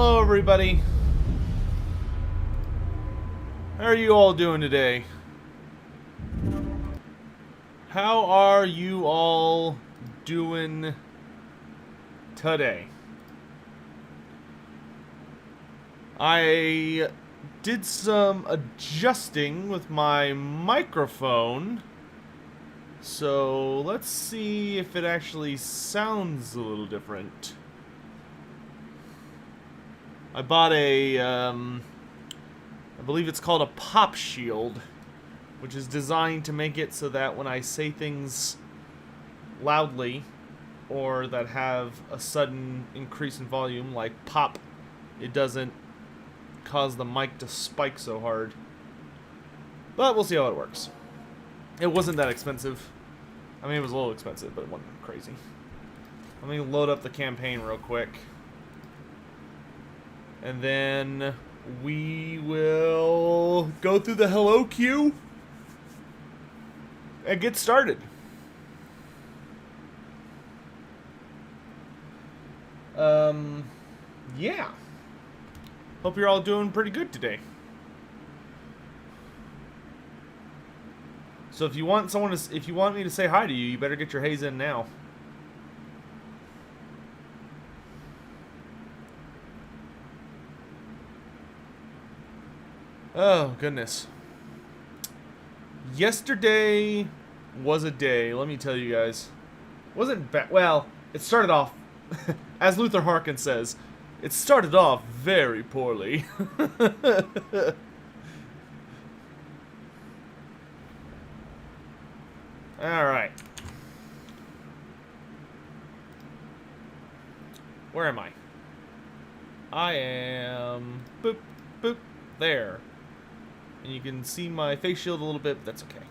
Hello, everybody. How are you all doing today? How are you all doing today? I did some adjusting with my microphone, so let's see if it actually sounds a little different. I bought a, I believe it's called a pop shield, which is designed to make it so that when I say things loudly or that have a sudden increase in volume, like pop, it doesn't cause the mic to spike so hard. But we'll see how it works. It wasn't that expensive. I mean, it was a little expensive, but it wasn't crazy. Let me load up the campaign real quick. And then we will go through the hello queue and get started. Yeah. Hope you're all doing pretty good today. So if you want someone to, if you want me to say hi to you, you better get your haze in now. Oh, goodness. Yesterday was a day, let me tell you guys. Wasn't bad. Well, it started off, as Luther Harkins says, it started off very poorly. Alright. Where am I? I am... boop, boop, there. And you can see my face shield a little bit, but that's okay.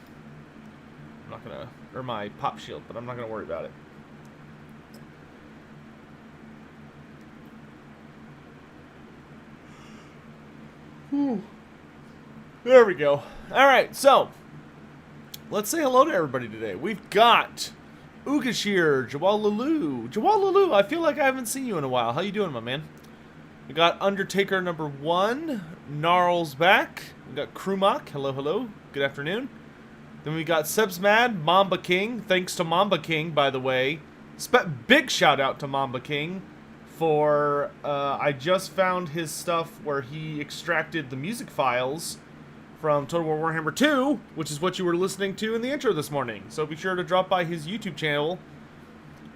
I'm not gonna... or my pop shield, but I'm not gonna worry about it. Whew. There we go. Alright, so... let's say hello to everybody today. We've got... Ugashir, Jawalalu. Jawalalu, I feel like I haven't seen you in a while. How you doing, my man? We got Undertaker number 1. Gnarl's back. We got Krumak. Hello, hello. Good afternoon. Then we got Seb's Mad, Mamba King. Thanks to Mamba King, by the way. Big shout out to Mamba King for... I just found his stuff where he extracted the music files from Total War Warhammer 2, which is what you were listening to in the intro this morning. So be sure to drop by his YouTube channel,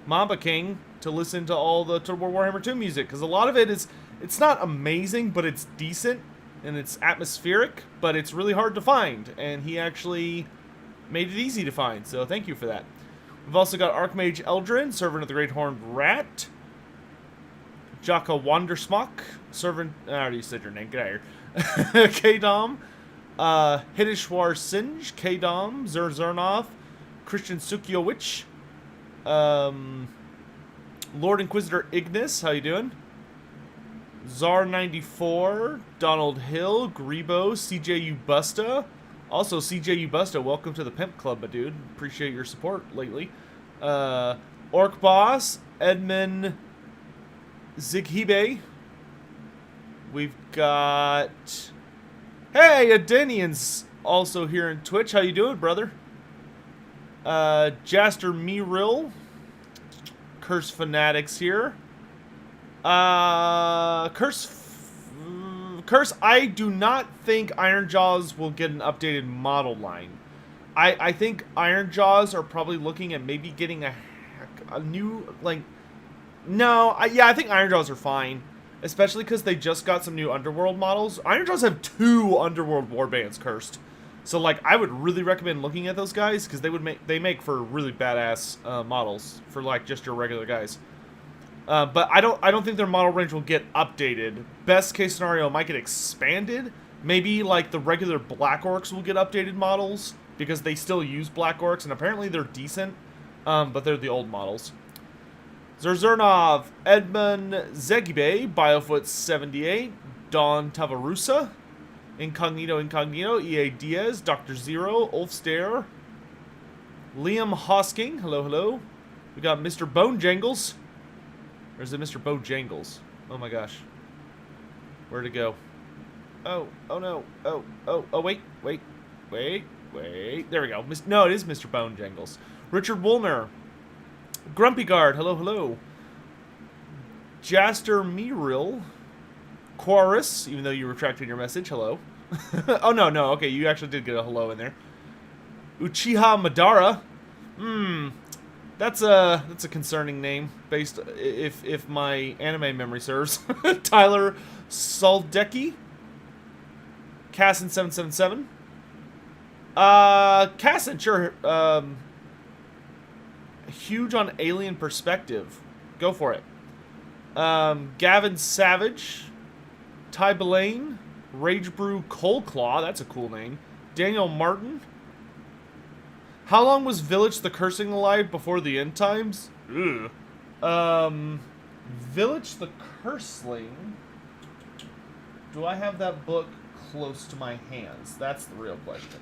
Mamba King, to listen to all the Total War Warhammer 2 music, because a lot of it is... it's not amazing, but it's decent, and it's atmospheric, but it's really hard to find, and he actually made it easy to find, so thank you for that. We've also got Archmage Eldrin, Servant of the Great Horned Rat, Jaka Wandersmock, Servant... I already said your name, get out of here. K-Dom, Hidishwar Sinj, K-Dom, Zerzernov, Christian Sukiowicz, Lord Inquisitor Ignis, how you doing? Czar94, Donald Hill, Grebo, CJ Ubusta. Also, CJ Ubusta, welcome to the Pimp Club, my dude. Appreciate your support lately. Orc Boss, Edmund Zighibe. We've got... hey, Adenian's also here in Twitch. How you doing, brother? Jaster Miril. Curse Fanatics here. Curse, I do not think Ironjaws will get an updated model line. I think Ironjaws are probably looking at maybe getting a new, like, no, yeah, I think Ironjaws are fine. Especially because they just got some new Underworld models. Ironjaws have 2 Underworld warbands cursed. So, like, I would really recommend looking at those guys, because they make for really badass models for, like, just your regular guys. But I don't think their model range will get updated. Best case scenario, might get expanded. Maybe like the regular Black Orcs will get updated models because they still use Black Orcs and apparently they're decent. But they're the old models. Zerzernov, Edmund Zegibe, Biofoot 78, Don Tavarusa, Incognito, EA Diaz, Dr. Zero, Ulfstare, Liam Hosking, hello, hello. We got Mr. Bone Jangles. Or is it Mr. Bojangles? Oh my gosh. Where'd it go? Oh, oh no. Oh, wait. There we go. No, it is Mr. Bone Jangles. Richard Woolner. Grumpy Guard. Hello, hello. Jaster Miril. Quarus, even though you retracted your message. Hello. Oh, no. Okay, you actually did get a hello in there. Uchiha Madara. That's a concerning name, based if my anime memory serves. Tyler Soldecki. Cassin 777. Cassin, sure. Huge on alien perspective. Go for it. Gavin Savage. Ty Belane. Rage Brew Coldclaw. That's a cool name. Daniel Martin. How long was Village the Cursing alive before the end times? Ugh. Village the Curseling. Do I have that book close to my hands? That's the real question.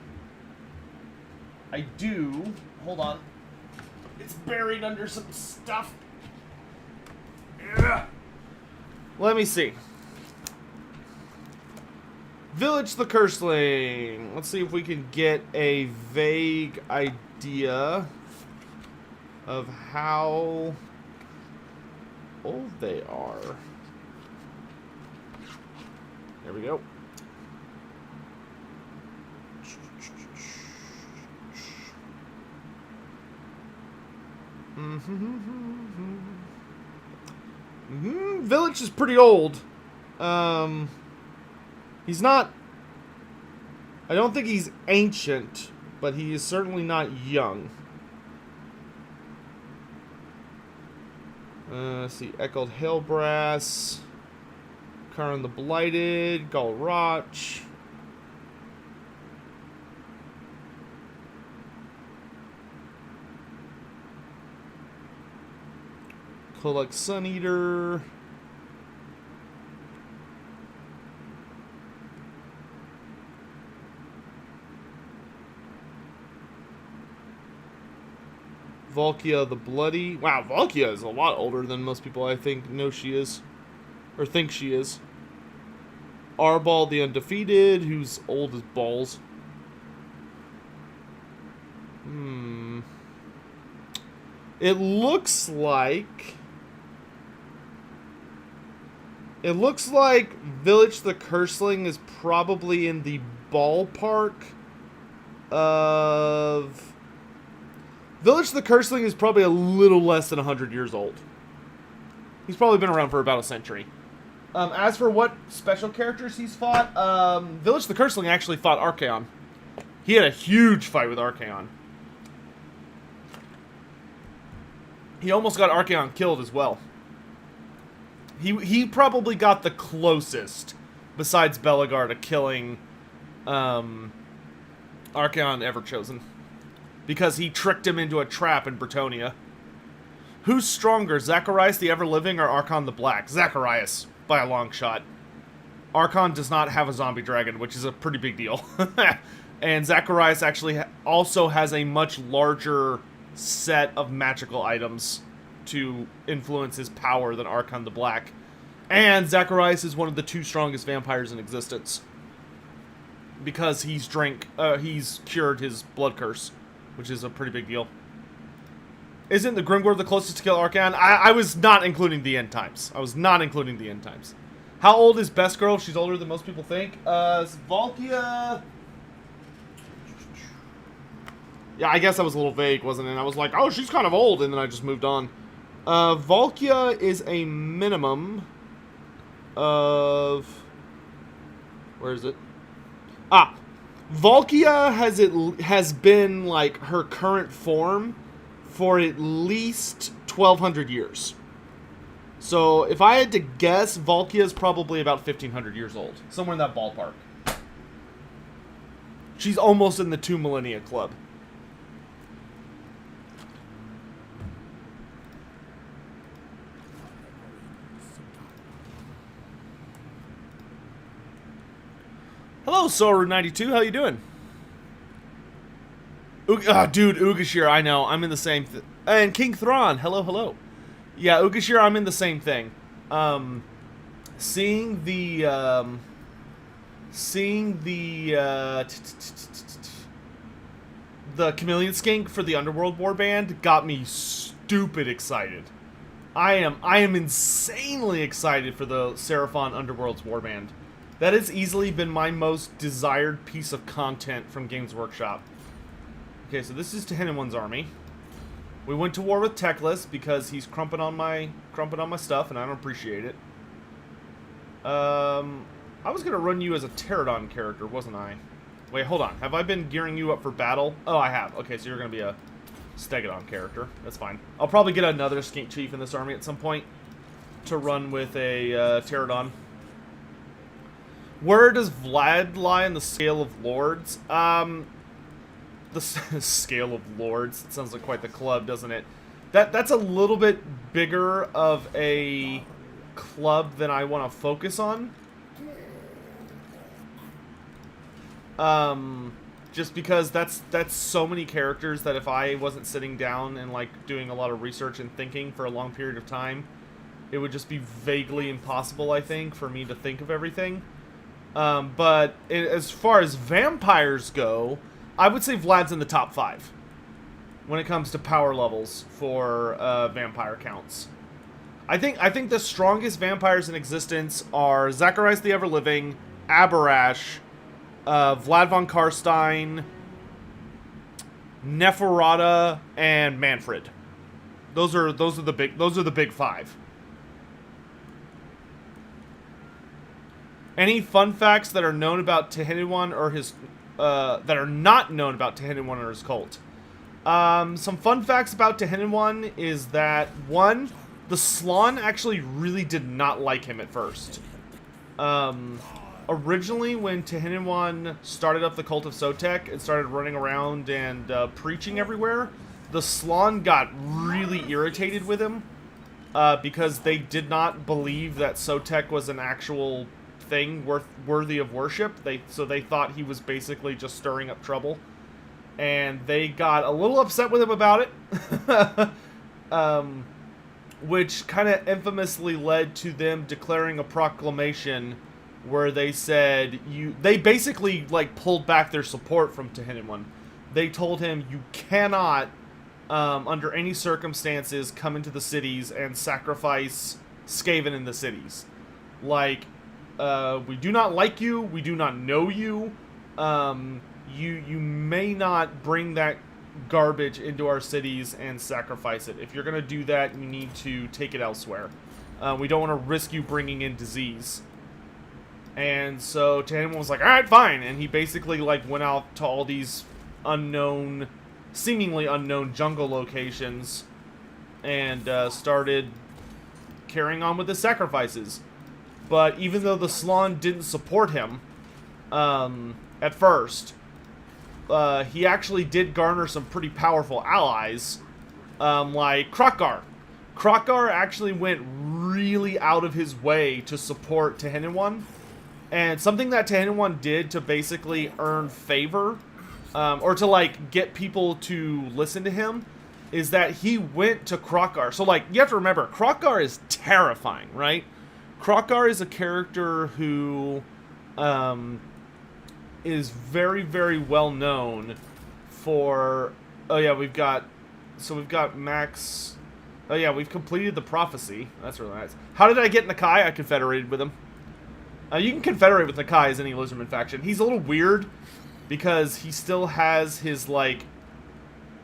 I do. Hold on. It's buried under some stuff. Ugh. Let me see. Village the Curseling. Let's see if we can get a vague idea of how old they are. There we go. Village is pretty old. He's not... I don't think he's ancient, but he is certainly not young. Let's see. Echoed Hailbrass. Karin the Blighted. Galroch. Kolek Suneater. Volkia the Bloody. Wow, Volkia is a lot older than most people I think know she is. Or think she is. Arbal the Undefeated, who's old as balls. It looks like Village the Curseling is probably in the ballpark of... Village the Curseling is probably a little less than 100 years old. He's probably been around for about a century. As for what special characters he's fought, Village the Curseling actually fought Archaon. He had a huge fight with Archaon. He almost got Archaon killed as well. He probably got the closest, besides Belegar, to killing Archaon Everchosen. Because he tricked him into a trap in Bretonia. Who's stronger, Zacharias the Ever-Living or Archon the Black? Zacharias, by a long shot. Archon does not have a zombie dragon, which is a pretty big deal. And Zacharias actually also has a much larger set of magical items to influence his power than Archon the Black. And Zacharias is one of the 2 strongest vampires in existence. Because he's cured his blood curse, which is a pretty big deal. Isn't the Grimgor the closest to kill Archaon? I was not including the end times. How old is Best Girl? She's older than most people think. Volkia... Yeah, I guess that was a little vague, wasn't it? I was like, oh, she's kind of old, and then I just moved on. Volkia is a minimum of... Where is it? Volkia has been, like, her current form for at least 1,200 years. So, if I had to guess, Volkia is probably about 1,500 years old. Somewhere in that ballpark. She's almost in the 2 millennia club. Hello, Soru92. How you doing? Dude, Ugashir, I know. I'm in the same... And King Thrawn. Hello, hello. Yeah, Ugashir, I'm in the same thing. seeing the the Chameleon Skink for the Underworld Warband got me stupid excited. I am insanely excited for the Seraphon Underworld's Warband. That has easily been my most desired piece of content from Games Workshop. Okay, so this is Tehenhauin's army. We went to war with Teclis because he's crumping on my stuff, and I don't appreciate it. I was gonna run you as a Pterodon character, wasn't I? Wait, hold on. Have I been gearing you up for battle? Oh, I have. Okay, so you're gonna be a Stegodon character. That's fine. I'll probably get another Skink Chief in this army at some point to run with a Pterodon. Where does Vlad lie in the scale of lords? The scale of lords. It sounds like quite the club, doesn't it? That's a little bit bigger of a club than I want to focus on. Just because that's so many characters that if I wasn't sitting down and like doing a lot of research and thinking for a long period of time, it would just be vaguely impossible, I think, for me to think of everything. But as far as vampires go, I would say Vlad's in the top 5 when it comes to power levels for vampire counts. I think the strongest vampires in existence are Zacharias the Everliving, Aberash, Vlad von Karstein, Neferata, and Manfred. Those are the big 5. Any fun facts that are known about Tehenhauin or his that are not known about Tehenhauin or his cult? Some fun facts about Tehenhauin is that 1, the Slann actually really did not like him at first. Originally, when Tehenhauin started up the cult of Sotek and started running around and preaching everywhere, the Slann got really irritated with him because they did not believe that Sotek was an actual thing worthy of worship. So they thought he was basically just stirring up trouble, and they got a little upset with him about it. Which kind of infamously led to them declaring a proclamation where they said they basically like pulled back their support from Tehenhauin. They told him, you cannot under any circumstances come into the cities and sacrifice Skaven in the cities. Like, we do not like you, we do not know you, you may not bring that garbage into our cities and sacrifice it. If you're gonna do that, you need to take it elsewhere. We don't want to risk you bringing in disease. And so Tehenhauin was like, alright, fine. And he basically like went out to all these seemingly unknown jungle locations and started carrying on with his sacrifices. But even though the Slann didn't support him at first, he actually did garner some pretty powerful allies, like Krokkar. Krokkar actually went really out of his way to support Tehenhauin. And something that Tehenhauin did to basically earn favor, or to like get people to listen to him, is that he went to Krokkar. So like, you have to remember, Krokkar is terrifying, right? Krokkar is a character who is very, very well known for... Oh yeah, we've got Max... Oh yeah, we've completed the prophecy. That's really nice. How did I get Nakai? I confederated with him. You can confederate with Nakai as any Lizardman faction. He's a little weird because he still has his, like...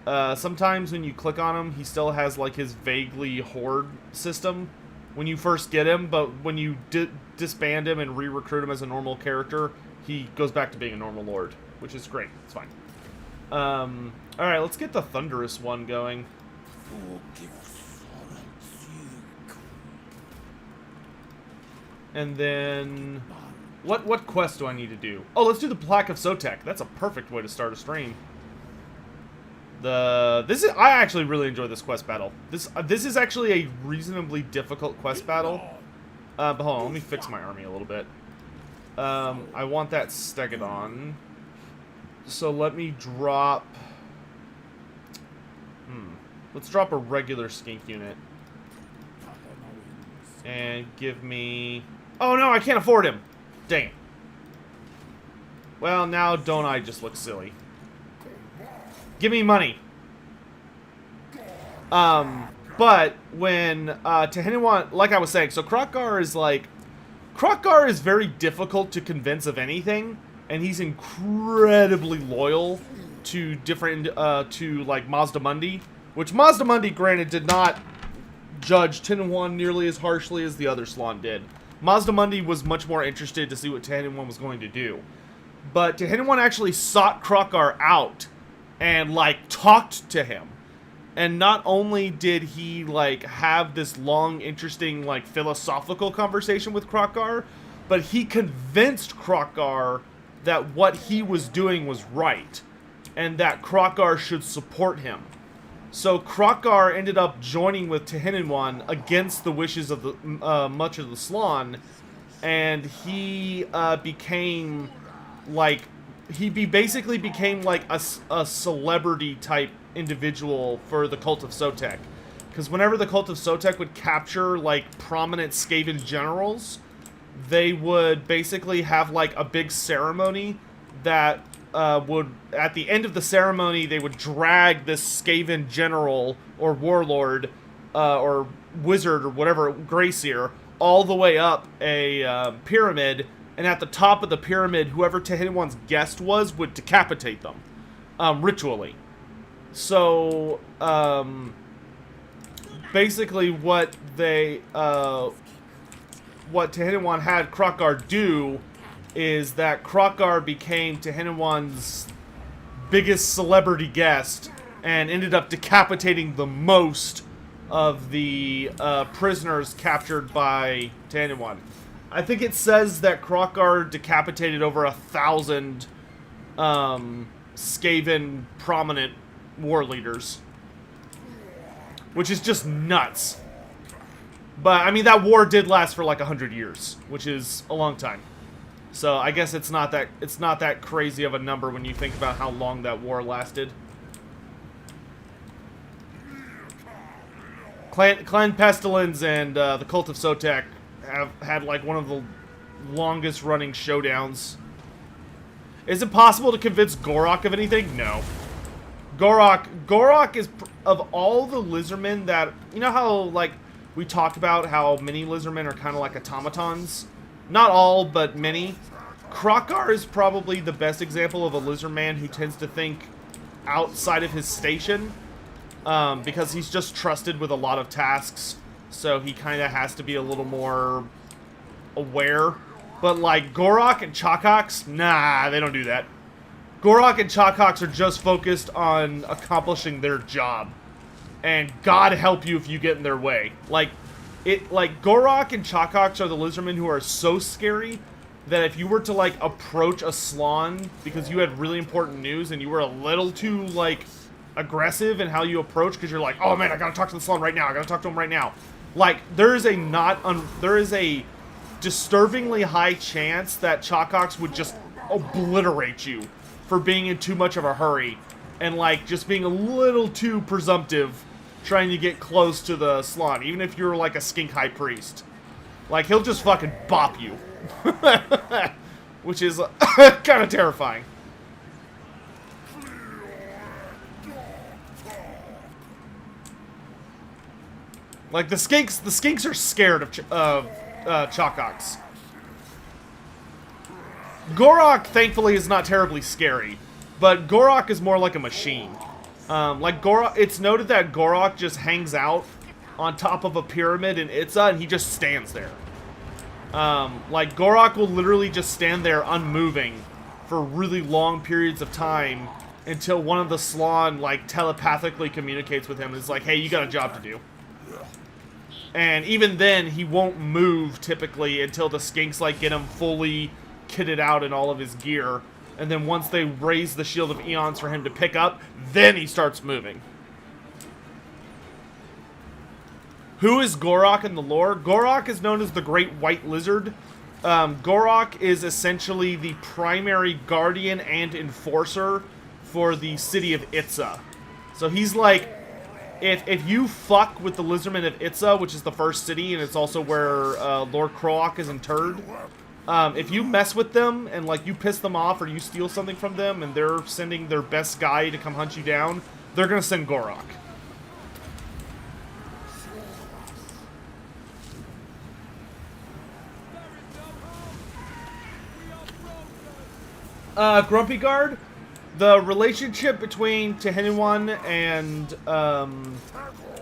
sometimes when you click on him, he still has, like, his vaguely horde system when you first get him, but when you disband him and re-recruit him as a normal character, he goes back to being a normal lord, which is great. It's fine. Alright, let's get the Thunderous one going. And then... What quest do I need to do? Oh, let's do the Plaque of Sotek. That's a perfect way to start a stream. I actually really enjoy this quest battle. This is actually a reasonably difficult quest battle. But hold on, let me fix my army a little bit. I want that Stegodon. So let me drop... Let's drop a regular skink unit. And give me... Oh no, I can't afford him. Dang it. Well, now don't I just look silly? Give me money. But when Tehenhauin, like I was saying, so Kroq-Gar is very difficult to convince of anything, and he's incredibly loyal to different to like Mazdamundi, which Mazdamundi, granted, did not judge Tehenhauin nearly as harshly as the other Slann did. Mazdamundi was much more interested to see what Tehenhauin was going to do. But Tehenhauin actually sought Kroq-Gar out and, like, talked to him. And not only did he, like, have this long, interesting, like, philosophical conversation with Kroq-Gar, but he convinced Kroq-Gar that what he was doing was right. And that Kroq-Gar should support him. So Kroq-Gar ended up joining with Tehenhauin against the wishes of the much of the Slann, and he became like basically became like a celebrity type individual for the Cult of Sotek, because whenever the Cult of Sotek would capture like prominent Skaven generals, they would basically have like a big ceremony that would, at the end of the ceremony, they would drag this Skaven general or warlord or wizard or whatever, Greyseer, all the way up a pyramid, and at the top of the pyramid, whoever Tehenhauin's guest was would decapitate them ritually. So basically what Tehenhauin had Kroq-Gar do is that Kroq-Gar became Tehenhauin's biggest celebrity guest and ended up decapitating the most of the prisoners captured by Tehenhauin. I think it says that Kroq-Gar decapitated over 1,000 Skaven prominent war leaders, which is just nuts. But I mean, that war did last for like 100 years, which is a long time. So I guess it's not that crazy of a number when you think about how long that war lasted. Clan Pestilence and the Cult of Sotek have had like one of the longest running showdowns. Is it possible to convince Gorok of anything? No. Gorok is, of all the Lizardmen that, you know how like we talked about how many Lizardmen are kind of like automatons? Not all, but many. Kroq-Gar is probably the best example of a Lizardman who tends to think outside of his station, because he's just trusted with a lot of tasks, so he kind of has to be a little more aware. But like Gorok and Chakax, nah, they don't do that. Gorok and Chakax are just focused on accomplishing their job, and God help you if you get in their way. Like Gorok and Chakax are the Lizardmen who are so scary that if you were to like approach a Slann because you had really important news and you were a little too like aggressive in how you approach, because you're like, oh man, I gotta talk to the Slann right now, I gotta talk to him right now. Like there is a disturbingly high chance that Chakax would just obliterate you for being in too much of a hurry and like just being a little too presumptive trying to get close to the Slann, even if you're like a skink high priest. Like, he'll just fucking bop you. Which is kind of terrifying. Like, the skinks are scared of Chakax. Gorok, thankfully, is not terribly scary, but Gorok is more like a machine. Like Gorok, it's noted that Gorok just hangs out on top of a pyramid in Itza, and he just stands there. Like Gorok will literally just stand there unmoving for really long periods of time until one of the Slann like telepathically communicates with him and is like, hey, you got a job to do. And even then, he won't move typically until the skinks like get him fully kitted out in all of his gear. And then once they raise the Shield of Eons for him to pick up, then he starts moving. Who is Gorok in the lore? Gorok is known as the Great White Lizard. Gorok is essentially the primary guardian and enforcer for the city of Itza. So he's like if you fuck with the Lizardmen of Itza, which is the first city, and it's also where Lord Croak is interred, if you mess with them and like you piss them off or you steal something from them and they're sending their best guy to come hunt you down, they're gonna send Gorok. Grumpy Guard, the relationship between Tehenhauin and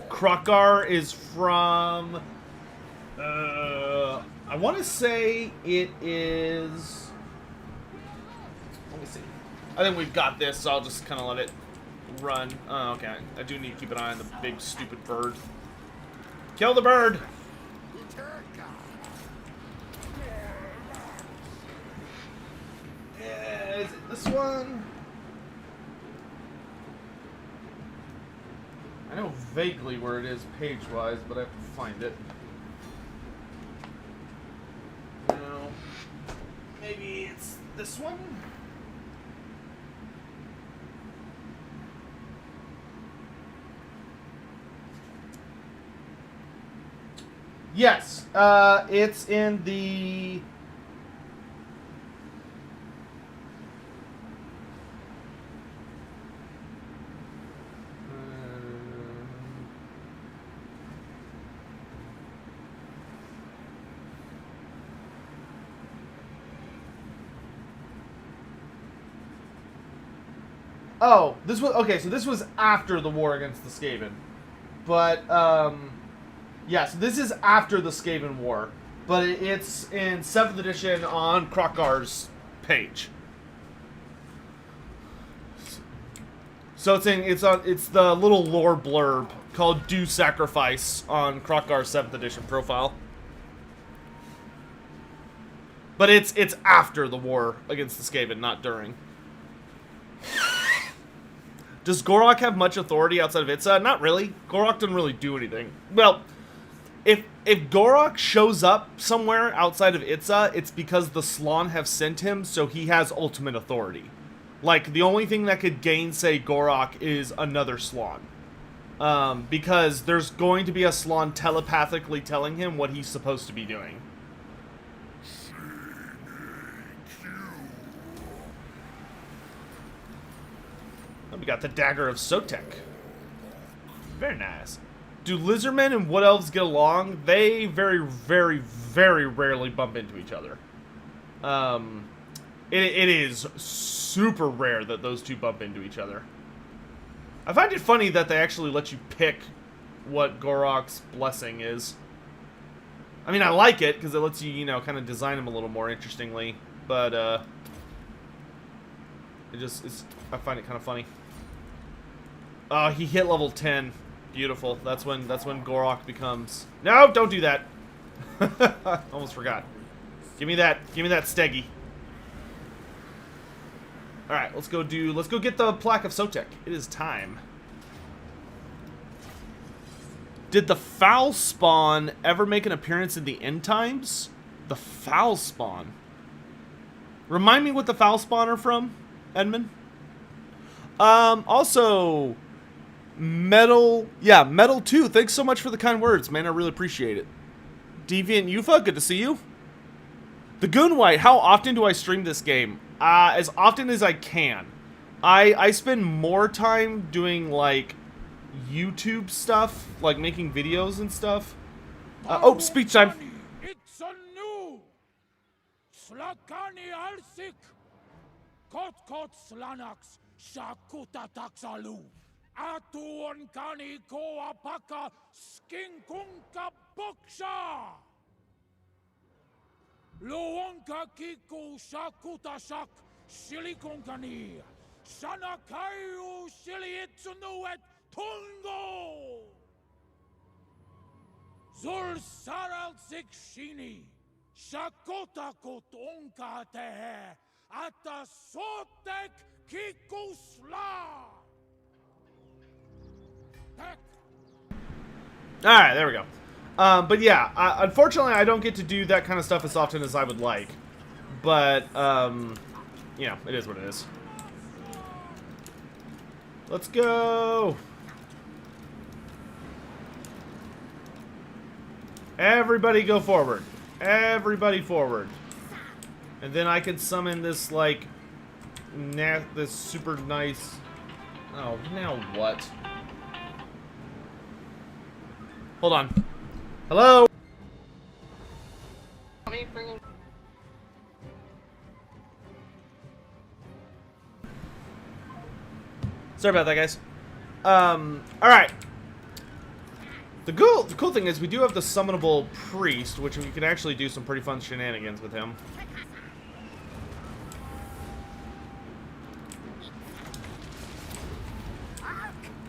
Krokgar is from I want to say it is. Let me see. I think we've got this, so I'll just kind of let it run. Oh, okay. I do need to keep an eye on the big stupid bird. Kill the bird! Yeah, is it this one? I know vaguely where it is page-wise, but I have to find it. No. Maybe it's this one? Yes, it's in the... Oh, this was... Okay, so this was after the war against the Skaven. But, yeah, so this is after the Skaven War. But it's in 7th edition on Krokgar's page. So it's the little lore blurb called Do Sacrifice on Krokgar's 7th edition profile. But it's after the war against the Skaven, not during. Does Gorok have much authority outside of Itza? Not really. Gorok doesn't really do anything. Well, if Gorok shows up somewhere outside of Itza, it's because the Slann have sent him, so he has ultimate authority. Like, the only thing that could gainsay Gorok is another Slann. Because there's going to be a Slann telepathically telling him what he's supposed to be doing. We got the Dagger of Sotek. Very nice. Do Lizardmen and Wood Elves get along? They very, very, very rarely bump into each other. It is super rare that those two bump into each other. I find it funny that they actually let you pick what Gorok's blessing is. I mean, I like it, because it lets you, you know, kind of design him a little more interestingly. But, I find it kind of funny. Oh, he hit level 10. Beautiful. That's when Gorok becomes... No, don't do that. Almost forgot. Give me that Steggy. All right, let's go get the Plaque of Sotek. It is time. Did the Foul Spawn ever make an appearance in the End Times? The Foul Spawn. Remind me what the Foul Spawn are from, Edmund. Also, Metal 2. Thanks so much for the kind words, man. I really appreciate it. Deviant Yufa, good to see you. The Goon White, how often do I stream this game? As often as I can. I spend more time doing, like, YouTube stuff, like making videos and stuff. Oh, speech time. It's a new Slakani Alsik Kot Slanax Shakuta Taxalu Atuon Kani Koapaka Skinkunka Boksha Loonka Kiku Shakuta Shak Shilikonkani Sanakayu Shiliitsunuet Tungo Zul Saralsik Shini Shakota Kotonka Tehe Ata Sotek Kikusla. Alright, there we go. But yeah, unfortunately I don't get to do that kind of stuff as often as I would like. But, you know, it is what it is. Let's go! Everybody go forward. Everybody forward. And then I can summon this, like, this super nice... Oh, now what? Hold on. Hello? Sorry about that, guys. Alright. The cool thing is we do have the summonable priest, which we can actually do some pretty fun shenanigans with him.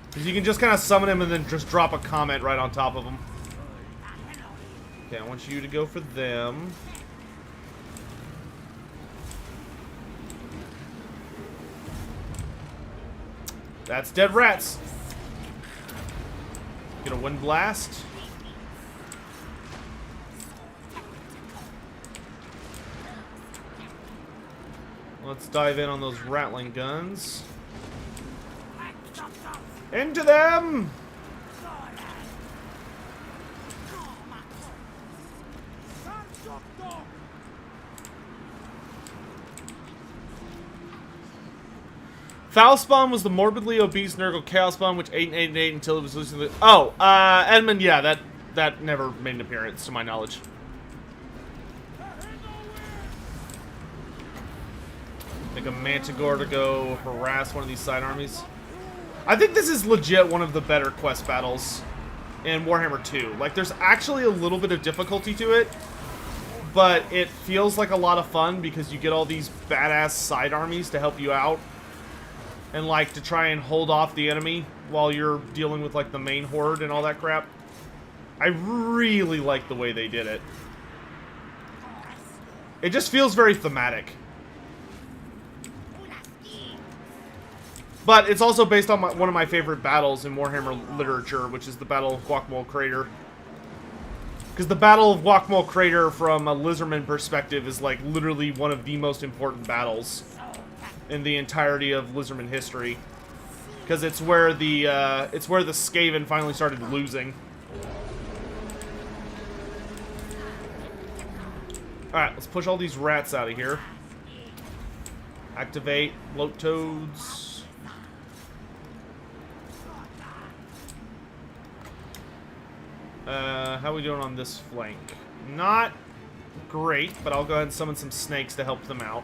Because you can just kind of summon him and then just drop a comment right on top of him. Okay, I want you to go for them. That's dead rats. Get a wind blast. Let's dive in on those rattling guns. Into them! Foul Spawn was the morbidly obese Nurgle Chaos Spawn, which ate and ate and ate until it was losing the... Oh, Edmund, yeah, that never made an appearance, to my knowledge. Like a Manticore to go harass one of these side armies. I think this is legit one of the better quest battles in Warhammer 2. Like, there's actually a little bit of difficulty to it, but it feels like a lot of fun because you get all these badass side armies to help you out. And, like, to try and hold off the enemy while you're dealing with, like, the main horde and all that crap. I really like the way they did it. It just feels very thematic. But it's also based on one of my favorite battles in Warhammer literature, which is the Battle of Guacamole Crater. Because the Battle of Guacamole Crater, from a Lizardmen perspective, is, like, literally one of the most important battles in the entirety of Lizardman history, because it's where the Skaven finally started losing. All right, let's push all these rats out of here. Activate Bloat Toads. How are we doing on this flank? Not great, but I'll go ahead and summon some snakes to help them out.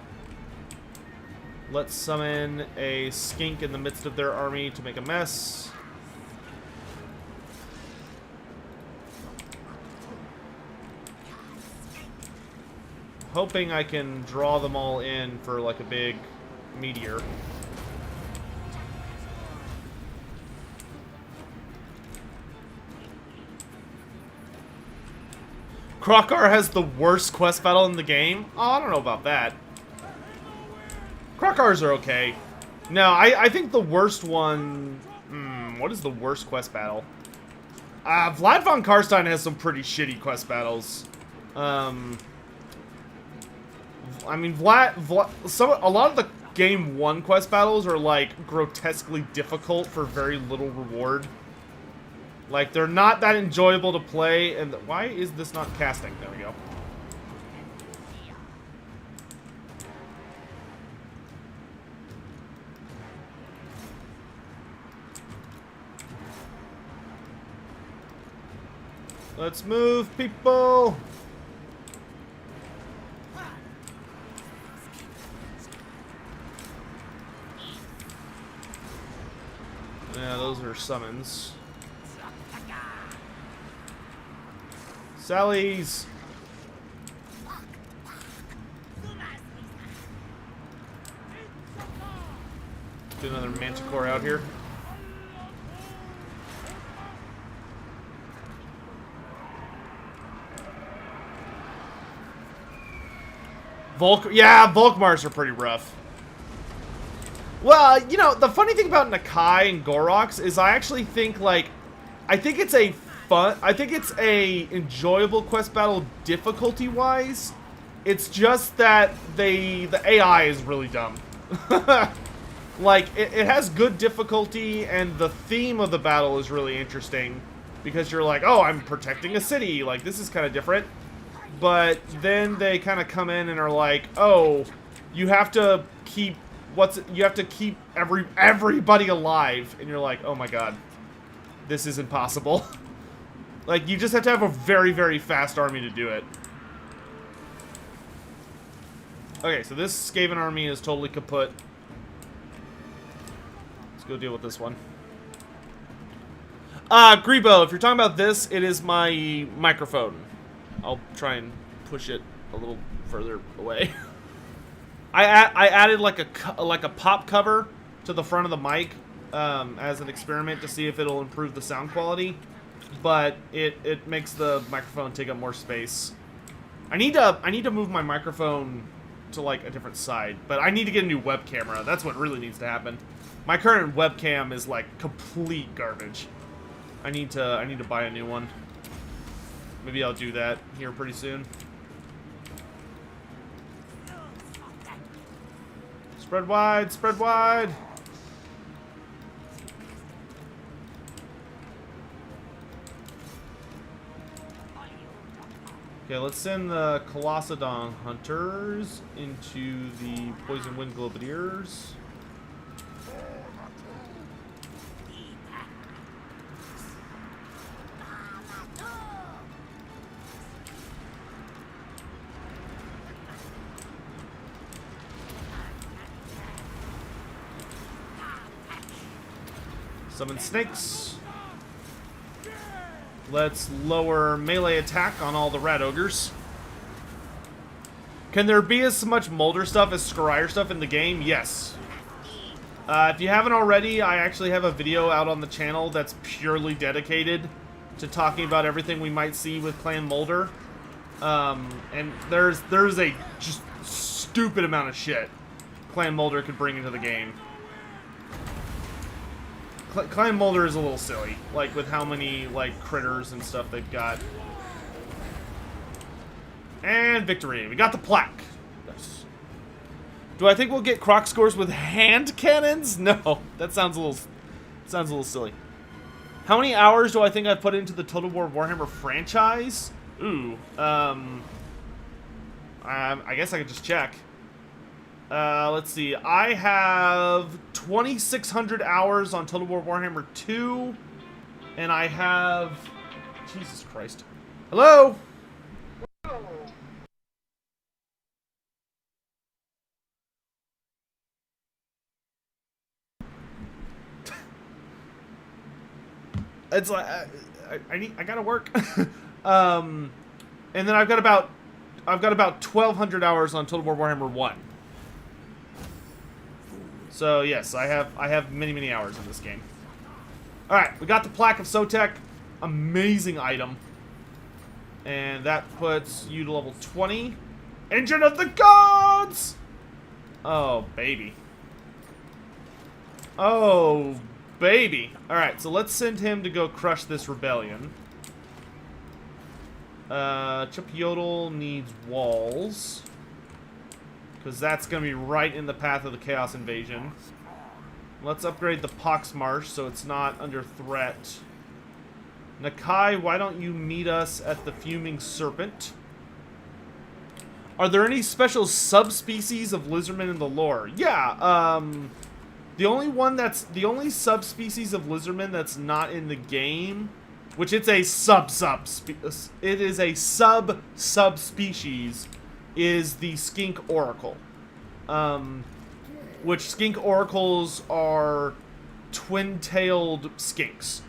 Let's summon a skink in the midst of their army to make a mess. Hoping I can draw them all in for like a big meteor. Krokar has the worst quest battle in the game? Oh, I don't know about that. Krokars are okay. No, I think the worst one... what is the worst quest battle? Vlad von Karstein has some pretty shitty quest battles. I mean, a lot of the Game 1 quest battles are, like, grotesquely difficult for very little reward. Like, they're not that enjoyable to play, and... Why is this not casting? There we go. Let's move, people! Yeah, those are summons. Sallies! Do another Manticore out here. Yeah, Volkmars are pretty rough. Well, you know, the funny thing about Nakai and Goroks is I actually think, like, I think it's a enjoyable quest battle difficulty-wise. It's just that the AI is really dumb. Like, it has good difficulty, and the theme of the battle is really interesting. because you're like, oh, I'm protecting a city. Like, this is kind of different. But then they kind of come in and are like, oh, you have to keep everybody alive. And you're like, oh my god, this is impossible. Like, you just have to have a very, very fast army to do it. Okay, so this Skaven army is totally kaput. Let's go deal with this one. Grebo, if you're talking about this, it is my microphone. I'll try and push it a little further away. I added like a pop cover to the front of the mic as an experiment to see if it'll improve the sound quality, but it makes the microphone take up more space. I need to move my microphone to like a different side, but I need to get a new web camera. That's what really needs to happen. My current webcam is like complete garbage. I need to buy a new one. Maybe I'll do that here pretty soon. Spread wide, spread wide. Okay, let's send the Colossadon Hunters into the Poison Wind Globadiers. Summon snakes. Let's lower melee attack on all the rat ogres. Can there be as much Molder stuff as Scryer stuff in the game? Yes. If you haven't already, I actually have a video out on the channel that's purely dedicated to talking about everything we might see with Clan Molder. And there's a just stupid amount of shit Clan Molder could bring into the game. Clan Molder is a little silly, like, with how many, like, critters and stuff they've got. And victory. We got the plaque. Yes. Do I think we'll get croc scores with hand cannons? No. That sounds a little silly. How many hours do I think I've put into the Total War Warhammer franchise? Ooh. I guess I could just check. Let's see. I have 2,600 hours on Total War Warhammer 2, and I have... Jesus Christ. Hello? It's like, I gotta work. And then I've got about 1,200 hours on Total War Warhammer 1. So yes, I have many hours in this game. All right, we got the Plaque of Sotek, amazing item, and that puts you to level 20. Engine of the Gods! Oh baby. Oh baby. All right, so let's send him to go crush this rebellion. Chip Yodel needs walls, because that's going to be right in the path of the Chaos Invasion. Let's upgrade the Poxmarsh so it's not under threat. Nakai, why don't you meet us at the Fuming Serpent? Are there any special subspecies of Lizardmen in the lore? Yeah, the only subspecies of Lizardmen that's not in the game, which it's a subspecies, is the Skink Oracle. Which Skink Oracles are twin-tailed skinks.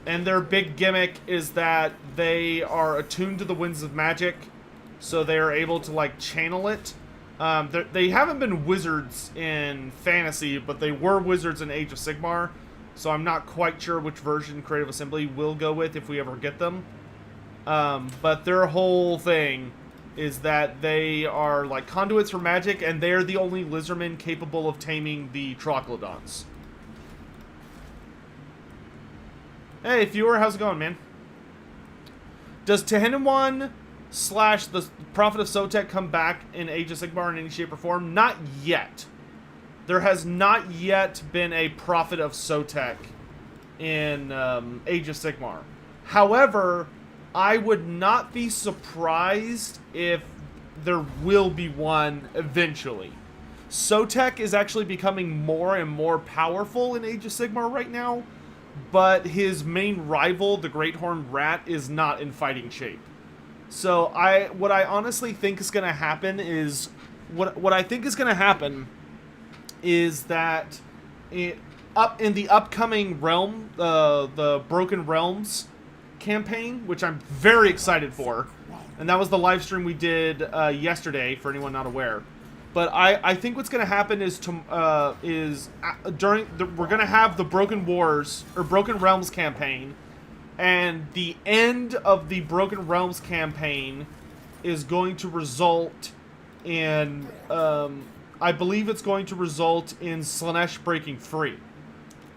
And their big gimmick is that they are attuned to the winds of magic, so they are able to, like, channel it. They haven't been wizards in fantasy, but they were wizards in Age of Sigmar, so I'm not quite sure which version Creative Assembly will go with if we ever get them. But their whole thing is that they are like conduits for magic, and they're the only lizardmen capable of taming the Troglodytes. Hey, Fewer, how's it going, man? Does Tehenhauin / the Prophet of Sotek come back in Age of Sigmar in any shape or form? Not yet. There has not yet been a Prophet of Sotek in Age of Sigmar. However, I would not be surprised if there will be one eventually. Sotek is actually becoming more and more powerful in Age of Sigmar right now, but his main rival, the Great Horned Rat, is not in fighting shape. So what I honestly think is going to happen is what I think is going to happen is that in the upcoming realm, the Broken Realms campaign, which I'm very excited for, and that was the live stream we did yesterday for anyone not aware. But I think what's going to happen is we're going to have the Broken Wars or Broken Realms campaign, and the end of the Broken Realms campaign is going to result in I believe it's going to result in Slaanesh breaking free.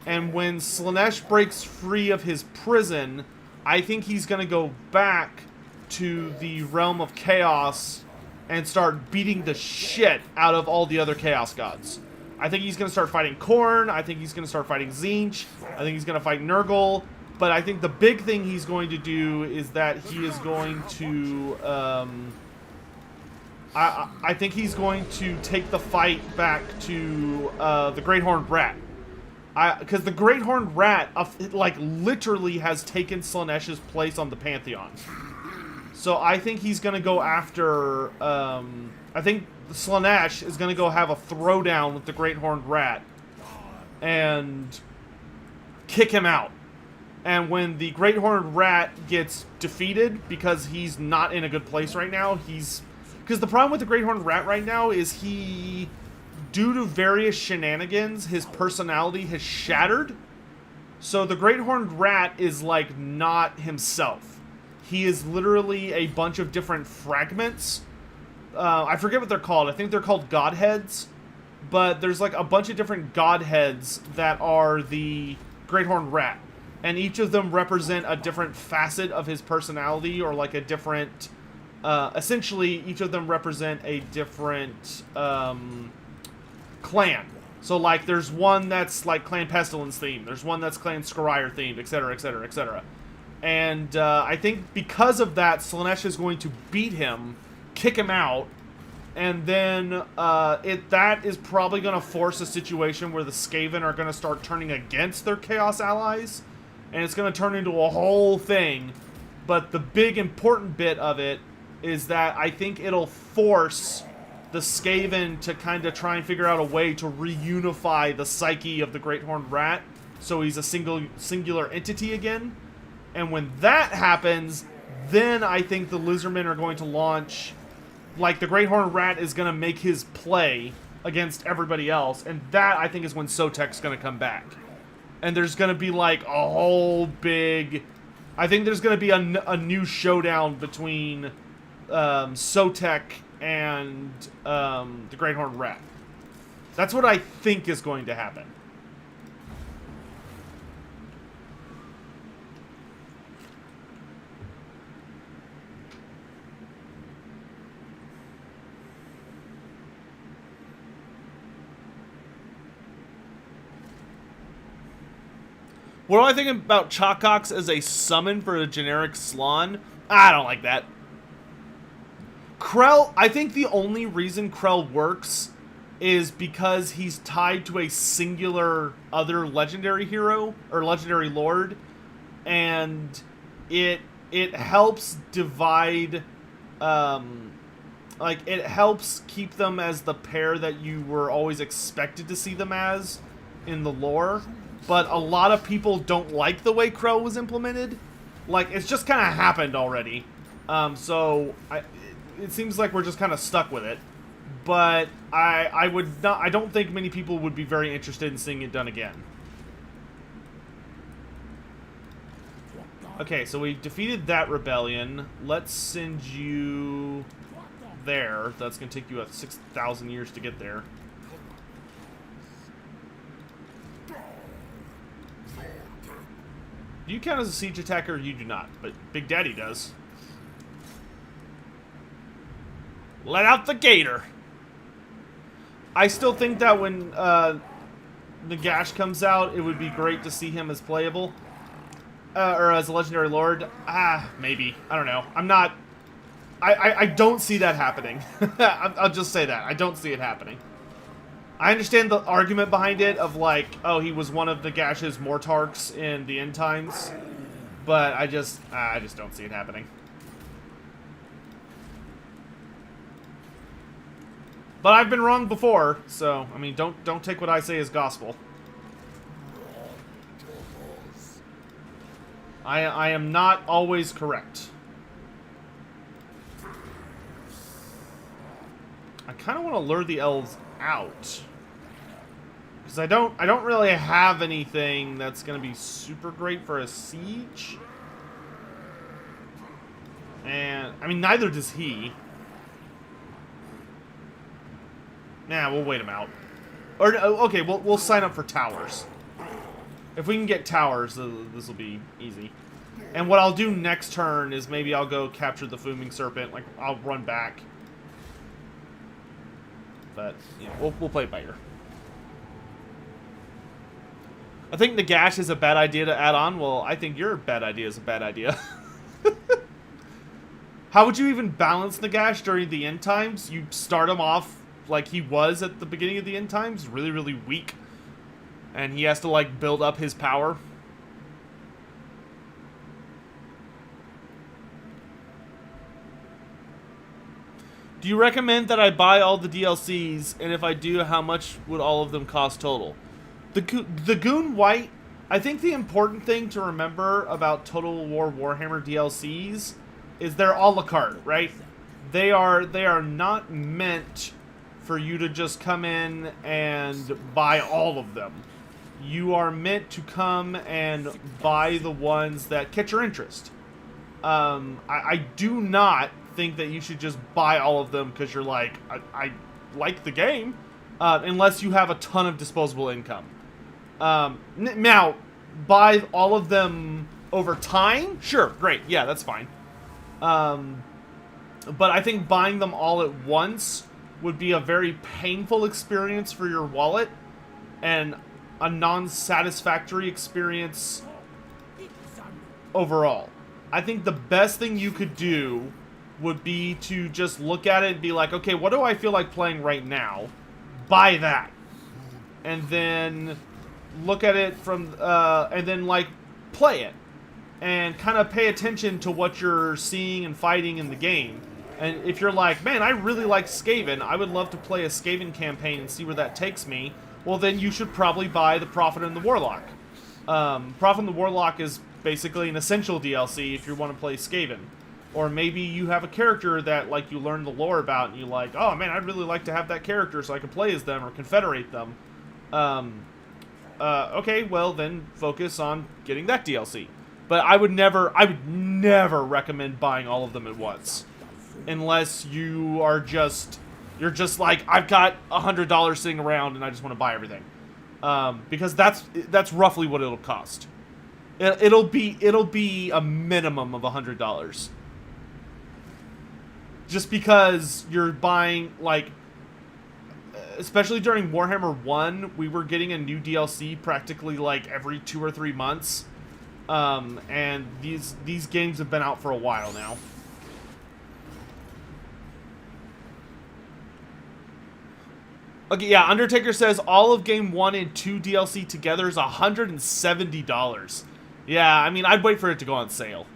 And when Slaanesh breaks free of his prison, I think he's going to go back to the realm of chaos and start beating the shit out of all the other Chaos Gods. I think he's going to start fighting Khorne. I think he's going to start fighting Tzeentch. I think he's going to fight Nurgle. But I think the big thing he's going to do is that he is going to... I think he's going to take the fight back to the Great Horned Rat. Because the Great Horned Rat, like, literally has taken Slaanesh's place on the Pantheon. So I think he's going to go after... I think Slaanesh is going to go have a throwdown with the Great Horned Rat and kick him out. And when the Great Horned Rat gets defeated, because he's not in a good place right now, because the problem with the Great Horned Rat right now is due to various shenanigans, his personality has shattered. So the Great Horned Rat is, like, not himself. He is literally a bunch of different fragments. I forget what they're called. I think they're called Godheads. But there's, like, a bunch of different Godheads that are the Great Horned Rat. And each of them represent a different facet of his personality, or, like, a different... essentially, each of them represent a different clan. So, like, there's one that's, like, Clan Pestilence themed. There's one that's Clan Scryer themed, etc., etc., etc. And I think because of that, Slaanesh is going to beat him, kick him out, and then that is probably going to force a situation where the Skaven are going to start turning against their Chaos allies, and it's going to turn into a whole thing. But the big important bit of it is that I think it'll force the Skaven to kind of try and figure out a way to reunify the psyche of the Great Horned Rat, so he's a singular entity again. And when that happens, then I think the Lizardmen are going to launch... Like, the Great Horned Rat is going to make his play against everybody else. And that, I think, is when Sotek's going to come back. And there's going to be, like, a whole big... I think there's going to be a new showdown between Sotek and the Great Horned Rat. That's what I think is going to happen. What do I think about Chalkox as a summon for a generic Slann? I don't like that. Krell, I think the only reason Krell works is because he's tied to a singular other legendary hero, or legendary lord, and it helps divide, like, it helps keep them as the pair that you were always expected to see them as in the lore. But a lot of people don't like the way Krell was implemented. Like, it's just kind of happened already. So it seems like we're just kind of stuck with it. But I don't think many people would be very interested in seeing it done again. Okay, so we defeated that rebellion. Let's send you there. That's going to take you 6,000 years to get there. Do you count as a siege attacker? You do not, but Big Daddy does. Let out the gator! I still think that when Nagash comes out, it would be great to see him as playable. or as a legendary lord, maybe. I don't know. I'm not. I don't see that happening. I'll just say that. I don't see it happening. I understand the argument behind it of like, oh, he was one of Nagash's Mortarks in the end times, but I just don't see it happening. But I've been wrong before, so I mean, don't take what I say as gospel. I am not always correct. I kind of want to lure the elves out, because I don't really have anything that's going to be super great for a siege. And I mean, neither does he. Nah, we'll wait him out. Or okay, we'll sign up for towers. If we can get towers, this will be easy. And what I'll do next turn is maybe I'll go capture the Foaming Serpent. Like, I'll run back. But, yeah, we'll play it by ear. I think Nagash is a bad idea to add on. Well, I think your bad idea is a bad idea. How would you even balance Nagash during the end times? You start him off like he was at the beginning of the end times, really, really weak. And he has to, like, build up his power. Do you recommend that I buy all the DLCs? And if I do, how much would all of them cost total? The Goon White, I think the important thing to remember about Total War Warhammer DLCs is they're a la carte, right? They are not meant for you to just come in and buy all of them. You are meant to come and buy the ones that catch your interest. I do not think that you should just buy all of them because you're like, I like the game, unless you have a ton of disposable income. Now, buy all of them over time? Sure, great, yeah, that's fine. But I think buying them all at once would be a very painful experience for your wallet, and a non-satisfactory experience overall. I think the best thing you could do would be to just look at it and be like, okay, what do I feel like playing right now? Buy that. And then look at it from, and then like play it. And kind of pay attention to what you're seeing and fighting in the game. And if you're like, man, I really like Skaven, I would love to play a Skaven campaign and see where that takes me, well then you should probably buy the Prophet and the Warlock. Prophet and the Warlock is basically an essential DLC if you want to play Skaven. Or maybe you have a character that like you learn the lore about and you like, oh man, I'd really like to have that character so I can play as them or confederate them. Okay, well then focus on getting that DLC. But I would never recommend buying all of them at once. Unless you are just, you're just like, I've got $100 sitting around and I just want to buy everything. Because that's roughly what it'll cost. It'll be a minimum of $100. Just because you're buying, like, especially during Warhammer 1, we were getting a new DLC practically like every 2 or 3 months. And these games have been out for a while now. Okay, yeah, Undertaker says all of Game 1 and 2 DLC together is $170. Yeah, I mean, I'd wait for it to go on sale.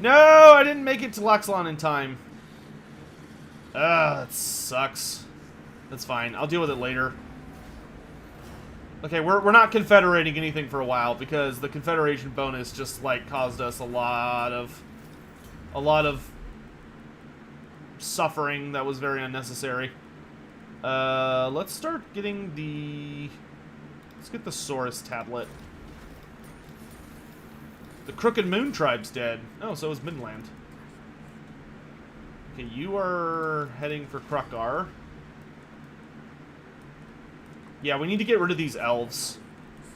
No, I didn't make it to Loxlon in time. That sucks. That's fine. I'll deal with it later. Okay, we're not confederating anything for a while because the confederation bonus just like caused us a lot of suffering that was very unnecessary. Let's start getting the... Let's get the Saurus tablet. The Crooked Moon tribe's dead. Oh, so is Midland. Okay, you are heading for Krakar. Yeah, we need to get rid of these elves.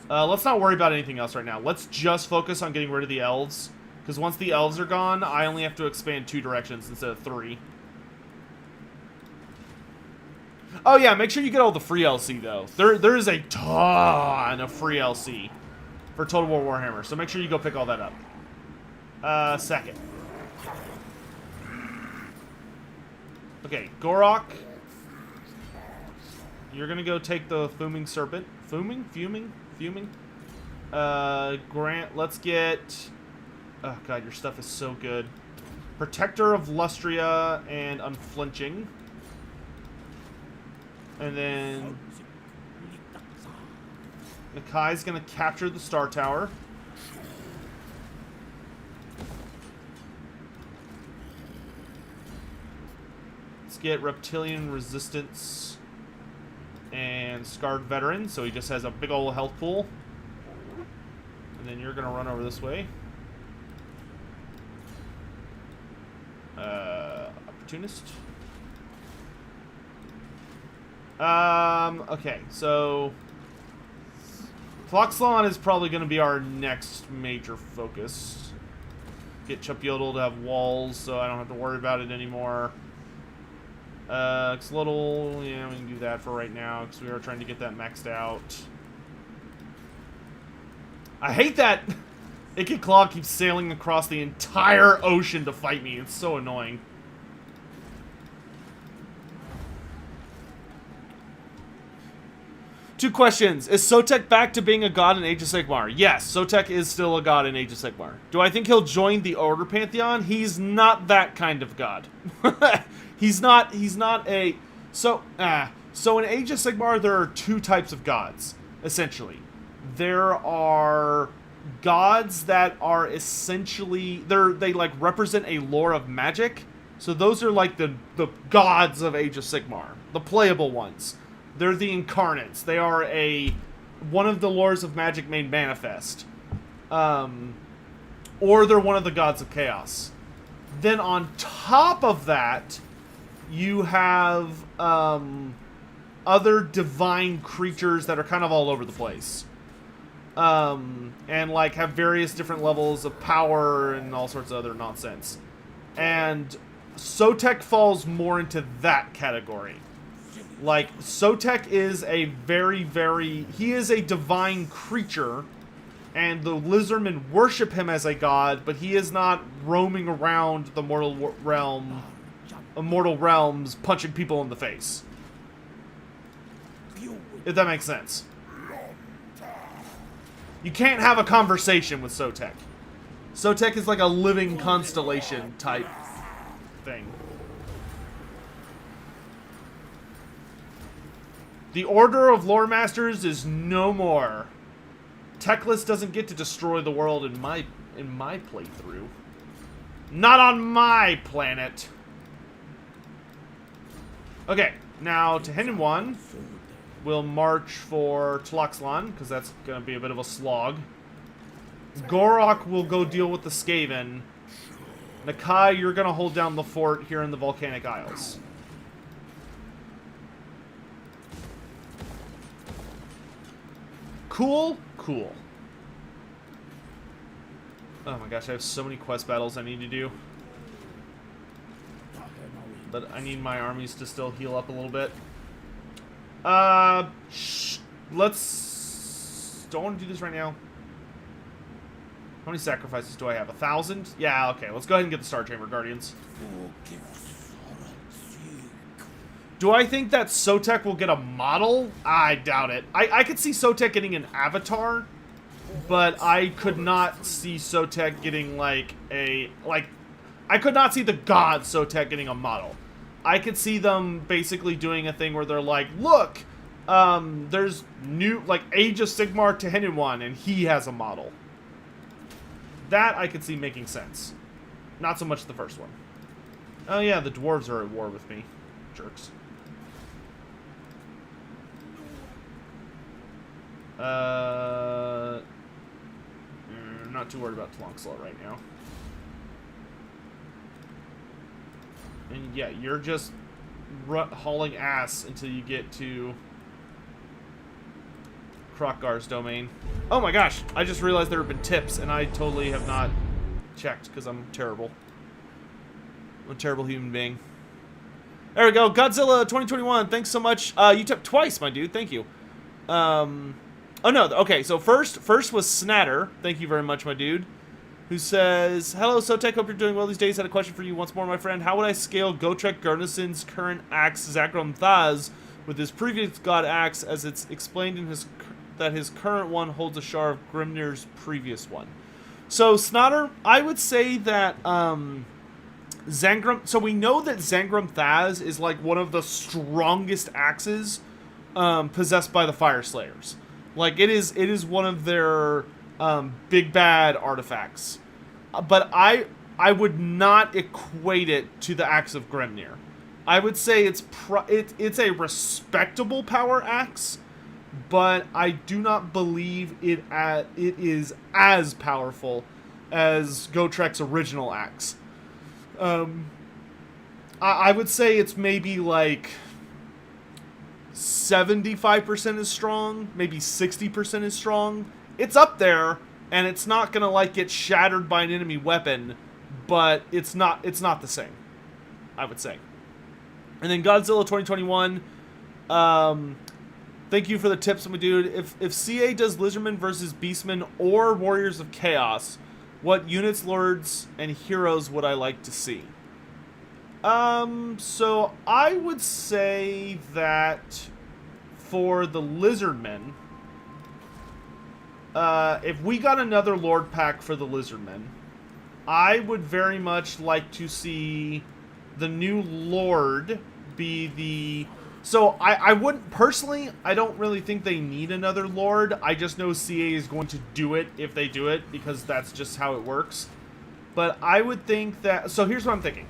Let's not worry about anything else right now. Let's just focus on getting rid of the elves. Because once the elves are gone, I only have to expand 2 directions instead of 3. Oh yeah, make sure you get all the free LC though. There is a ton of free LC for Total War Warhammer, so make sure you go pick all that up. Second. Okay, Gorok. You're gonna go take the Fuming Serpent. Fuming? Grant, let's get... Oh god, your stuff is so good. Protector of Lustria and Unflinching. And then Nakai's gonna capture the Star Tower. Let's get Reptilian Resistance and Scarred Veteran, so he just has a big old health pool. And then you're gonna run over this way. Opportunist. Okay, so Floxlon is probably going to be our next major focus. Get Chup-Yodel to have walls, so I don't have to worry about it anymore. Xlotl, yeah, we can do that for right now, because we are trying to get that maxed out. I hate that Ikit Claw keeps sailing across the entire ocean to fight me. It's so annoying. Two questions. Is Sotek back to being a god in Age of Sigmar? Yes, Sotek is still a god in Age of Sigmar. Do I think he'll join the Order Pantheon? He's not that kind of god. He's not a... So in Age of Sigmar, there are two types of gods, essentially. There are gods that are essentially... They like represent a lore of magic. So those are like the gods of Age of Sigmar. The playable ones. They're the incarnates. They are one of the lores of magic made manifest. Or they're one of the gods of chaos. Then on top of that, you have other divine creatures that are kind of all over the place. And like have various different levels of power and all sorts of other nonsense. And Sotek falls more into that category. Like, Sotek is a he is a divine creature, and the Lizardmen worship him as a god, but he is not roaming around the mortal realms punching people in the face. If that makes sense. You can't have a conversation with Sotek. Sotek is like a living constellation type thing. The Order of Lore Masters is no more. Teclis doesn't get to destroy the world in my playthrough. Not on my planet. Okay, now Tehenhauin will march for Tloxlan, because that's going to be a bit of a slog. Gorok will go deal with the Skaven. Nakai, you're going to hold down the fort here in the Volcanic Isles. Cool? Cool. Oh my gosh, I have so many quest battles I need to do. But I need my armies to still heal up a little bit. Let's... Don't want to do this right now. How many sacrifices do I have? 1,000? Yeah, okay. Let's go ahead and get the Star Chamber Guardians. Do I think that Sotek will get a model? I doubt it. I could see Sotek getting an avatar, but I could not see Sotek getting like a... I could not see the god Sotek getting a model. I could see them basically doing a thing where they're like, look, there's new, like, Age of Sigmar Tehenhauin, and he has a model. That I could see making sense. Not so much the first one. Oh yeah, the dwarves are at war with me. Jerks. Not too worried about Tlonksla right now. And yeah, you're just hauling ass until you get to Krokgar's domain. Oh my gosh, I just realized there have been tips, and I totally have not checked because I'm terrible. I'm a terrible human being. There we go. Godzilla 2021. Thanks so much. You took twice, my dude. Thank you. Oh no. Okay. So first was Snatter. Thank you very much, my dude. Who says, "Hello, Sotek. Hope you're doing well these days. Had a question for you once more, my friend. How would I scale Gotrek Garnison's current axe Zakrom Thaz with his previous god axe, as it's explained in that his current one holds a shard of Grimnir's previous one?" So Snatter, I would say that Zangrum. So we know that Zangrum Thaz is like one of the strongest axes possessed by the Fire Slayers. Like it is one of their big bad artifacts. But I would not equate it to the axe of Grimnir. I would say it's a respectable power axe, but I do not believe it is as powerful as Gotrek's original axe. I would say it's maybe like 75% as strong, maybe 60% as strong. It's up there, and it's not gonna like get shattered by an enemy weapon, but it's not the same, I would say. And then Godzilla 2021, thank you for the tips, my dude. If CA does Lizardmen versus Beastmen or Warriors of Chaos, what units, lords, and heroes would I like to see? So I would say that for the Lizardmen, if we got another Lord pack for the Lizardmen, I would very much like to see the new Lord be the... So I wouldn't, personally, I don't really think they need another Lord. I just know CA is going to do it if they do it, because that's just how it works. But I would think that... So here's what I'm thinking.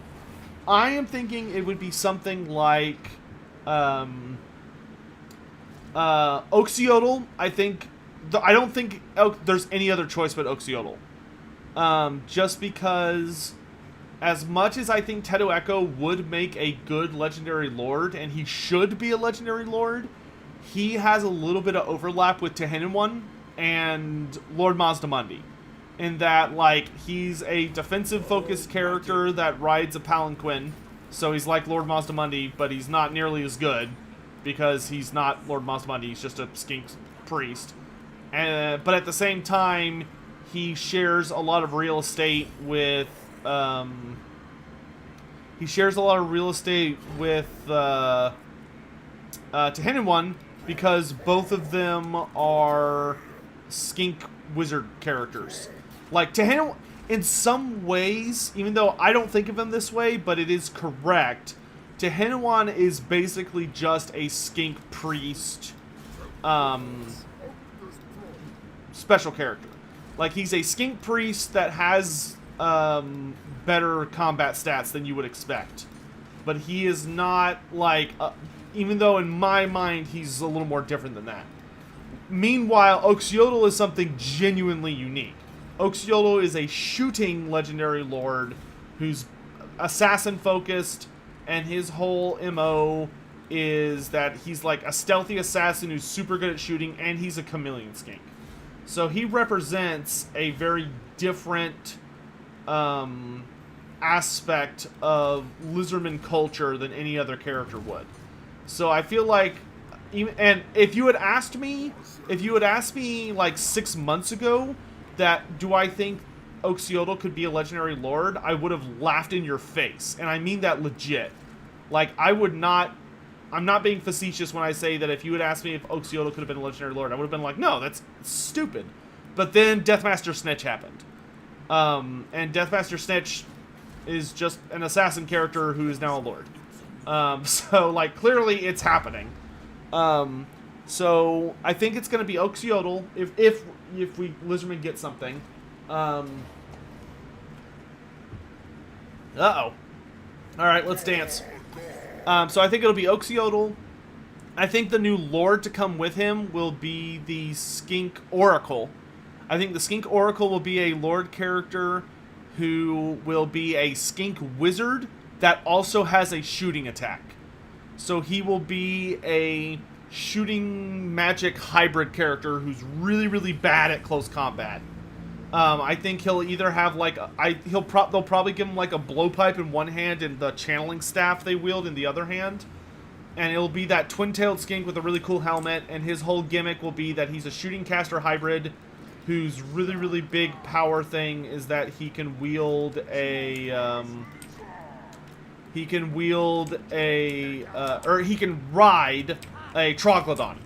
I am thinking it would be something like Oxiodal. I don't think there's any other choice but Oxiodal. Just because, as much as I think Teto Echo would make a good legendary lord, and he should be a legendary lord, he has a little bit of overlap with Tehenhauin and Lord Mazdamundi. In that, like, he's a defensive-focused character that rides a palanquin, so he's like Lord Mazdamundi, but he's not nearly as good, because he's not Lord Mazdamundi, he's just a skink priest. But at the same time, he shares a lot of real estate with... Tehenhauin, because both of them are skink wizard characters. Like, Tehenhauin, in some ways, even though I don't think of him this way, but it is correct, Tehenhauin is basically just a skink priest special character. Like, he's a skink priest that has better combat stats than you would expect. But he is not, like, even though in my mind he's a little more different than that. Meanwhile, Oxiodal is something genuinely unique. Oxiodal is a shooting legendary lord who's assassin-focused, and his whole MO is that he's like a stealthy assassin who's super good at shooting, and he's a chameleon skink. So he represents a very different aspect of Lizardman culture than any other character would. So I feel like, and if you had asked me like 6 months ago that do I think Oxiodal could be a legendary lord, I would have laughed in your face, and I mean that legit. Like, I'm not being facetious when I say that if you had asked me if Oxiodal could have been a legendary lord, I would have been like, no, that's stupid. But then Deathmaster Snitch happened. And Deathmaster Snitch is just an assassin character who is now a lord. So, like, clearly it's happening. So I think it's going to be Oxiodal if we Lizardmen get something. Uh-oh. Alright, let's dance. So I think it'll be Oxiodal. I think the new lord to come with him will be the Skink Oracle. I think the Skink Oracle will be a lord character who will be a skink wizard that also has a shooting attack. So he will be a shooting magic hybrid character who's really, really bad at close combat. I think he'll either have like they'll probably give him like a blowpipe in one hand and the channeling staff they wield in the other hand, and it'll be that twin-tailed skink with a really cool helmet. And his whole gimmick will be that he's a shooting caster hybrid, whose really big power thing is that he can wield a or he can ride a troglodyte.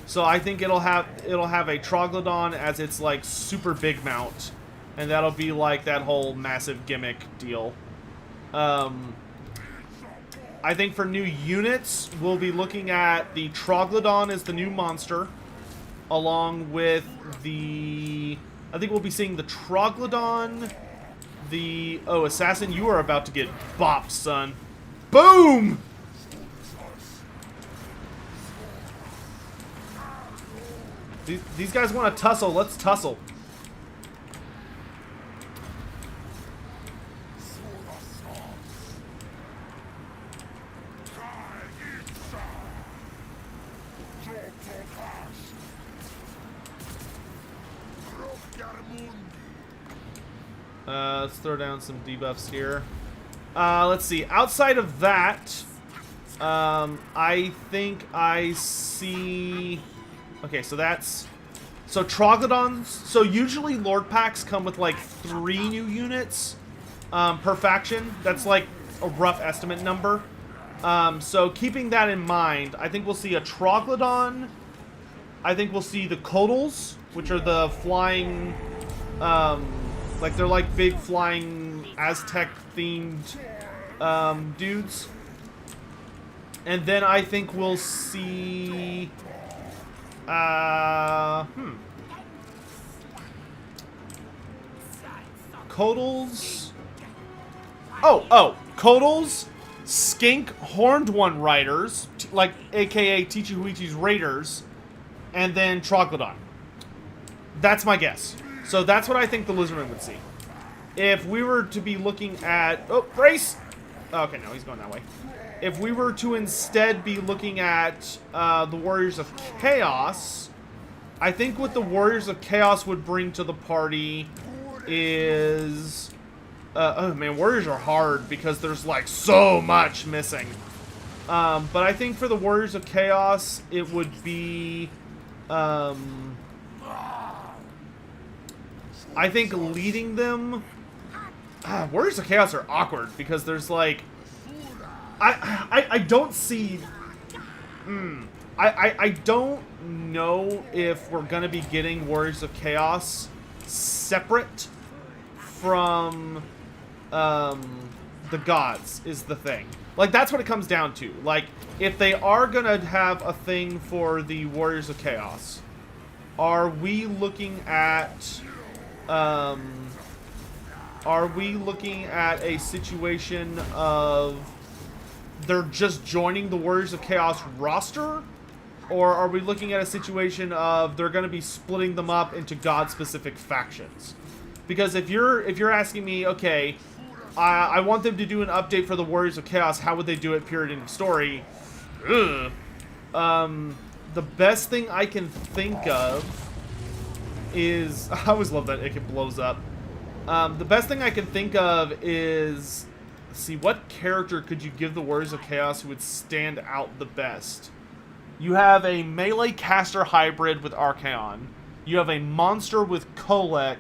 So I think it'll have a troglodyte as its like super big mount, and that'll be like that whole massive gimmick deal. I think for new units, we'll be looking at the troglodyte as the new monster, along with the. I think we'll be seeing the troglodyte. Oh, assassin, you are about to get bopped, son. Boom! These guys want to tussle. Let's tussle. Let's throw down some debuffs here. Let's see. Outside of that, I think I see... Okay, so that's... So Troglodytes... So usually Lord Packs come with like 3 new units per faction. That's like a rough estimate number. So keeping that in mind, I think we'll see a Troglodon. I think we'll see the Codals, which are the flying... like they're like big flying Aztec-themed dudes. And then I think we'll see... Codals. Codals, Skink, Horned One Riders, like aka Tichihuichi's Raiders, and then Troglodyte. That's my guess. So that's what I think the Lizardmen would see. If we were to be looking at... Oh, Brace! Okay, no, he's going that way. If we were to instead be looking at the Warriors of Chaos, I think what the Warriors of Chaos would bring to the party is... oh man, Warriors are hard because there's like so much missing. But I think for the Warriors of Chaos, it would be... I think leading them... Warriors of Chaos are awkward because there's like... I don't see... I don't know if we're going to be getting Warriors of Chaos separate from the gods, is the thing. Like, that's what it comes down to. Like, if they are going to have a thing for the Warriors of Chaos, are we looking at... are we looking at a situation of they're just joining the Warriors of Chaos roster? Or are we looking at a situation of they're going to be splitting them up into god-specific factions? Because if you're asking me, okay, I want them to do an update for the Warriors of Chaos, how would they do it, period, end of story? Ugh. The best thing I can think of is... I always love that it blows up. The best thing I can think of is... See, what character could you give the Warriors of Chaos who would stand out the best? You have a melee caster hybrid with Archaon. You have a monster with Kolek.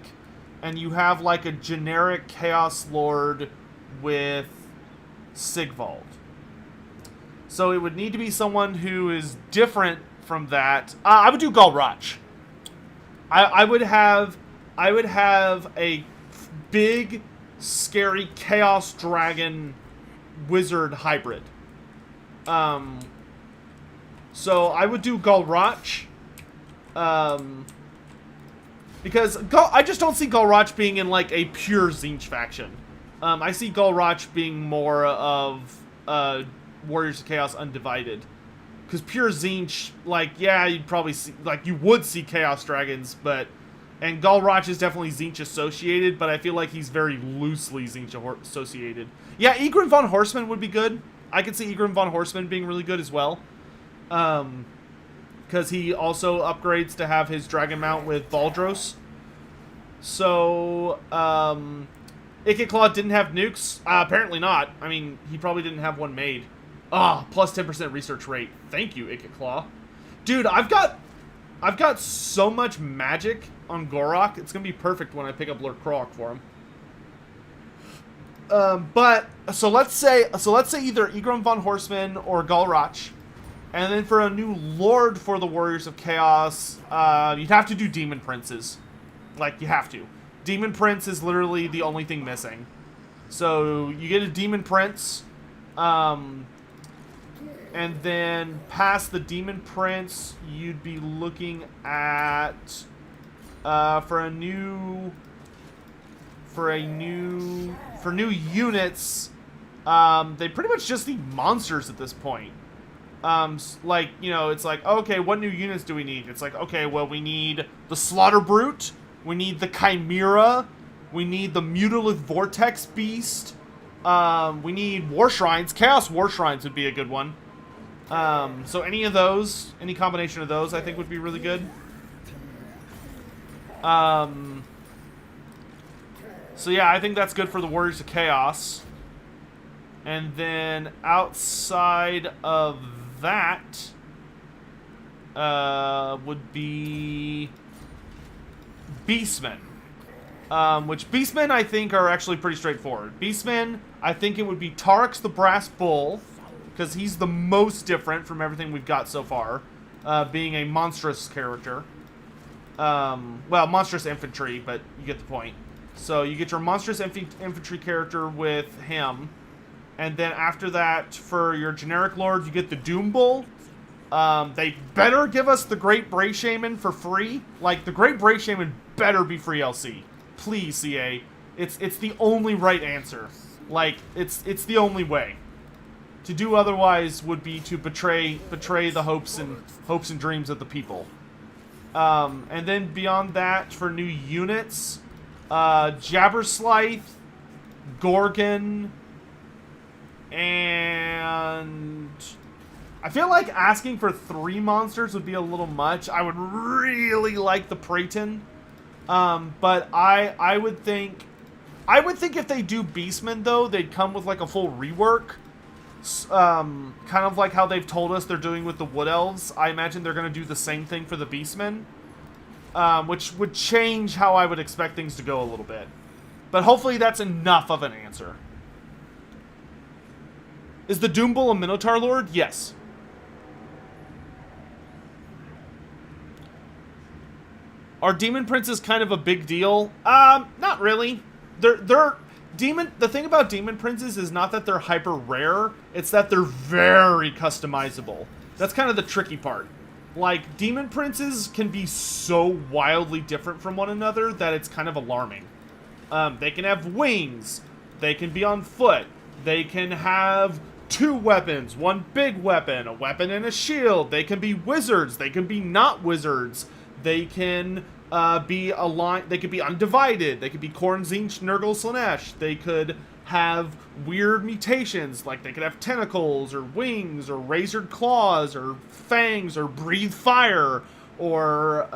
And you have like a generic Chaos Lord with Sigvald. So it would need to be someone who is different from that. I would do Galrach. I would have a big, scary Chaos Dragon Wizard hybrid. So I would do Galrach. Because I just don't see Galrach being in like a pure Tzeentch faction. I see Galrach being more of Warriors of Chaos Undivided. Because pure Tzeentch, like, yeah, you'd probably see, like, you would see Chaos Dragons, but... And Galrach is definitely Tzeentch associated, but I feel like he's very loosely Tzeentch associated. Yeah, Egrin von Horseman would be good. I could see Egrin von Horseman being really good as well. Because he also upgrades to have his dragon mount with Valdros. So, Ikit didn't have nukes? Apparently not. I mean, he probably didn't have one made. Ah, plus 10% research rate. Thank you, Ikit. Dude, I've got so much magic on Gorok. It's gonna be perfect when I pick up Lord Krog for him. So let's say either Igrum von Horseman or Galrach. And then for a new Lord for the Warriors of Chaos, you'd have to do Demon Princes. Like, you have to. Demon Prince is literally the only thing missing. So, you get a Demon Prince, and then past the Demon Prince, you'd be looking at, for new units, they pretty much just need monsters at this point. Like, you know, it's like, okay, what new units do we need? It's like, okay, well, we need the Slaughter Brute, we need the Chimera, we need the Mutilith Vortex Beast, we need War Shrines. Chaos War Shrines would be a good one. So any of those, any combination of those, I think would be really good. So yeah, I think that's good for the Warriors of Chaos. And then outside of that would be Beastmen. Which Beastmen I think are actually pretty straightforward. Beastmen, I think it would be Tarx the Brass Bull, because he's the most different from everything we've got so far, being a monstrous character. Well, monstrous infantry, but you get the point. So you get your monstrous infantry character with him. And then after that, for your generic lords, you get the Doom Bull. They better give us the Great Bray Shaman for free. Like, the Great Bray Shaman better be free LC. Please, CA. It's the only right answer. Like, it's the only way. To do otherwise would be to betray the hopes and dreams of the people. And then beyond that, for new units, Jabberslythe, Gorgon, and I feel like asking for 3 monsters would be a little much. I would really like the Preton, but I would think if they do Beastmen though, they'd come with like a full rework, kind of like how they've told us they're doing with the Wood Elves. I imagine they're going to do the same thing for the Beastmen, which would change how I would expect things to go a little bit. But hopefully that's enough of an answer. Is the Doom Bull a Minotaur Lord? Yes. Are Demon Princes kind of a big deal? Not really. They're Demon. The thing about Demon Princes is not that they're hyper rare, it's that they're very customizable. That's kind of the tricky part. Like, Demon Princes can be so wildly different from one another that it's kind of alarming. They can have wings. They can be on foot. They can have 2 weapons, 1 big weapon, a weapon and a shield. They can be wizards. They can be not wizards. They can be aligned. They could be undivided. They could be Korn, Zinch, Nurgle, Slanesh. They could have weird mutations, like they could have tentacles or wings or razored claws or fangs or breathe fire, or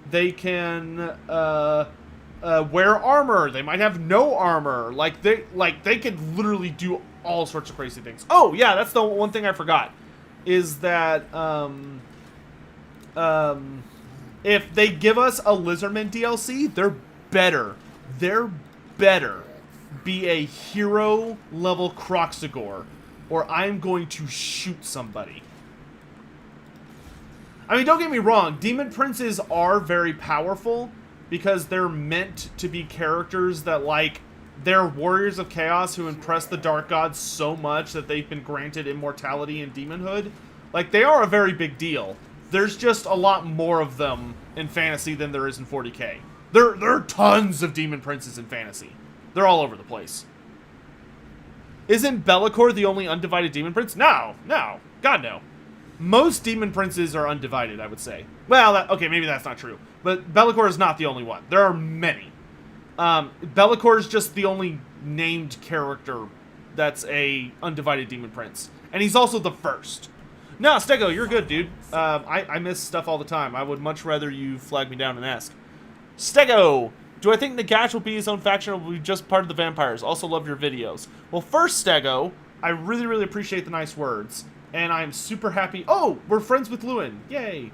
they can wear armor. They might have no armor. Like they could literally do all sorts of crazy things. Oh yeah, that's the one thing I forgot, is that if they give us a Lizardmen DLC, they're better be a hero level Croxagore, or I'm going to shoot somebody. I mean, don't get me wrong, Demon Princes are very powerful because they're meant to be characters that, like, they're warriors of chaos who impress the dark gods so much that they've been granted immortality and demonhood. Like, they are a very big deal. There's just a lot more of them in fantasy than there is in 40k. There are tons of Demon Princes in fantasy. They're all over the place. Isn't Be'lakor the only undivided Demon Prince? No. God, no. Most Demon Princes are undivided, I would say. Well, okay, maybe that's not true. But Be'lakor is not the only one. There are many. Be'lakor is just the only named character that's a undivided Demon Prince. And he's also the first. No, Stego, you're good, dude. I miss stuff all the time. I would much rather you flag me down and ask. Stego! Do I think Nagash will be his own faction or will be just part of the vampires? Also love your videos. Well, first, Stego, I really, really appreciate the nice words. And I'm super happy. Oh, we're friends with Lewin. Yay.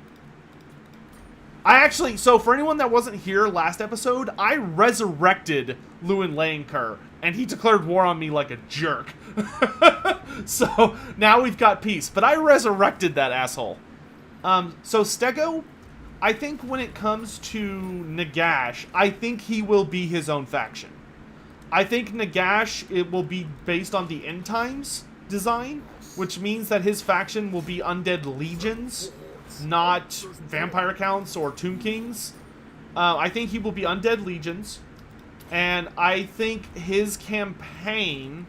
I actually, so for anyone that wasn't here last episode, I resurrected Lewin Laenker, and he declared war on me like a jerk. So now we've got peace, but I resurrected that asshole. So Stego, I think when it comes to Nagash, I think he will be his own faction. I think Nagash, it will be based on the end times design, which means that his faction will be undead legions, not vampire counts or tomb kings. I think he will be undead legions, and I think his campaign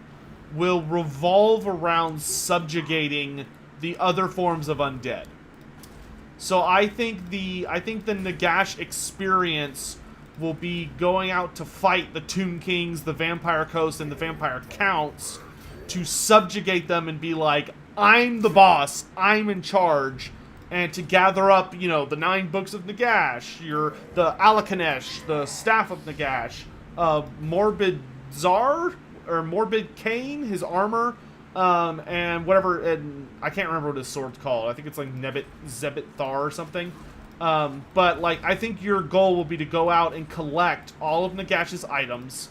will revolve around subjugating the other forms of undead. So I think the Nagash experience will be going out to fight the Tomb Kings, the Vampire Coast, and the Vampire Counts to subjugate them and be like, I'm the boss, I'm in charge, and to gather up, you know, the 9 books of Nagash, the Alakanesh, the Staff of Nagash, Morbid Czar, or Morbid Cain, his armor, and whatever, and I can't remember what his sword's called. I think it's like Zebit Thar or something. But, like, I think your goal will be to go out and collect all of Nagash's items,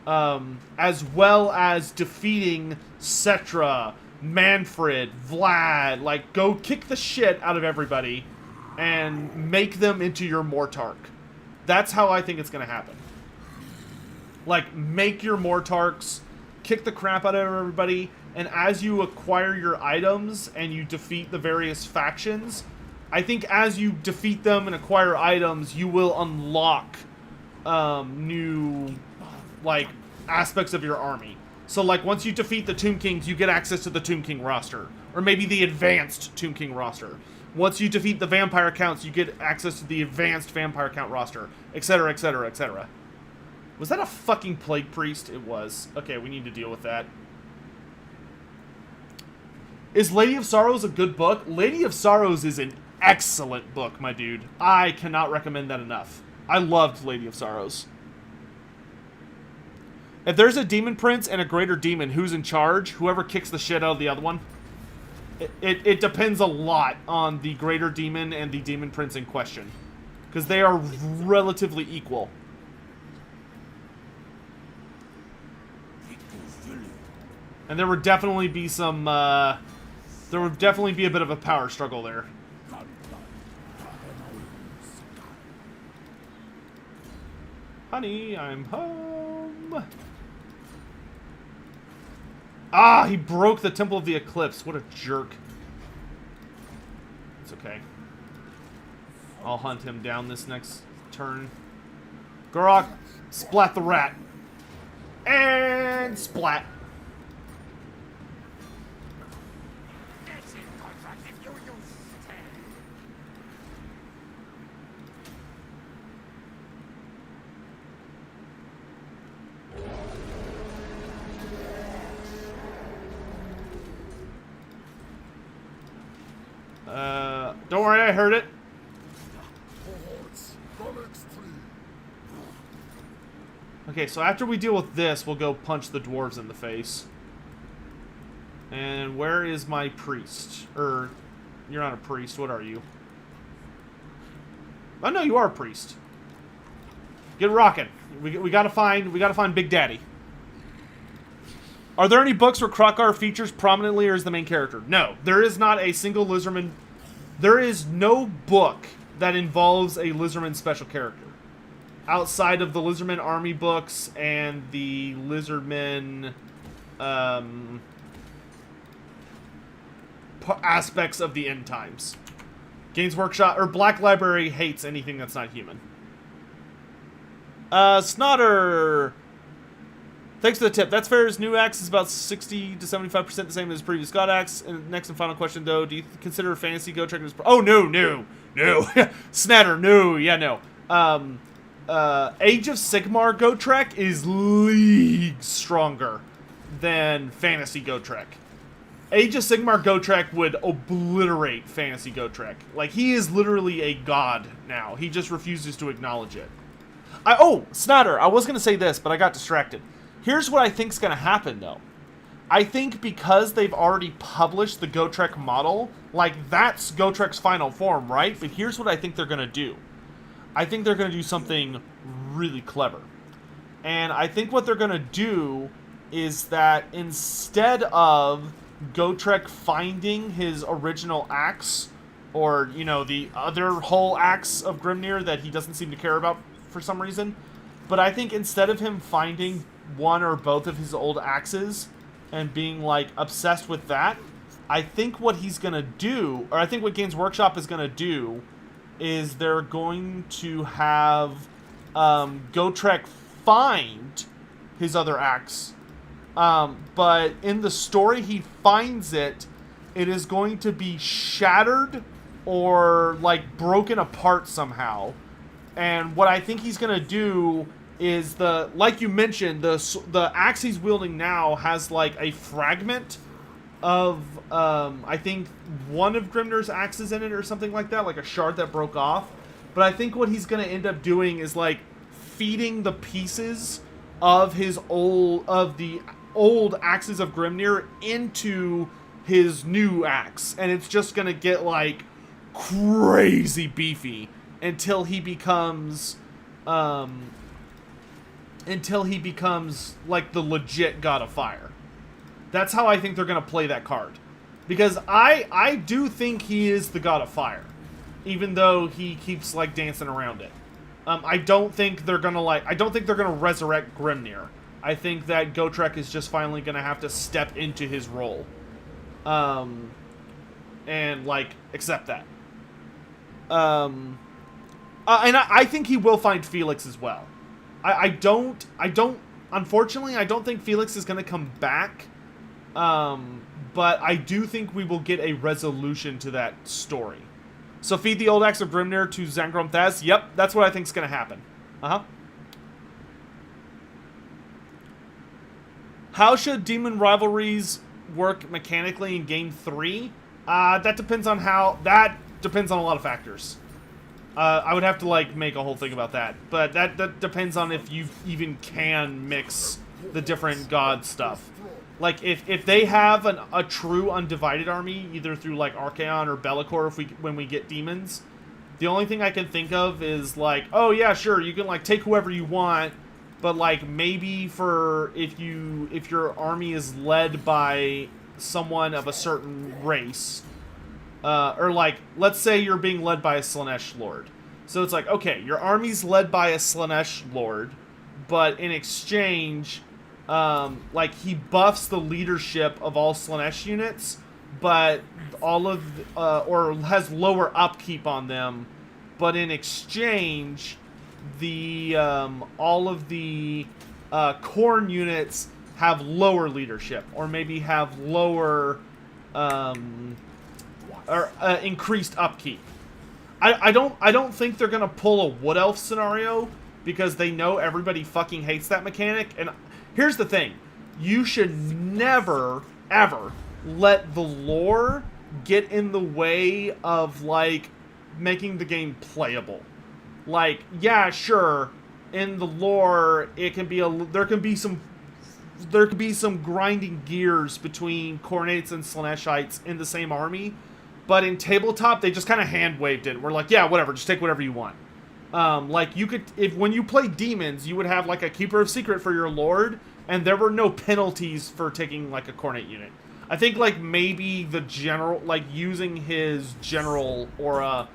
as well as defeating Cetra, Manfred, Vlad. Like, go kick the shit out of everybody and make them into your Mortarch. That's how I think it's going to happen. Like, make your Mortarchs, kick the crap out of everybody, and as you acquire your items and you defeat the various factions, I think as you defeat them and acquire items, you will unlock new, like, aspects of your army. So, like, once you defeat the Tomb Kings, you get access to the Tomb King roster. Or maybe the advanced Tomb King roster. Once you defeat the Vampire Counts, you get access to the advanced Vampire Count roster. Etc., etc., etc. Was that a fucking Plague Priest? It was. Okay, we need to deal with that. Is Lady of Sorrows a good book? Lady of Sorrows is an excellent book, my dude. I cannot recommend that enough. I loved Lady of Sorrows. If there's a demon prince and a greater demon, who's in charge? Whoever kicks the shit out of the other one? It depends a lot on the greater demon and the demon prince in question. Because they are relatively equal. And there would definitely be some, there would definitely be a bit of a power struggle there. Honey, I'm home. Ah, he broke the Temple of the Eclipse. What a jerk. It's okay. I'll hunt him down this next turn. Gorok, splat the rat. And splat. Don't worry, I heard it. Okay, so after we deal with this, we'll go punch the dwarves in the face. And where is my priest? You're not a priest. What are you? Oh no, you are a priest. Get rocking. We gotta find Big Daddy. Are there any books where Krokar features prominently or is the main character? No, there is not a single Lizardman. There is no book that involves a Lizardman special character. Outside of the Lizardmen army books and the Lizardmen aspects of the end times. Games Workshop, or Black Library hates anything that's not human. Snotter! Thanks for the tip. That's fair. His new axe is about 60 to 75% the same as his previous god axe. And next and final question, though. Do you consider fantasy Go Trek as... Oh, no. Snatter, no. Yeah, no. Age of Sigmar Go Trek is leagues stronger than fantasy Go Trek. Age of Sigmar Go Trek would obliterate fantasy Go Trek. Like, he is literally a god now. He just refuses to acknowledge it. Oh, Snatter, I was going to say this, but I got distracted. Here's what I think's going to happen, though. I think because they've already published the Gotrek model, like, that's Gotrek's final form, right? But here's what I think they're going to do. I think they're going to do something really clever. And I think what they're going to do is that instead of Gotrek finding his original axe, or, you know, the other whole axe of Grimnir that he doesn't seem to care about for some reason, but I think instead of him finding one or both of his old axes and being, like, obsessed with that, I think what he's going to do, or I think what Games Workshop is going to do, is they're going to have Gotrek find his other axe. But in the story he finds it, it is going to be shattered or, like, broken apart somehow. And what I think he's going to do is like you mentioned, the axe he's wielding now has, like, a fragment of, I think, one of Grimnir's axes in it or something like that, like a shard that broke off. But I think what he's going to end up doing is, like, feeding the pieces of the old axes of Grimnir into his new axe. And it's just going to get, like, crazy beefy until he becomes, like, the legit God of Fire. That's how I think they're going to play that card. Because I do think he is the God of Fire. Even though he keeps, like, dancing around it. I don't think they're going to resurrect Grimnir. I think that Gotrek is just finally going to have to step into his role. And, like, accept that. And I think he will find Felix as well. Unfortunately, I don't think Felix is going to come back. But I do think we will get a resolution to that story. So feed the old axe of Grimnir to Zangrom Thaz. Yep, that's what I think is going to happen. How should demon rivalries work mechanically in Game 3? That depends on a lot of factors. I would have to, like, make a whole thing about that. But that depends on if you even can mix the different god stuff. Like, if they have a true undivided army, either through, like, Archaon or Be'lakor when we get demons, the only thing I can think of is, like, oh, yeah, sure, you can, like, take whoever you want, but, like, maybe if your army is led by someone of a certain race, or, like, let's say you're being led by a Slaanesh Lord. So it's like, okay, your army's led by a Slaanesh Lord, but in exchange, like, he buffs the leadership of all Slaanesh units, but or has lower upkeep on them, but in exchange, all of the Khorne units have lower leadership, or maybe have lower, increased upkeep. I don't think they're gonna pull a Wood Elf scenario, because they know everybody fucking hates that mechanic. And here's the thing. You should never, ever let the lore get in the way of, like, making the game playable. Like, yeah, sure, in the lore, there can be some grinding gears between Khornates and Slaaneshites in the same army, but in tabletop, they just kind of hand-waved it. We're like, yeah, whatever, just take whatever you want. Like, you could, when you play demons, you would have, like, a Keeper of Secret for your Lord, and there were no penalties for taking, like, a Khornate unit. I think, like, maybe the general, like, using his general aura,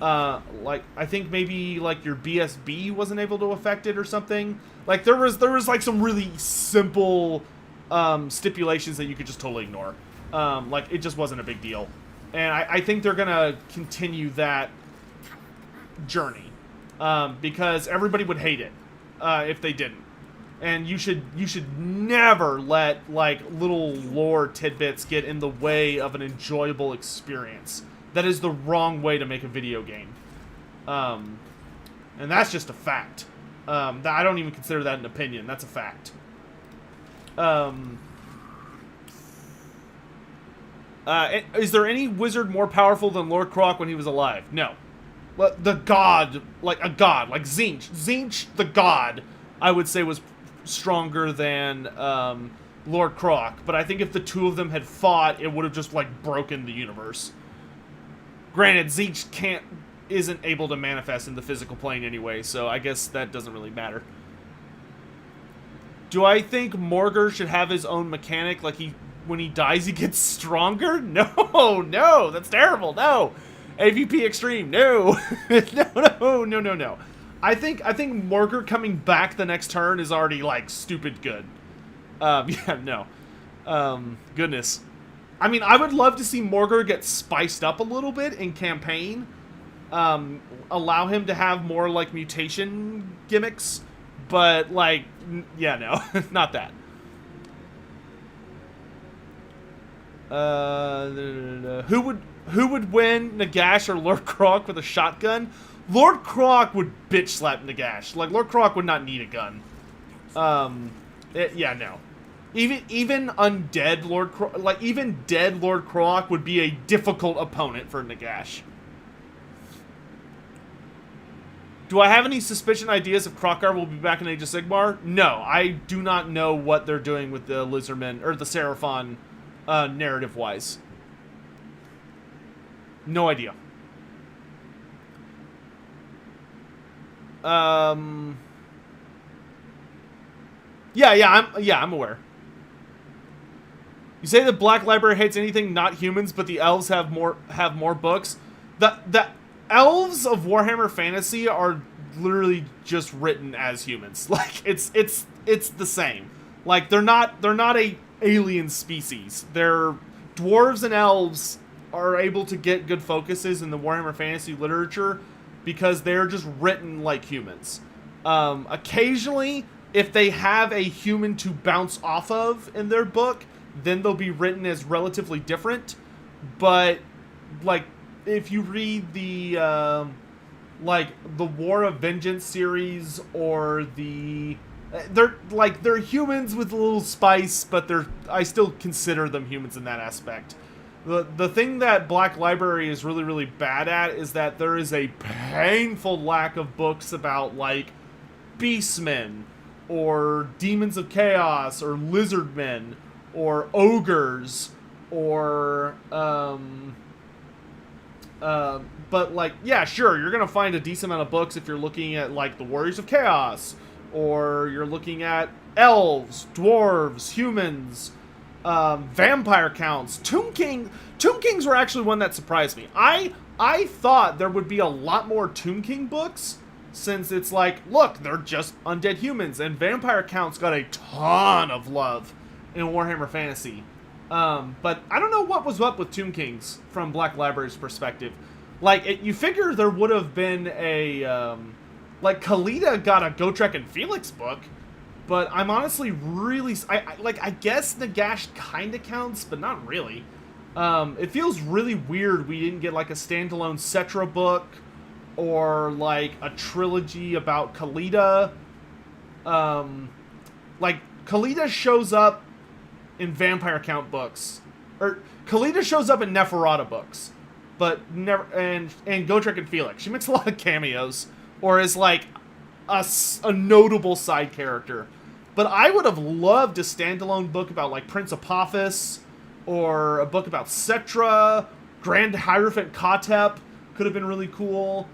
like, I think maybe, like, your BSB wasn't able to affect it or something. Like, there was like, some really simple, stipulations that you could just totally ignore. Like, it just wasn't a big deal. And I think they're gonna continue that journey, because everybody would hate it, if they didn't. And you should never let, like, little lore tidbits get in the way of an enjoyable experience. That is the wrong way to make a video game. And that's just a fact. I don't even consider that an opinion. That's a fact. Is there any wizard more powerful than Lord Croc when he was alive? No. the god, like a god, like Tzeentch. Tzeentch, the god, I would say was stronger than Lord Croc. But I think if the two of them had fought, it would have just like broken the universe. Granted, Tzeentch isn't able to manifest in the physical plane anyway, so I guess that doesn't really matter. Do I think Morgur should have his own mechanic, like when he dies he gets stronger? No, that's terrible, no. AVP Extreme, no. No. I think Morgur coming back the next turn is already, like, stupid good. Yeah, no. Goodness. I mean, I would love to see Morgur get spiced up a little bit in campaign. Allow him to have more, like, mutation gimmicks. But, like, yeah, no. Not that. Who would win, Nagash or Lord Croc with a shotgun? Lord Croc would bitch slap Nagash. Like, Lord Croc would not need a gun. Yeah, no. Even undead Lord Croc, like, even dead Lord Croc would be a difficult opponent for Nagash. Do I have any suspicion ideas if Krokar will be back in Age of Sigmar? No, I do not know what they're doing with the Lizardmen, or the Seraphon, narrative-wise. No idea. Yeah, I'm aware. You say the Black Library hates anything not humans, but the elves have more books. The elves of Warhammer Fantasy are literally just written as humans. Like it's the same. Like they're not a alien species. They're dwarves and elves are able to get good focuses in the Warhammer Fantasy literature because they're just written like humans. Occasionally, if they have a human to bounce off of in their book, then they'll be written as relatively different. But like if you read the like the War of Vengeance series or they're humans with a little spice, but I still consider them humans in that aspect. The thing that Black Library is really, really bad at is that there is a painful lack of books about, like, Beastmen, or Demons of Chaos, or Lizardmen, or Ogres, or, but, like, yeah, sure, you're gonna find a decent amount of books if you're looking at, like, the Warriors of Chaos, or you're looking at elves, dwarves, humans, vampire counts. Tomb Kings were actually one that surprised me. I thought there would be a lot more Tomb King books, since it's like, look, they're just undead humans, and vampire counts got a ton of love in Warhammer Fantasy. But I don't know what was up with Tomb Kings from Black Library's perspective. Like, you figure there would have been a, like, Khalida got a Gotrek and Felix book, but I'm honestly really... I guess Nagash kind of counts, but not really. It feels really weird we didn't get, like, a standalone Cetra book, or, like, a trilogy about Khalida. Like, Khalida shows up in Vampire Count books. Or, Khalida shows up in Neferata books. But never... And Gotrek and Felix. She makes a lot of cameos. Or is, like, a notable side character. But I would have loved a standalone book about, like, Prince Apophis, or a book about Cetra, Grand Hierophant Kotep could have been really cool.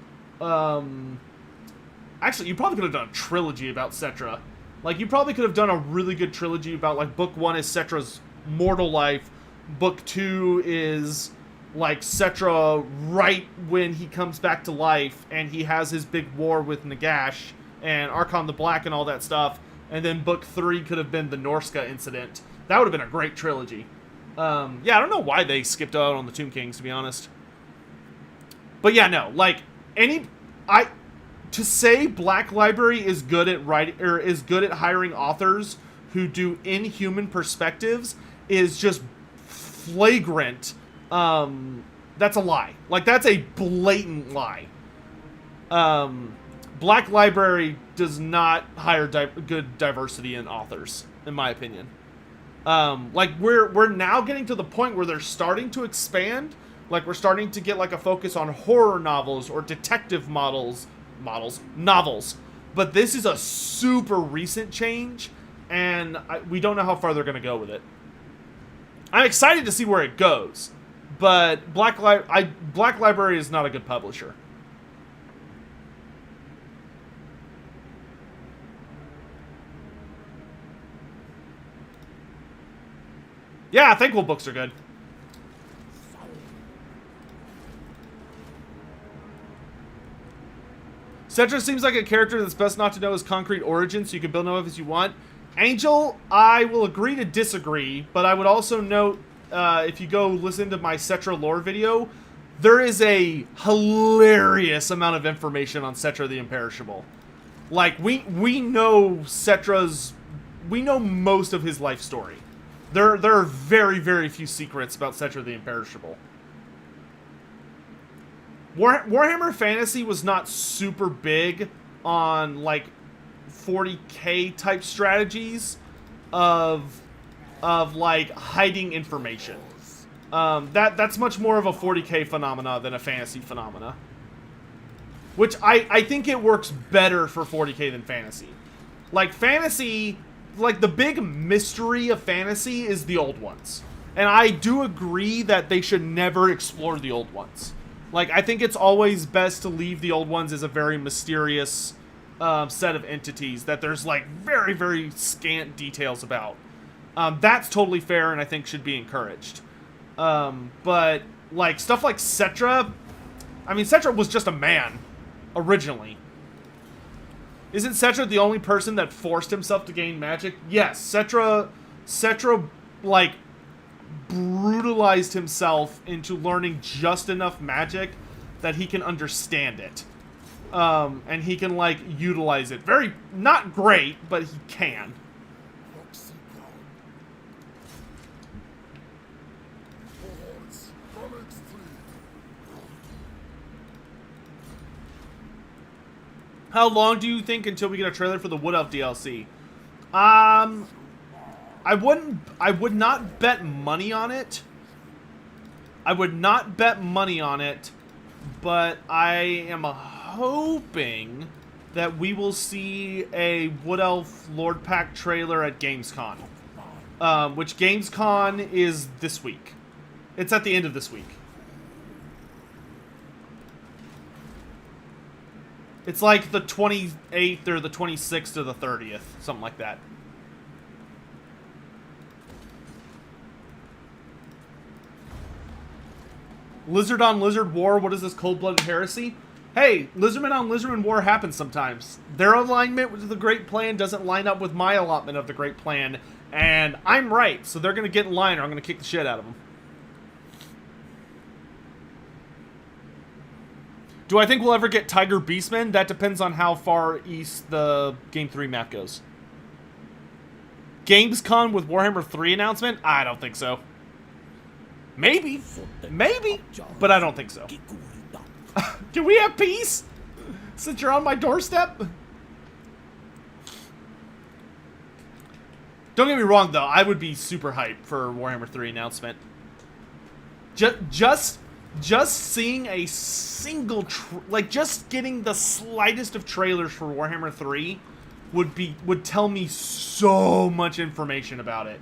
Actually, you probably could have done a trilogy about Cetra. Like, you probably could have done a really good trilogy about, like, book 1 is Cetra's mortal life, book 2 is, like, Cetra right when he comes back to life, and he has his big war with Nagash, and Archon the Black and all that stuff. And then book 3 could have been the Norska incident. That would have been a great trilogy. Yeah, I don't know why they skipped out on the Tomb Kings, to be honest. But yeah, no, like, to say Black Library is good at writing, or is good at hiring authors who do inhuman perspectives is just flagrant. That's a lie. Like, that's a blatant lie. Black Library does not hire good diversity in authors, in my opinion. Like, we're now getting to the point where they're starting to expand, Like, we're starting to get, like, a focus on horror novels or detective novels. But this is a super recent change, and we don't know how far they're going to go with it. I'm excited to see where it goes, but Black Library is not a good publisher. Yeah, thankful books are good. Cetra seems like a character that's best not to know his concrete origin, so you can build him up as you want. Angel, I will agree to disagree, but I would also note, if you go listen to my Cetra lore video, there is a hilarious amount of information on Cetra the Imperishable. Like, we know Cetra's... We know most of his life story. There are very, very few secrets about Cetra the Imperishable. Warhammer Fantasy was not super big on, like, 40k type strategies of like, hiding information. That's much more of a 40k phenomena than a fantasy phenomena. Which I think it works better for 40k than fantasy. Like, fantasy... Like, the big mystery of fantasy is the old ones. And I do agree that they should never explore the old ones. Like, I think it's always best to leave the old ones as a very mysterious set of entities that there's, like, very, very scant details about. That's totally fair and I think should be encouraged. But, like, stuff like Cetra... I mean, Cetra was just a man, originally. Isn't Cetra the only person that forced himself to gain magic? Yes, Cetra, like, brutalized himself into learning just enough magic that he can understand it. And he can, like, utilize it. Very, not great, but he can. How long do you think until we get a trailer for the Wood Elf DLC? I would not bet money on it. I would not bet money on it, but I am hoping that we will see a Wood Elf Lord Pack trailer at Gamescom. Which Gamescom is this week. It's at the end of this week. It's like the 28th or the 26th or the 30th, something like that. Lizard on Lizard War, what is this cold-blooded heresy? Hey, Lizardmen on Lizardmen War happens sometimes. Their alignment with the Great Plan doesn't line up with my allotment of the Great Plan, and I'm right, so they're going to get in line or I'm going to kick the shit out of them. Do I think we'll ever get Tiger Beastmen? That depends on how far east the Game 3 map goes. Gamescom with Warhammer 3 announcement? I don't think so. Maybe. Maybe. But I don't think so. Can we have peace? Since you're on my doorstep? Don't get me wrong, though. I would be super hyped for Warhammer 3 announcement. Just seeing a single, like, just getting the slightest of trailers for Warhammer 3 would tell me so much information about it.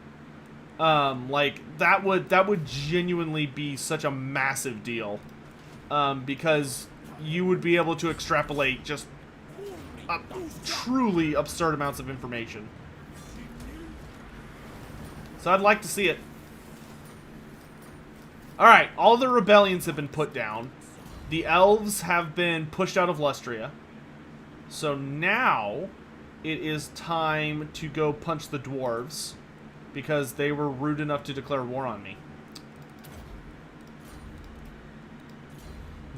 Like, that would genuinely be such a massive deal. Because you would be able to extrapolate just truly absurd amounts of information. So I'd like to see it. Alright, all the rebellions have been put down. The elves have been pushed out of Lustria. So now it is time to go punch the dwarves, because they were rude enough to declare war on me.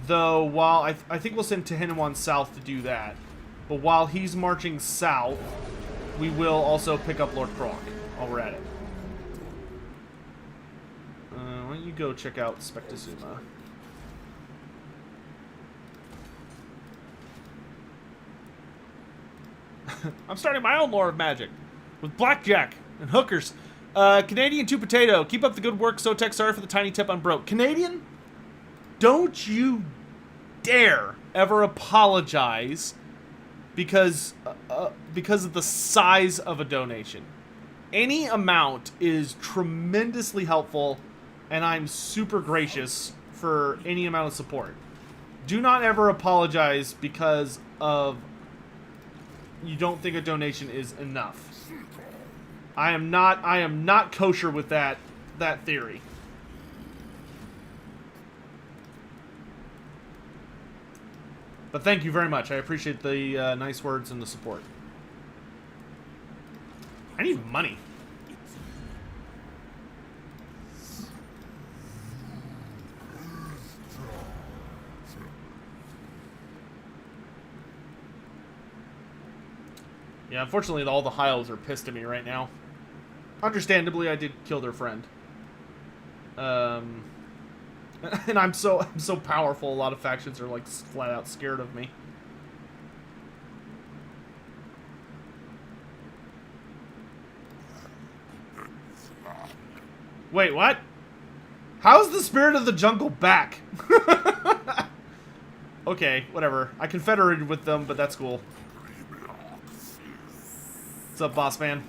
Though, while I think we'll send Tehenhauin south to do that. But while he's marching south, we will also pick up Lord Croc while we're at it. Why don't you go check out Spectazuma? I'm starting my own lore of magic with blackjack and hookers. Canadian 2 Potato, keep up the good work. Sotek, sorry for the tiny tip on broke. Canadian? don't you dare ever apologize because of the size of a donation. Any amount is tremendously helpful, and I'm super gracious for any amount of support. Do not ever apologize because of you don't think a donation is enough. I am not kosher with that theory. But thank you very much. I appreciate the nice words and the support. I need money. Yeah, unfortunately, all the Hiles are pissed at me right now. Understandably, I did kill their friend. And I'm so powerful. A lot of factions are like flat out scared of me. Wait, what? How's the spirit of the jungle back? Okay, whatever. I confederated with them, but that's cool. What's up, boss man?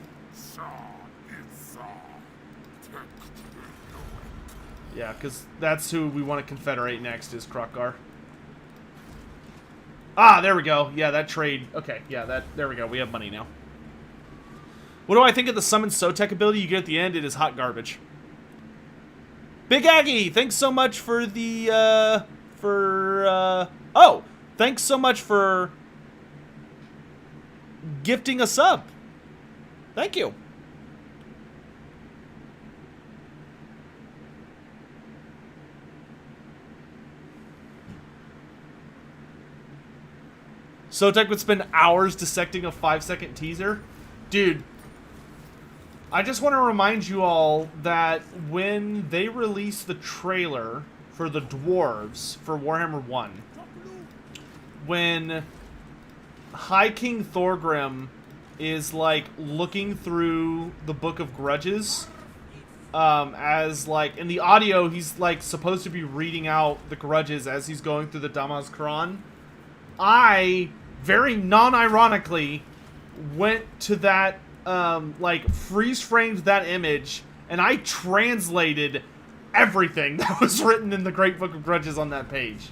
Yeah, because that's who we want to confederate next is Krokgar. Ah, there we go. Yeah, that trade. Okay, yeah, there we go. We have money now. What do I think of the summon Sotek ability you get at the end? It is hot garbage. Big Aggie, thanks so much for the, oh, thanks so much for gifting a sub. Thank you. Sotek would spend hours dissecting a 5-second teaser. Dude, I just want to remind you all that when they released the trailer for the Dwarves for Warhammer 1, when High King Thorgrim is like looking through the Book of Grudges, as like in the audio he's like supposed to be reading out the grudges as he's going through the Damaz Quran. I very non-ironically went to that like freeze-framed that image and I translated everything that was written in the Great Book of Grudges on that page,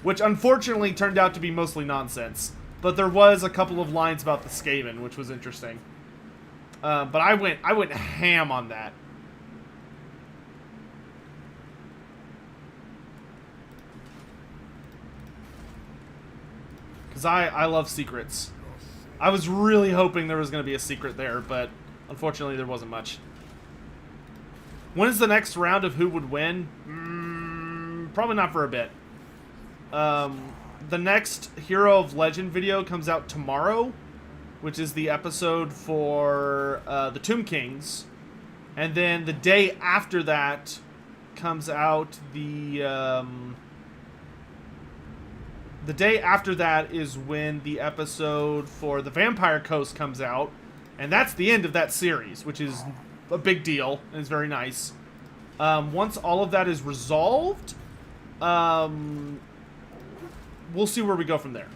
which unfortunately turned out to be mostly nonsense. But there was a couple of lines about the Skaven, which was interesting. But I went ham on that. Because I love secrets. I was really hoping there was going to be a secret there, but unfortunately there wasn't much. When is the next round of who would win? Probably not for a bit. The next Hero of Legend video comes out tomorrow, which is the episode for the Tomb Kings. And then the day after that comes out the day after that is when the episode for the Vampire Coast comes out. And that's the end of that series, which is a big deal and is very nice. Once all of that is resolved, we'll see where we go from there.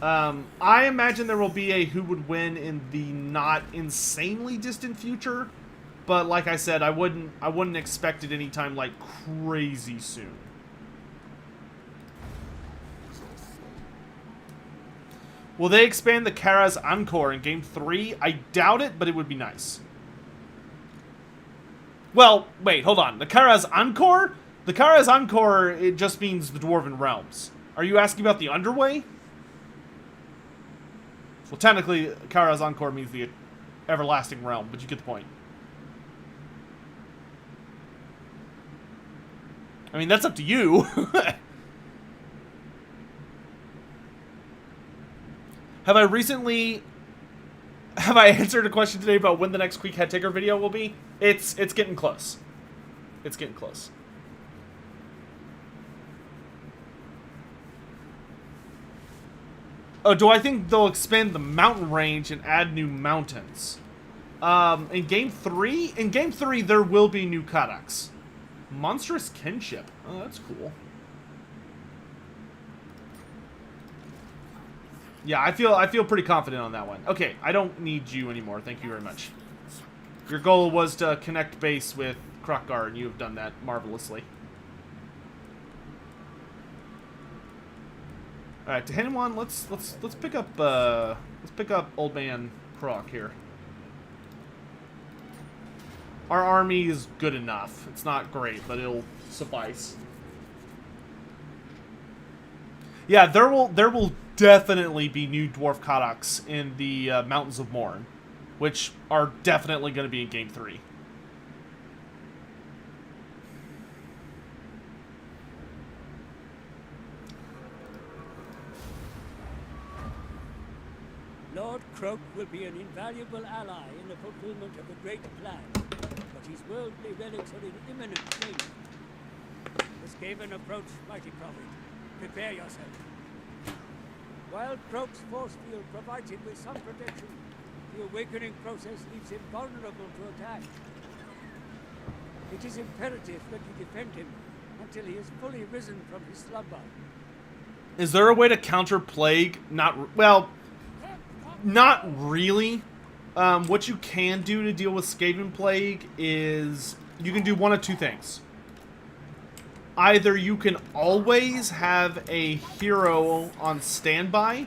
I imagine there will be a who would win in the not insanely distant future, but like I said, I wouldn't expect it anytime like crazy soon. Will they expand the Kara's Encore in Game 3? I doubt it, but it would be nice. Well, wait, hold on. The Kara's Encore? The Kara's Encore, it just means the Dwarven Realms. Are you asking about the Underway? Well, technically, Kara's Encore means the Everlasting Realm, but you get the point. I mean, that's up to you. Have I answered a question today about when the next Quick Head Taker video will be? It's getting close. It's getting close. Oh, do I think they'll expand the mountain range and add new mountains? In Game 3? In Game 3, there will be new Kadaks. Monstrous Kinship. Oh, that's cool. Yeah, I feel pretty confident on that one. Okay, I don't need you anymore. Thank you very much. Your goal was to connect base with Krokkar, and you have done that marvelously. All right, Tehenhauin, let's pick up Old Man Krok here. Our army is good enough. It's not great, but it'll suffice. Yeah, there will definitely be new dwarf Kodaks in the Mountains of Morn, which are definitely going to be in Game 3. Lord Kroak will be an invaluable ally in the fulfillment of the great plan, but his worldly relics are in imminent danger. The Skaven approach, mighty prophet. Prepare yourself. While Kroak's force field provides him with some protection, the awakening process leaves him vulnerable to attack. It is imperative that you defend him until he is fully risen from his slumber. Is there a way to counter plague? Not really. What you can do to deal with Skaven plague is you can do one of two things. Either you can always have a hero on standby.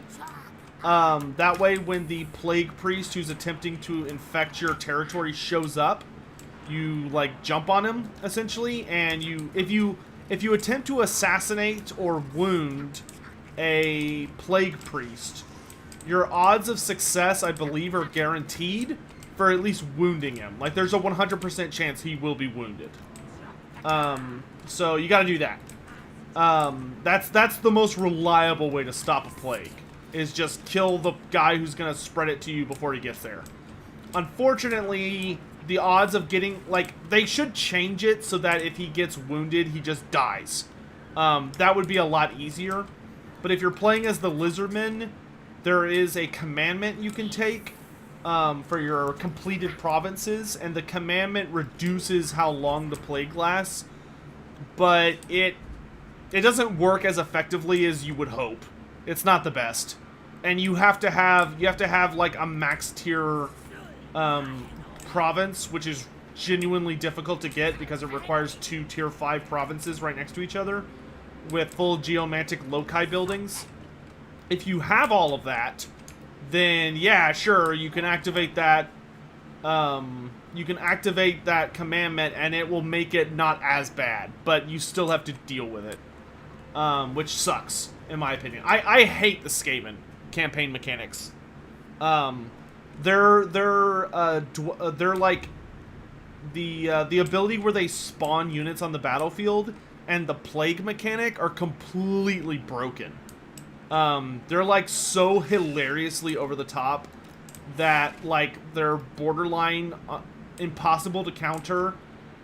That way, when the plague priest who's attempting to infect your territory shows up, you like jump on him essentially, and if you attempt to assassinate or wound a plague priest, your odds of success, I believe, are guaranteed for at least wounding him. Like, there's a 100% chance he will be wounded. So you got to do that. That's the most reliable way to stop a plague, is just kill the guy who's gonna spread it to you before he gets there. Unfortunately, the odds of getting, like, they should change it so that if he gets wounded, he just dies. That would be a lot easier. But if you're playing as the Lizardmen, there is a commandment you can take for your completed provinces, and the commandment reduces how long the plague lasts, but it doesn't work as effectively as you would hope. It's not the best, and you have to have like a max tier province, which is genuinely difficult to get because it requires 2 tier 5 provinces right next to each other with full geomantic loci buildings. If you have all of that, then yeah, sure, you can activate that. You can activate that commandment, and it will make it not as bad, but you still have to deal with it, which sucks, in my opinion. I hate the Skaven campaign mechanics. They're like the ability where they spawn units on the battlefield and the plague mechanic are completely broken. They're like so hilariously over the top that like they're borderline impossible to counter,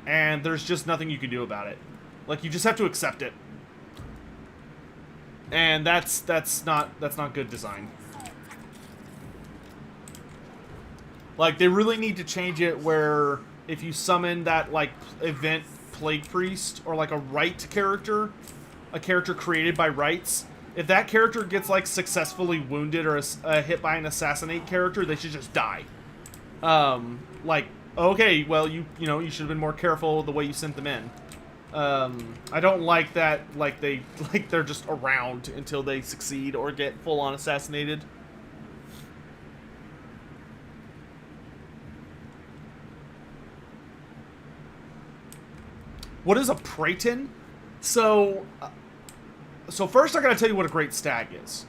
and there's just nothing you can do about it. Like, you just have to accept it, and that's not good design. Like, they really need to change it where if you summon that like event plague priest or like a rite character, a character created by rites, if that character gets like successfully wounded or hit by an assassinate character, they should just die. Like, okay, well, you know, you should have been more careful the way you sent them in. I don't like that, like they're just around until they succeed or get full on assassinated. What is a Preton? So first I gotta tell you what a great stag is.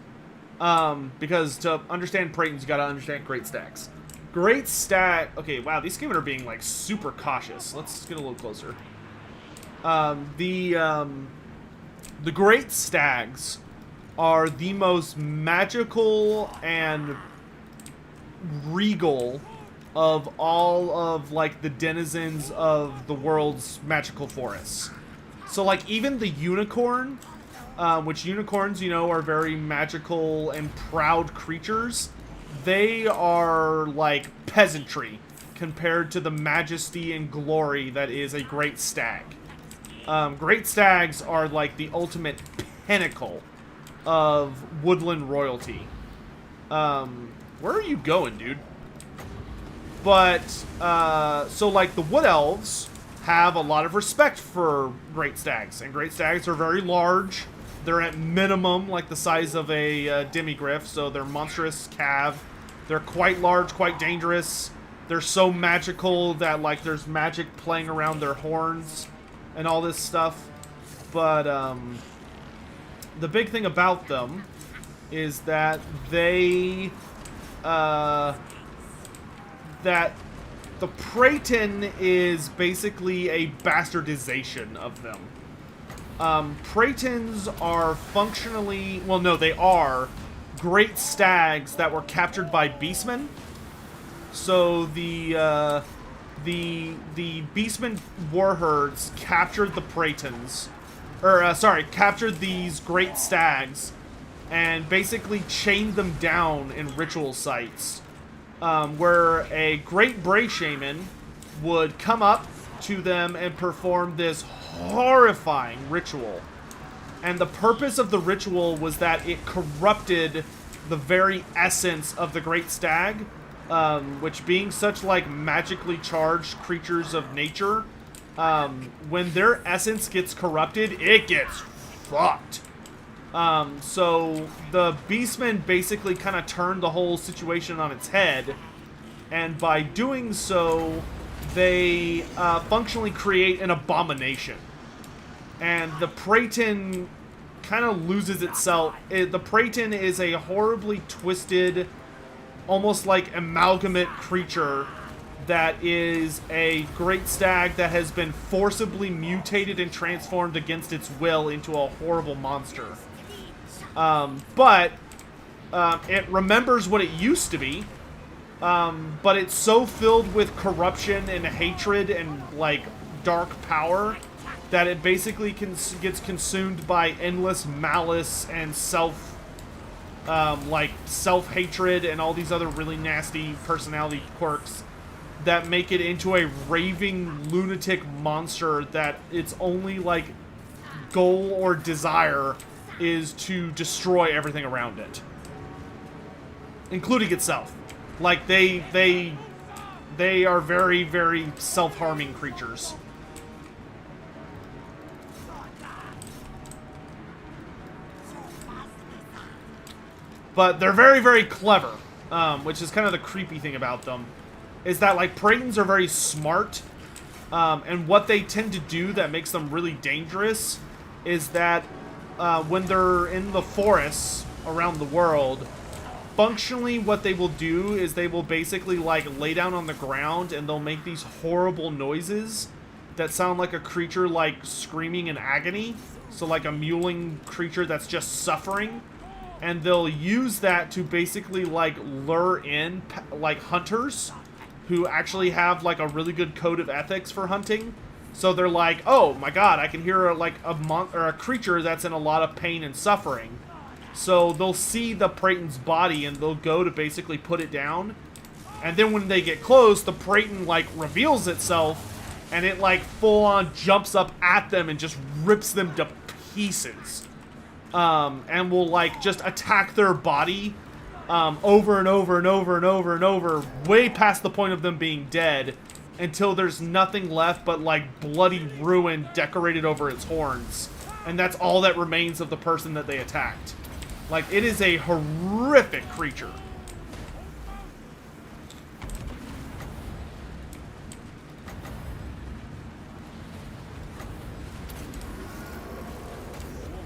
Because to understand Pretons, you gotta understand great stags. Great stag... Okay, wow, these Skaven are being, like, super cautious. Let's get a little closer. The great stags are the most magical and regal of all of, like, the denizens of the world's magical forests. So, like, even the unicorn, which unicorns, you know, are very magical and proud creatures, they are, like, peasantry compared to the majesty and glory that is a great stag. Great stags are, like, the ultimate pinnacle of woodland royalty. Where are you going, dude? But, so like the Wood Elves have a lot of respect for great stags, and great stags are very large. They're at minimum like the size of a demigryph, so they're monstrous cav. They're quite large, quite dangerous. They're so magical that like there's magic playing around their horns and all this stuff. But the big thing about them is that they that the Preton is basically a bastardization of them. Pretons are functionally, well, no, they are great stags that were captured by beastmen. So the beastmen warherds captured the Pretons, or captured these great stags, and basically chained them down in ritual sites, where a great Bray shaman would come up to them and perform this horrifying ritual. And the purpose of the ritual was that it corrupted the very essence of the great stag, which being such like magically charged creatures of nature, when their essence gets corrupted, it gets fucked. So the beastmen basically kind of turned the whole situation on its head, and by doing so, they functionally create an abomination. And the Preton kind of loses itself. The Preton is a horribly twisted, almost like amalgamate creature that is a great stag that has been forcibly mutated and transformed against its will into a horrible monster. But it remembers what it used to be, but it's so filled with corruption and hatred and like dark power that it basically gets consumed by endless malice and self-hatred and all these other really nasty personality quirks that make it into a raving lunatic monster that its only like goal or desire is to destroy everything around it, including itself. Like they are very, very self-harming creatures. But they're very, very clever, which is kind of the creepy thing about them, is that like Pretons are very smart, and what they tend to do that makes them really dangerous is that when they're in the forests around the world, functionally what they will do is they will basically like lay down on the ground and they'll make these horrible noises that sound like a creature like screaming in agony. So like a mewling creature that's just suffering. And they'll use that to basically like lure in like hunters who actually have like a really good code of ethics for hunting. So they're like, oh my god, I can hear like a creature that's in a lot of pain and suffering. So they'll see the Preton's body and they'll go to basically put it down. And then when they get close, the Preton like reveals itself and it like full on jumps up at them and just rips them to pieces. And will like just attack their body over and over and over and over and over, way past the point of them being dead, until there's nothing left but like bloody ruin decorated over its horns. And that's all that remains of the person that they attacked. Like, it is a horrific creature.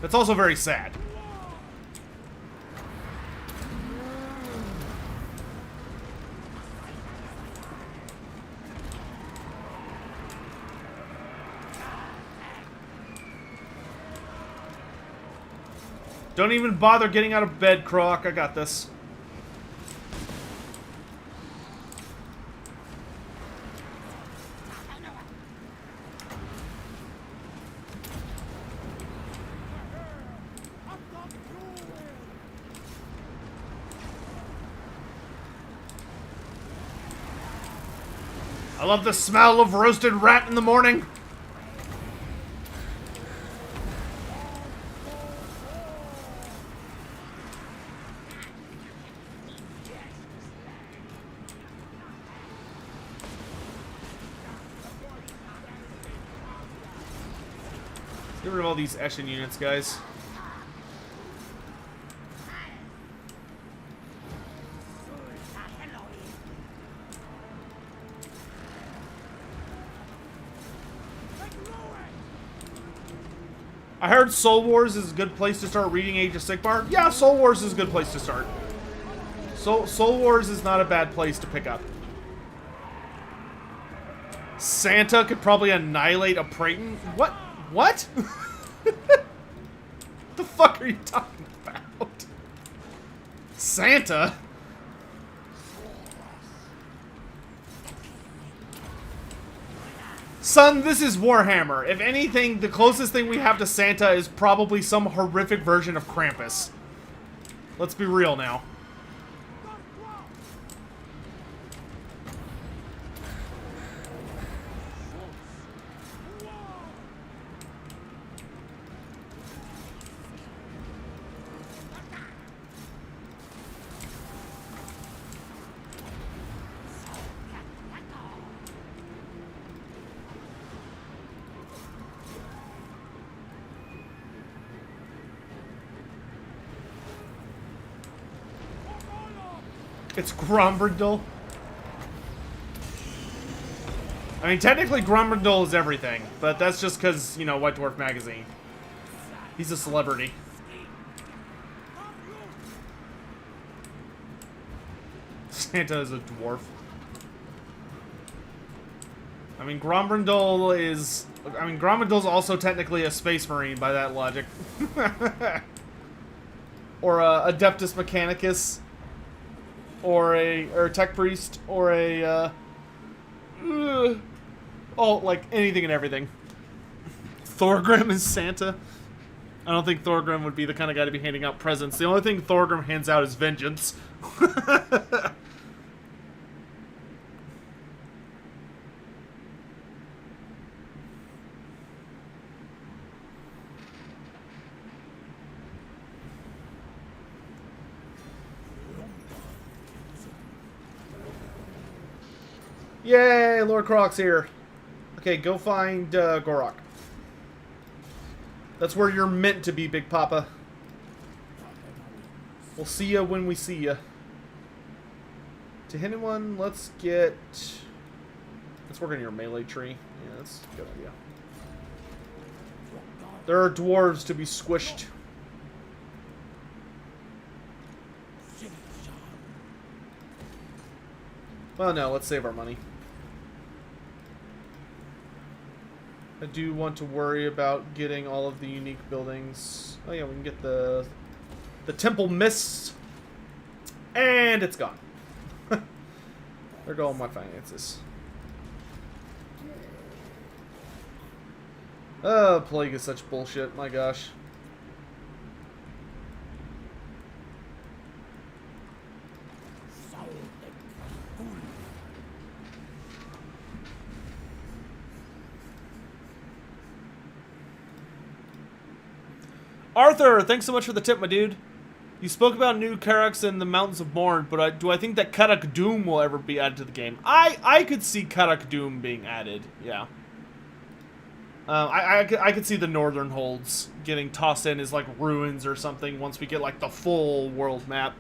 It's also very sad. Don't even bother getting out of bed, Croc. I got this. I love the smell of roasted rat in the morning. Get rid of all these Eshin units, guys. I heard Soul Wars is a good place to start reading Age of Sigmar. Yeah, Soul Wars is a good place to start. Soul Wars is not a bad place to pick up. Santa could probably annihilate a Preton. What? What? The fuck are you talking about? Santa? Son, this is Warhammer. If anything, the closest thing we have to Santa is probably some horrific version of Krampus. Let's be real now. It's Grombrindal. I mean, technically Grombrindal is everything, but that's just because, you know, White Dwarf Magazine. He's a celebrity. Santa is a dwarf. I mean, Grombrindal is... I mean, Grombrindal's also technically a space marine by that logic. Or Adeptus Mechanicus. Or a tech priest, or a, oh, like, anything and everything. Thorgrim is Santa. I don't think Thorgrim would be the kind of guy to be handing out presents. The only thing Thorgrim hands out is vengeance. Yay, Lord Krok's here. Okay, go find Gorok. That's where you're meant to be, Big Papa. We'll see ya when we see ya. Tehenhauin, let's work on your melee tree. Yeah, that's a good idea. There are dwarves to be squished. Well, no, let's save our money. I do want to worry about getting all of the unique buildings. Oh yeah, we can get the Temple Mists. And it's gone. There go all my finances. Oh, Plague is such bullshit, my gosh. Arthur, thanks so much for the tip, my dude. You spoke about new Karaks in the Mountains of Morn, but do I think that Karak Doom will ever be added to the game? I could see Karak Doom being added, yeah. I could see the Northern Holds getting tossed in as, like, ruins or something once we get, like, the full world map.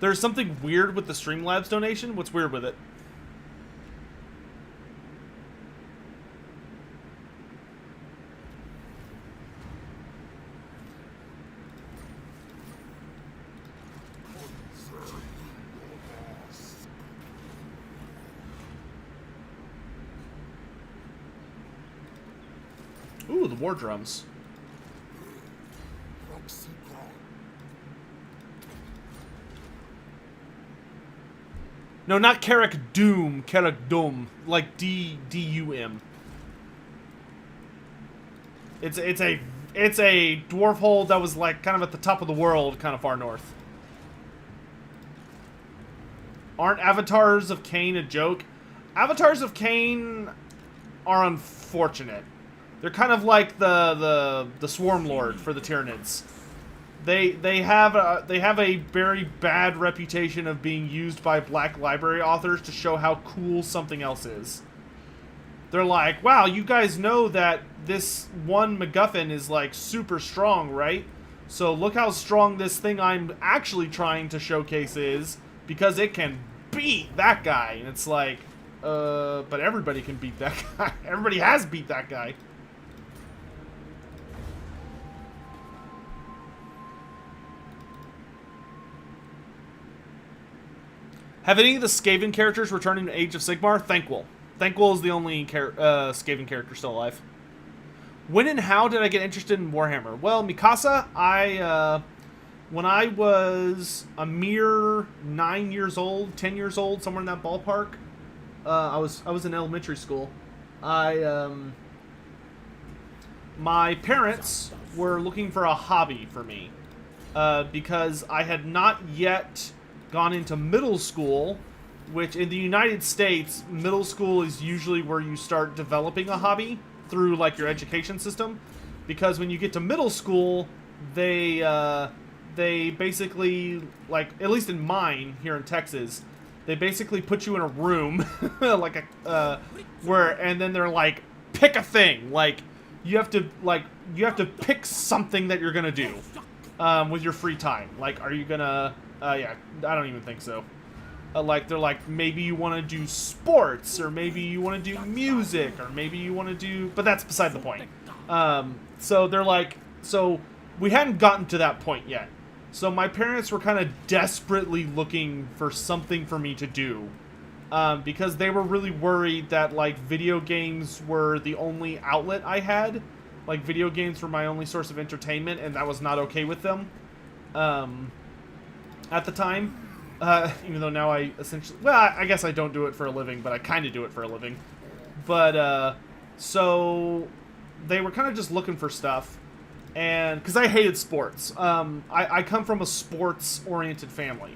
There's something weird with the Streamlabs donation. What's weird with it? Ooh, the war drums. No, not Karak Doom. Karak Doom, like D-U-M. It's a dwarf hold that was like kind of at the top of the world, kind of far north. Aren't Avatars of Cain a joke? Avatars of Cain are unfortunate. They're kind of like the Swarm Lord for the Tyranids. They have a very bad reputation of being used by Black Library authors to show how cool something else is. they're like, wow, you guys know that this one MacGuffin is like super strong, right? So look how strong this thing I'm actually trying to showcase is, because it can beat that guy. And it's like, but everybody can beat that guy. Everybody has beat that guy. Have any of the Skaven characters returned in Age of Sigmar? Thanquol. Thanquol is the only Skaven character still alive. When and how did I get interested in Warhammer? Well, Mikasa, when I was a mere 9 years old, 10 years old, somewhere in that ballpark, I was in elementary school. My parents were looking for a hobby for me, because I had not yet gone into middle school, which in the United States, middle school is usually where you start developing a hobby through like your education system, because when you get to middle school, they basically, like, at least in mine here in Texas, they basically put you in a room like and then they're like, pick a thing. Like you have to pick something that you're gonna do with your free time. Like, are you gonna yeah, I don't even think so. Like, they're like, maybe you want to do sports, or maybe you want to do music, or maybe you want to do... But that's beside the point. So they're like... So we hadn't gotten to that point yet. So my parents were kind of desperately looking for something for me to do. Because they were really worried that, like, video games were the only outlet I had. Like, video games were my only source of entertainment, and that was not okay with them. At the time. Even though now I essentially... Well, I guess I don't do it for a living, but I kind of do it for a living. But, so... They were kind of just looking for stuff. And... Because I hated sports. I come from a sports-oriented family.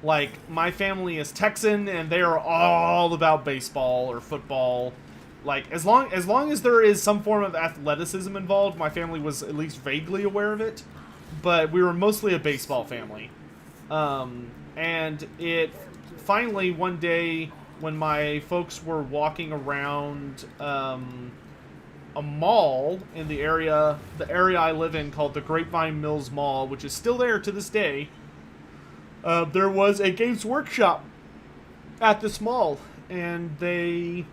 Like, my family is Texan, and they are all about baseball or football. Like, as long as there is some form of athleticism involved, my family was at least vaguely aware of it. But we were mostly a baseball family. And it finally one day when my folks were walking around a mall in the area I live in called the Grapevine Mills Mall, which is still there to this day, there was a Games Workshop at this mall, and they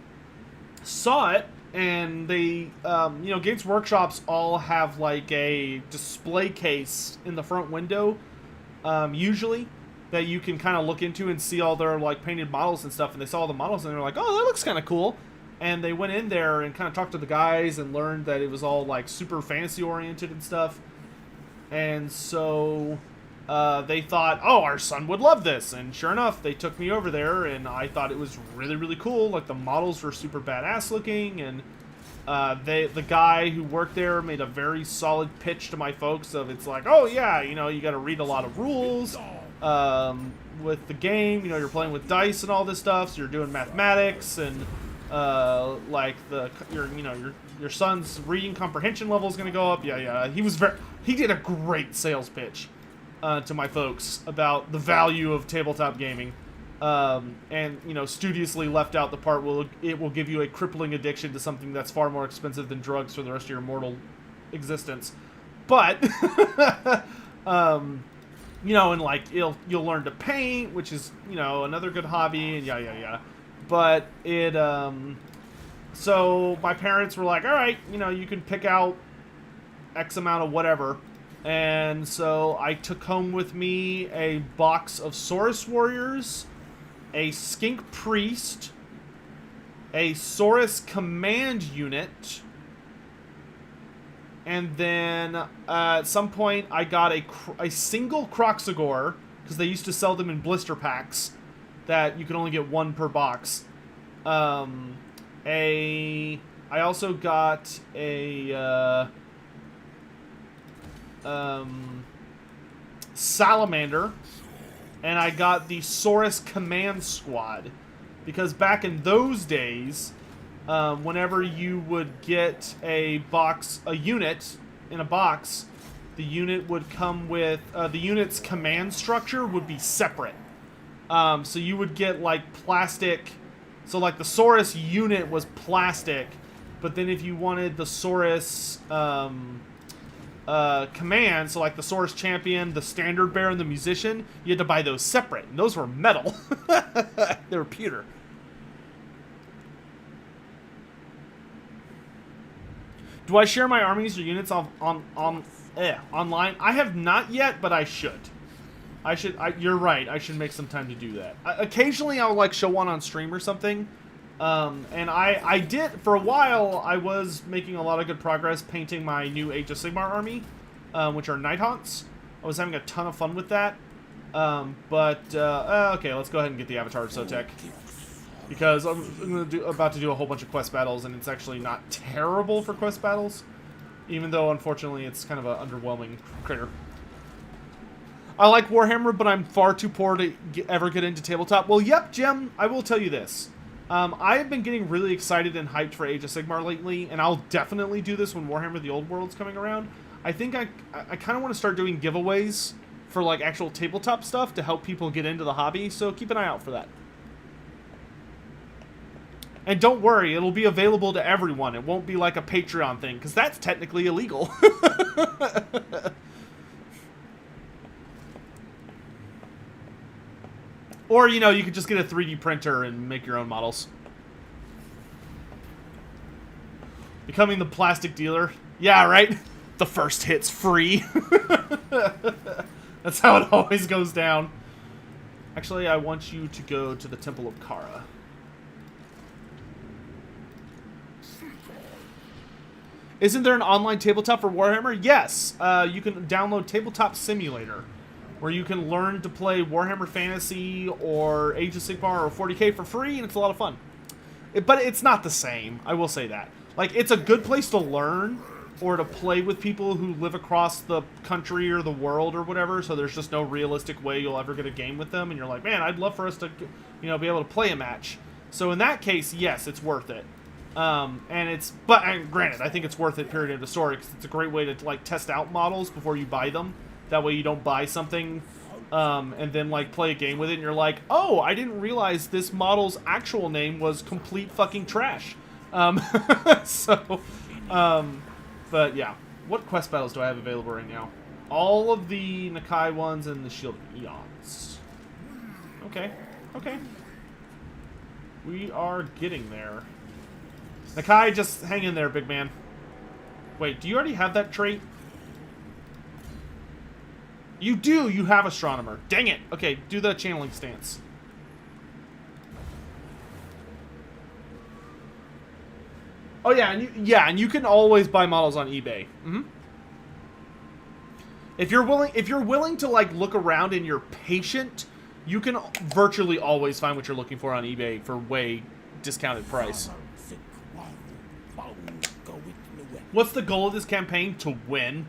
saw it, and they, Games Workshops all have like a display case in the front window, usually, that you can kind of look into and see all their like painted models and stuff. And they saw all the models and they were like, oh, that looks kind of cool. And they went in there and kind of talked to the guys and learned that it was all like super fantasy oriented and stuff. And so they thought, oh, our son would love this. And sure enough, they took me over there, and I thought it was really, really cool. Like, the models were super badass looking, and the guy who worked there made a very solid pitch to my folks of, it's like, oh yeah, you got to read a lot of rules with the game. You're playing with dice and all this stuff, so you're doing mathematics, and like your son's reading comprehension level is going to go up. Yeah. He did a great sales pitch to my folks about the value of tabletop gaming. And studiously left out the part it will give you a crippling addiction to something that's far more expensive than drugs for the rest of your mortal existence. But and like you'll learn to paint, which is another good hobby, and yeah. But it so my parents were like, all right, you can pick out X amount of whatever. And so I took home with me a box of Saurus Warriors, a Skink Priest, a Saurus Command Unit, and then at some point I got a single Kroxigor, because they used to sell them in blister packs that you can only get one per box. I also got a Salamander, and I got the Saurus Command Squad, because back in those days, whenever you would get a unit in a box, the unit would come with the unit's command structure would be separate. So you would get like plastic So like the Saurus unit was plastic, but then if you wanted the Saurus command, so like the Saurus champion, the standard bearer, and the musician, you had to buy those separate, and those were metal. They were pewter. Do I share my armies or units online? I have not yet, but I should. You're right. I should make some time to do that. Occasionally, I'll like show one on stream or something. And I did for a while. I was making a lot of good progress painting my new Age of Sigmar army, which are Nighthawks. I was having a ton of fun with that. Okay, let's go ahead and get the Avatar of Sotek. Because I'm about to do a whole bunch of quest battles, and it's actually not terrible for quest battles. Even though, unfortunately, it's kind of an underwhelming critter. I like Warhammer, but I'm far too poor to ever get into tabletop. Well, yep, Jim, I will tell you this. I've been getting really excited and hyped for Age of Sigmar lately, and I'll definitely do this when Warhammer the Old World's coming around. I think I kind of want to start doing giveaways for, like, actual tabletop stuff to help people get into the hobby, so keep an eye out for that. And don't worry, it'll be available to everyone. It won't be like a Patreon thing, because that's technically illegal. Or, you know, you could just get a 3D printer and make your own models. Becoming the plastic dealer. Yeah, right? The first hit's free. That's how it always goes down. Actually, I want you to go to the Temple of Kara. Isn't there an online tabletop for Warhammer? Yes. You can download Tabletop Simulator, where you can learn to play Warhammer Fantasy or Age of Sigmar or 40k for free, and it's a lot of fun. But it's not the same, I will say that. Like, it's a good place to learn or to play with people who live across the country or the world or whatever, so there's just no realistic way you'll ever get a game with them, and you're like, man, I'd love for us to, you know, be able to play a match. So in that case, yes, it's worth it. And granted, I think it's worth it, period, of the story, because it's a great way to, like, test out models before you buy them. That way you don't buy something, and then, like, play a game with it, and you're like, oh, I didn't realize this model's actual name was complete fucking trash. But yeah. What quest battles do I have available right now? All of the Nakai ones and the Shield of Eons. Okay. Okay. We are getting there. Nakai, just hang in there, big man. Wait, do you already have that trait? You do! You have Astronomer. Dang it! Okay, do the channeling stance. Oh yeah, and you can always buy models on eBay. Mm-hmm. If you're willing to, like, look around and you're patient, you can virtually always find what you're looking for on eBay for way discounted price. What's the goal of this campaign? To win.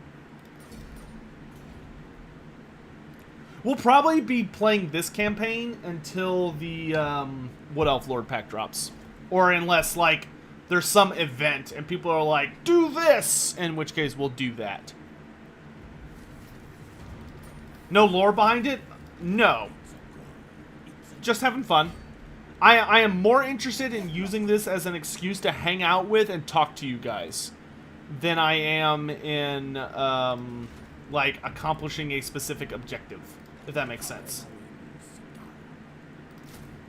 We'll probably be playing this campaign until the Wood Elf Lord pack drops. Or unless, like, there's some event and people are like, do this! In which case, we'll do that. No lore behind it? No. Just having fun. I am more interested in using this as an excuse to hang out with and talk to you guys than I am in, like, accomplishing a specific objective. If that makes sense.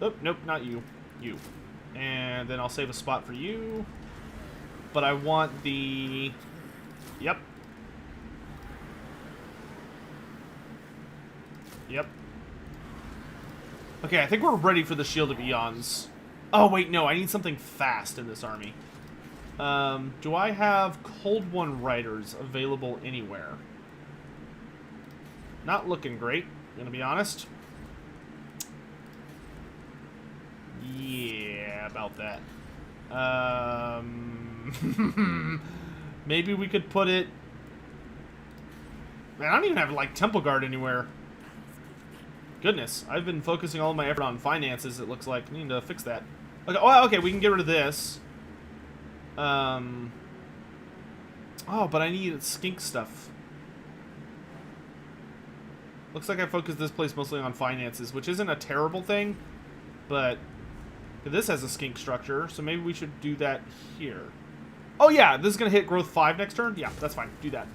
Oh, nope, not you. You. And then I'll save a spot for you. But I want the... Yep. Yep. Okay, I think we're ready for the Shield of Eons. Oh, wait, no, I need something fast in this army. Do I have Cold One Riders available anywhere? Not looking great, gonna be honest. Yeah, about that. Maybe we could put it... Man, I don't even have, like, Temple Guard anywhere. Goodness, I've been focusing all of my effort on finances, it looks like. I need to fix that. Okay, oh, okay, we can get rid of this. Oh, but I need skink stuff. Looks like I focused this place mostly on finances, which isn't a terrible thing, but This has a skink structure, so maybe we should do that here. Oh yeah, this is going to hit growth 5 next turn? Yeah, that's fine. Do that.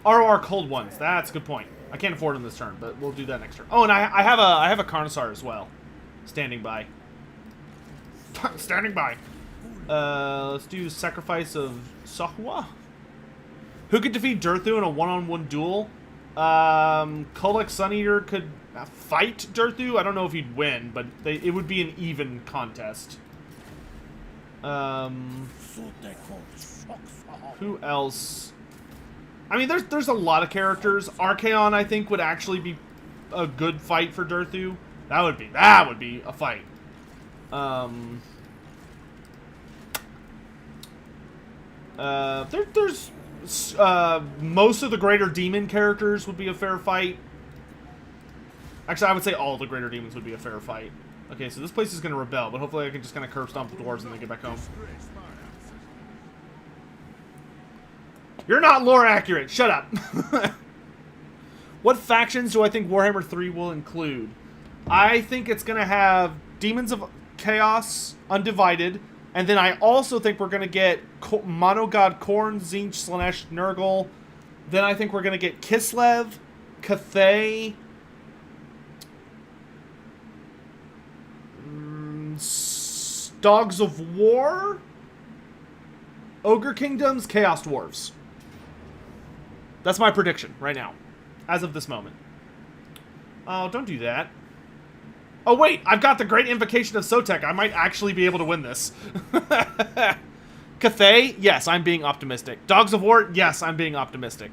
ROR cold ones. That's a good point. I can't afford them this turn, but we'll do that next turn. Oh, and I have a Carnosaur as well. Standing by. Standing by. Let's do Sacrifice of Sahua. Who could defeat Durthu in a one-on-one duel? Kolek Suneater could fight Durthu. I don't know if he'd win, but it would be an even contest. Who else? I mean, there's a lot of characters. Archaon, I think, would actually be a good fight for Durthu. That would be a fight. There's most of the Greater Demon characters would be a fair fight. Actually, I would say all the Greater Demons would be a fair fight. Okay, so this place is going to rebel, but hopefully I can just kind of curb stomp the dwarves and then get back home. You're not lore accurate. Shut up. What factions do I think Warhammer 3 will include? I think it's going to have Demons of Chaos Undivided. And then I also think we're going to get Mono God Khorne, Tzeentch, Slaanesh, Nurgle. Then I think we're going to get Kislev, Cathay, Dogs of War, Ogre Kingdoms, Chaos Dwarves. That's my prediction right now, as of this moment. Oh, don't do that. Oh, wait, I've got the Great Invocation of Sotek. I might actually be able to win this. Cathay? Yes, I'm being optimistic. Dogs of War? Yes, I'm being optimistic.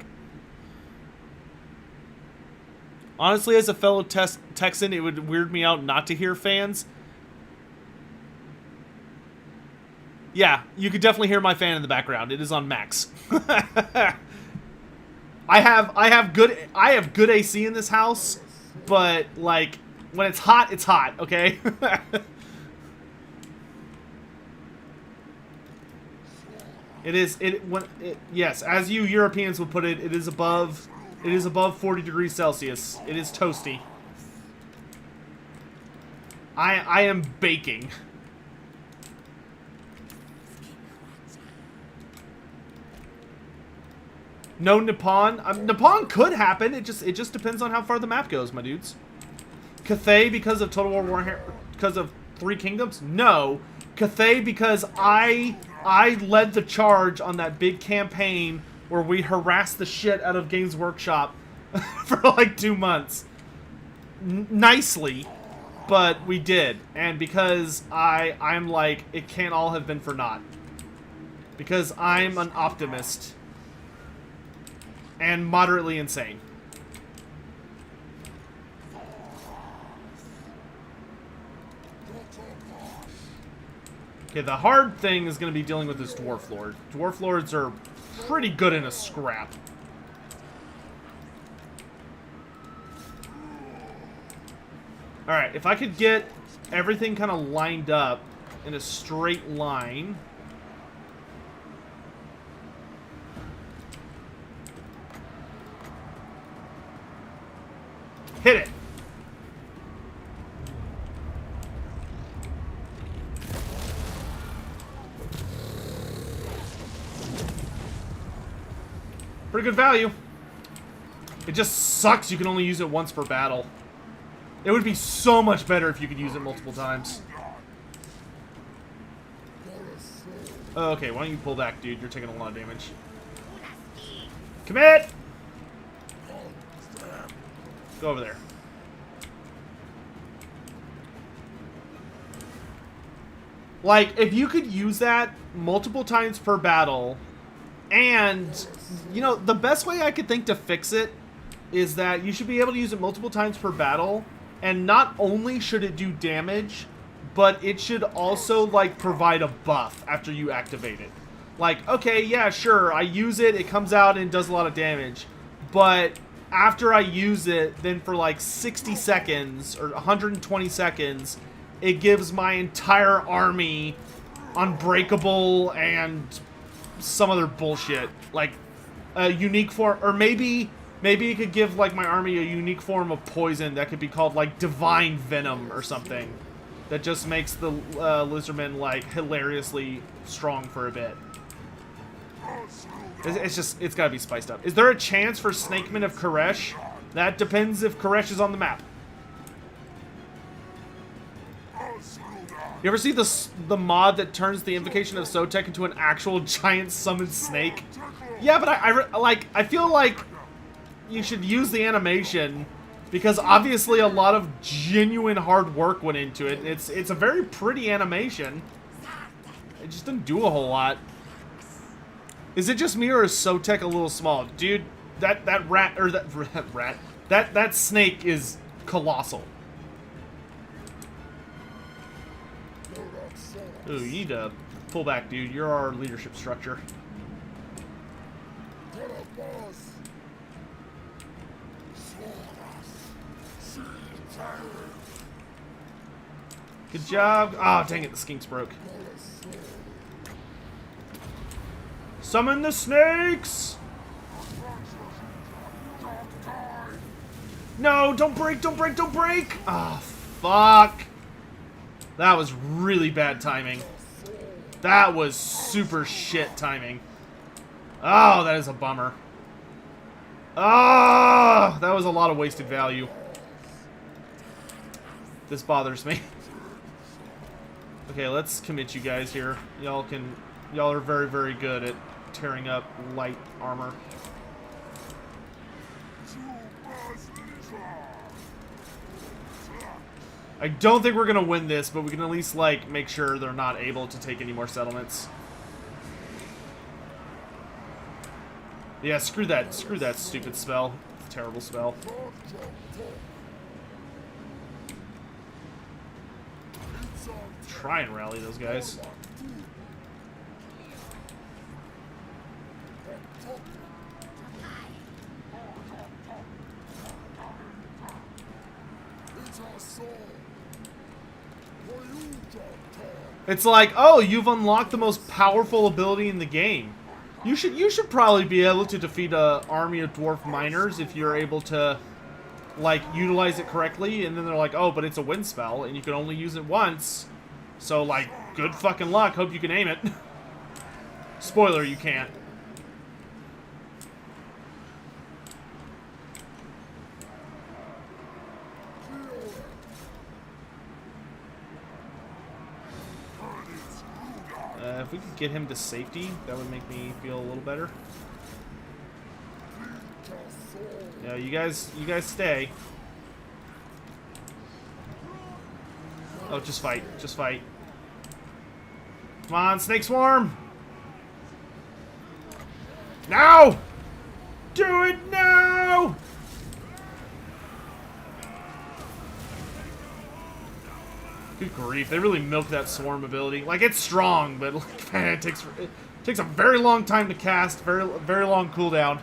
Honestly, as a fellow Texan, it would weird me out not to hear fans. Yeah, you could definitely hear my fan in the background. It is on max. I have good AC in this house, but like when it's hot, okay? Yes, as you Europeans would put it, it is above 40 degrees Celsius. It is toasty. I am baking. No Nippon. Nippon could happen. It just depends on how far the map goes, my dudes. Cathay because of Total War Warhammer, because of Three Kingdoms? No. Cathay because I led the charge on that big campaign where we harassed the shit out of Games Workshop for like 2 months. Nicely, but we did. And because I'm like, it can't all have been for naught. Because I'm an optimist. And moderately insane. Okay, the hard thing is going to be dealing with this Dwarf Lord. Dwarf Lords are pretty good in a scrap. Alright, if I could get everything kind of lined up in a straight line. Hit it. Pretty good value. It just sucks you can only use it once per battle. It would be so much better if you could use it multiple times. Okay, why don't you pull back, dude? You're taking a lot of damage. Commit! Go over there. Like, if you could use that multiple times per battle, and, you know, the best way I could think to fix it is that you should be able to use it multiple times per battle, and not only should it do damage, but it should also, like, provide a buff after you activate it. Like, okay, yeah, sure, I use it, it comes out and does a lot of damage, but after I use it, then for like 60 seconds or 120 seconds, it gives my entire army unbreakable and some other bullshit. Like a unique form, or maybe Maybe you could give, like, my army a unique form of poison that could be called, like, Divine Venom or something. That just makes the Lizardmen, like, hilariously strong for a bit. It's gotta be spiced up. Is there a chance for Snakemen of Koresh? That depends if Koresh is on the map. You ever see the mod that turns the Invocation of Sotek into an actual giant summoned snake? Yeah, but I feel like you should use the animation because obviously a lot of genuine hard work went into it. It's a very pretty animation. It just didn't do a whole lot. Is it just me or is Sotek a little small? Dude, that snake is colossal. Ooh, you need to pull back, dude. You're our leadership structure. Good job. Oh, dang it, the skinks broke. Summon the snakes! No, don't break, don't break, don't break! Ah, fuck. That was really bad timing. That was super shit timing. Oh, that is a bummer. Ah, that was a lot of wasted value. This bothers me. Okay, let's commit you guys here. Y'all are very, very good at tearing up light armor. I don't think we're gonna win this, but we can at least, like, make sure they're not able to take any more settlements. Yeah, screw that stupid spell. Terrible spell. Try and rally those guys. It's like, oh, you've unlocked the most powerful ability in the game. You should probably be able to defeat an army of dwarf miners if you're able to, like, utilize it correctly. And then they're like, oh, but it's a wind spell and you can only use it once. So, like, good fucking luck. Hope you can aim it. Spoiler, you can't. If we could get him to safety, that would make me feel a little better. Yeah, you guys stay. Oh, just fight. Just fight. Come on, Snake Swarm! Now! Do it now! Good grief, they really milked that swarm ability. Like, it's strong, but like, man, it takes a very long time to cast, very long cooldown.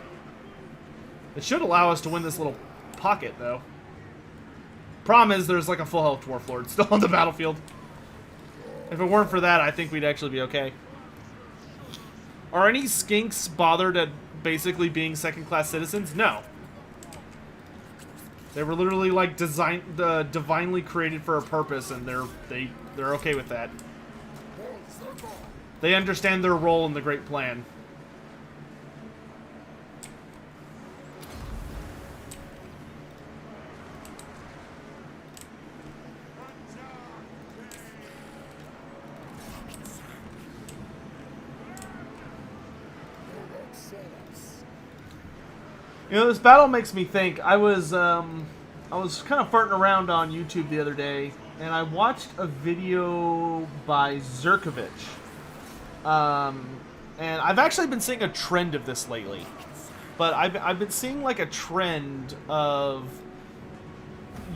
It should allow us to win this little pocket, though. Problem is, there's like a full health Dwarf Lord still on the battlefield. If it weren't for that, I think we'd actually be okay. Are any skinks bothered at basically being second-class citizens? No. They were literally like divinely created for a purpose, and they're okay with that. They understand their role in the great plan. You know, this battle makes me think. I was kind of farting around on YouTube the other day, and I watched a video by Zerkovich. And I've actually been seeing a trend of this lately. But I've been seeing like a trend of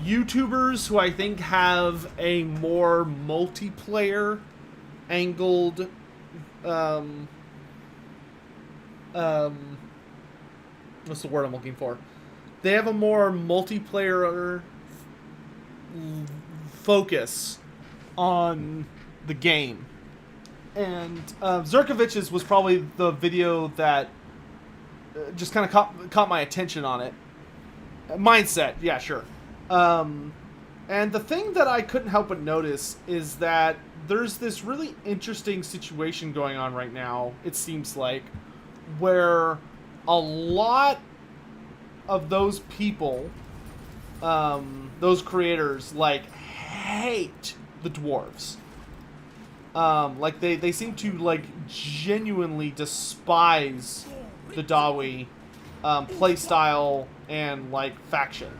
YouTubers who I think have a more multiplayer angled what's the word I'm looking for? They have a more multiplayer focus on the game. And Zerkovich's was probably the video that just kind of caught my attention on it. Mindset, yeah, sure. And the thing that I couldn't help but notice is that there's this really interesting situation going on right now, it seems like, where a lot of those people, those creators, like, hate the dwarves. Like, they seem to, like, genuinely despise the Dawi playstyle and, like, faction.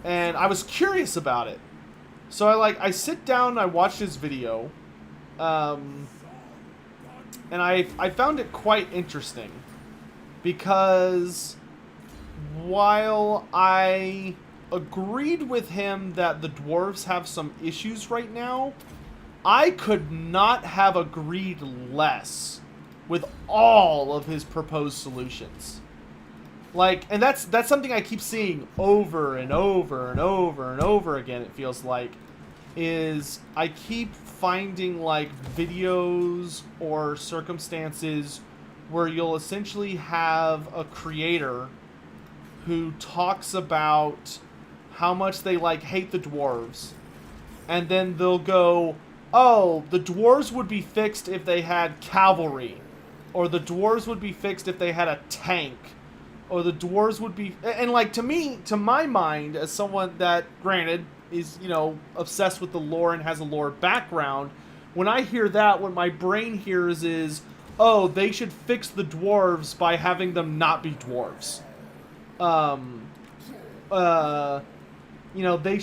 And I was curious about it. So I sit down and I watch this video. And I found it quite interesting. Because while I agreed with him that the dwarves have some issues right now, I could not have agreed less with all of his proposed solutions. Like, and that's something I keep seeing over and over and over and over again, it feels like, is I keep finding, like, videos or circumstances where you'll essentially have a creator who talks about how much they, like, hate the dwarves, and then they'll go, oh, the dwarves would be fixed if they had cavalry, or the dwarves would be fixed if they had a tank, or the dwarves would be... And, like, to me, to my mind, as someone that, granted, is, you know, obsessed with the lore and has a lore background, when I hear that, what my brain hears is, oh, they should fix the dwarves by having them not be dwarves. You know, they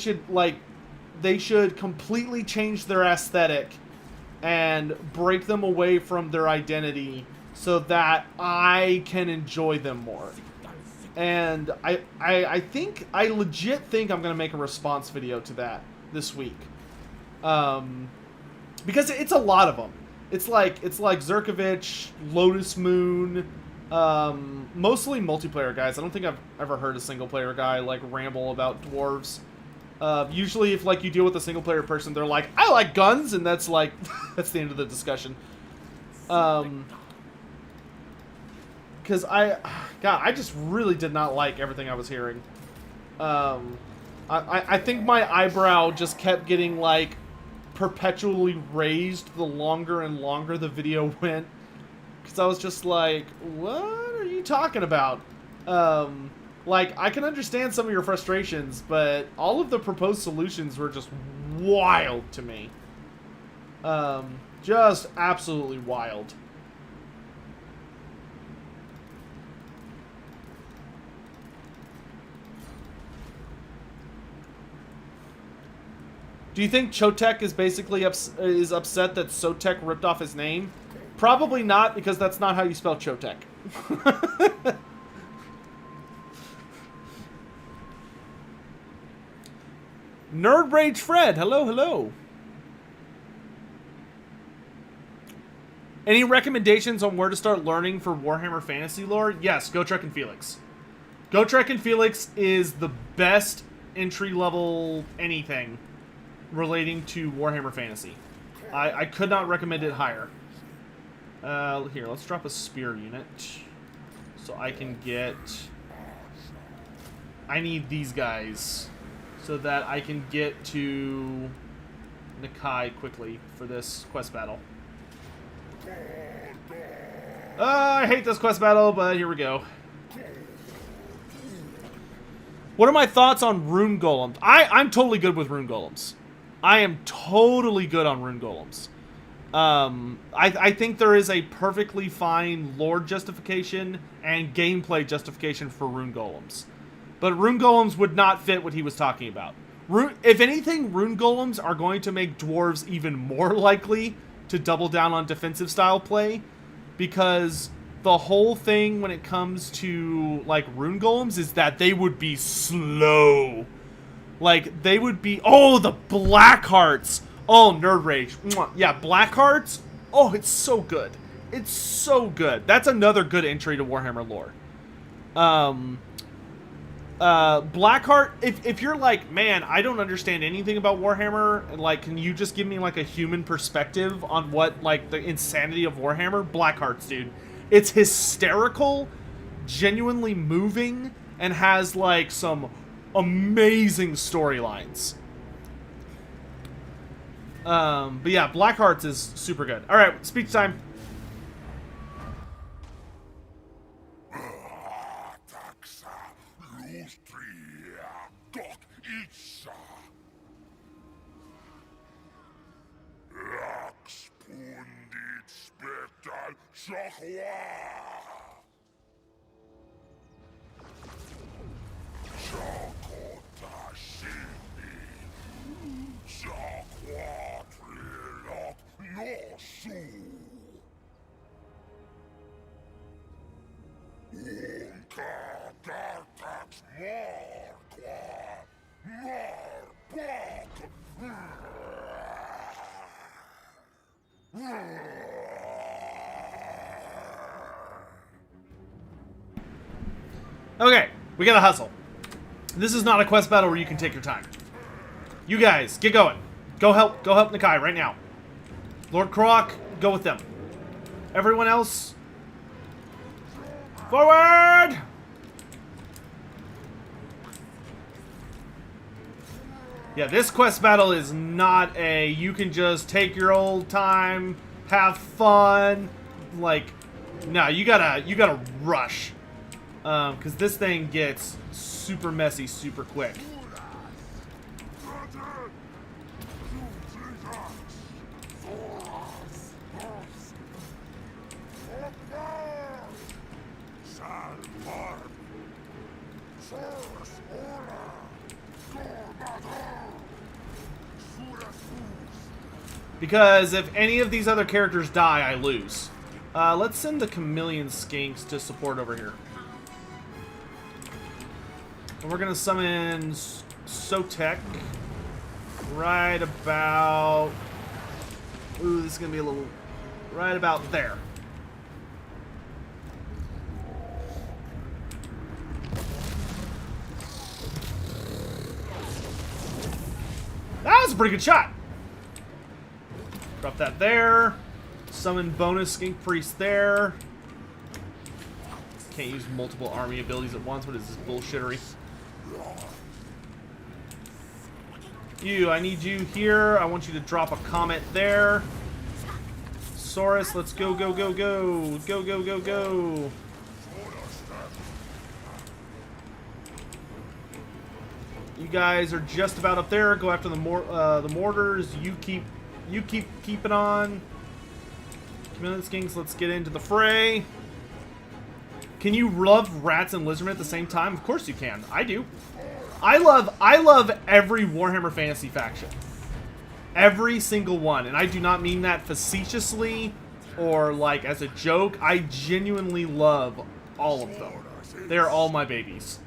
should completely change their aesthetic and break them away from their identity so that I can enjoy them more. And I legit think I'm going to make a response video to that this week. Because it's a lot of them. It's like Zerkovich, Lotus Moon, mostly multiplayer guys. I don't think I've ever heard a single player guy like ramble about dwarves. Usually if like you deal with a single player person, they're like, I like guns, and that's like that's the end of the discussion. Because I just really did not like everything I was hearing. I think my eyebrow just kept getting like perpetually raised the longer and longer the video went. Because I was just like, what are you talking about? Like, I can understand some of your frustrations, but all of the proposed solutions were just wild to me. Just absolutely wild. Do you think Chotek is basically upset that Sotek ripped off his name? Probably not, because that's not how you spell Chotek. Nerd Rage Fred, hello, hello. Any recommendations on where to start learning for Warhammer Fantasy lore? Yes, go Trek and Felix. Go Trek and Felix is the best entry-level anything relating to Warhammer Fantasy. I could not recommend it higher. Here, let's drop a spear unit. So I can get... I need these guys. So that I can get to Nakai quickly for this quest battle. I hate this quest battle, but here we go. What are my thoughts on rune golems? I'm totally good with rune golems. I am totally good on rune golems. I think there is a perfectly fine lore justification and gameplay justification for rune golems. But rune golems would not fit what he was talking about. If anything, rune golems are going to make dwarves even more likely to double down on defensive style play, because the whole thing when it comes to like rune golems is that they would be slow. Like, they would be... Oh, the black hearts! Oh, nerd rage. Mwah. Yeah, black hearts. Oh, it's so good. It's so good. That's another good entry to Warhammer lore. Blackheart, if you're like, man, I don't understand anything about Warhammer, and like, can you just give me like a human perspective on what like the insanity of Warhammer? Blackhearts, dude. It's hysterical, genuinely moving, and has like some amazing storylines. But yeah, Blackhearts is super good. All right, speech time. Okay, we gotta hustle. This is not a quest battle where you can take your time. You guys, get going. Go help Nakai right now. Lord Croc, go with them. Everyone else, forward! Yeah, this quest battle is not a you can just take your old time, have fun. Like, no, you gotta rush. Because this thing gets super messy super quick. Because if any of these other characters die, I lose. Let's send the Chameleon Skinks to support over here. And we're gonna summon Sotek right about... Ooh, this is gonna be a little... right about there. That was a pretty good shot. Drop that there. Summon bonus Skink Priest there. Can't use multiple army abilities at once. What is this bullshittery? You, I need you here. I want you to drop a comment there. Saurus, let's go, go, go, go. Go, go, go, go. You guys are just about up there. Go after the mortars. You keep keeping on. Chameleon Skinks, let's get into the fray. Can you love rats and lizardmen at the same time? Of course you can. I do. I love every Warhammer Fantasy faction. Every single one. And I do not mean that facetiously or like as a joke. I genuinely love all of them. They are all my babies.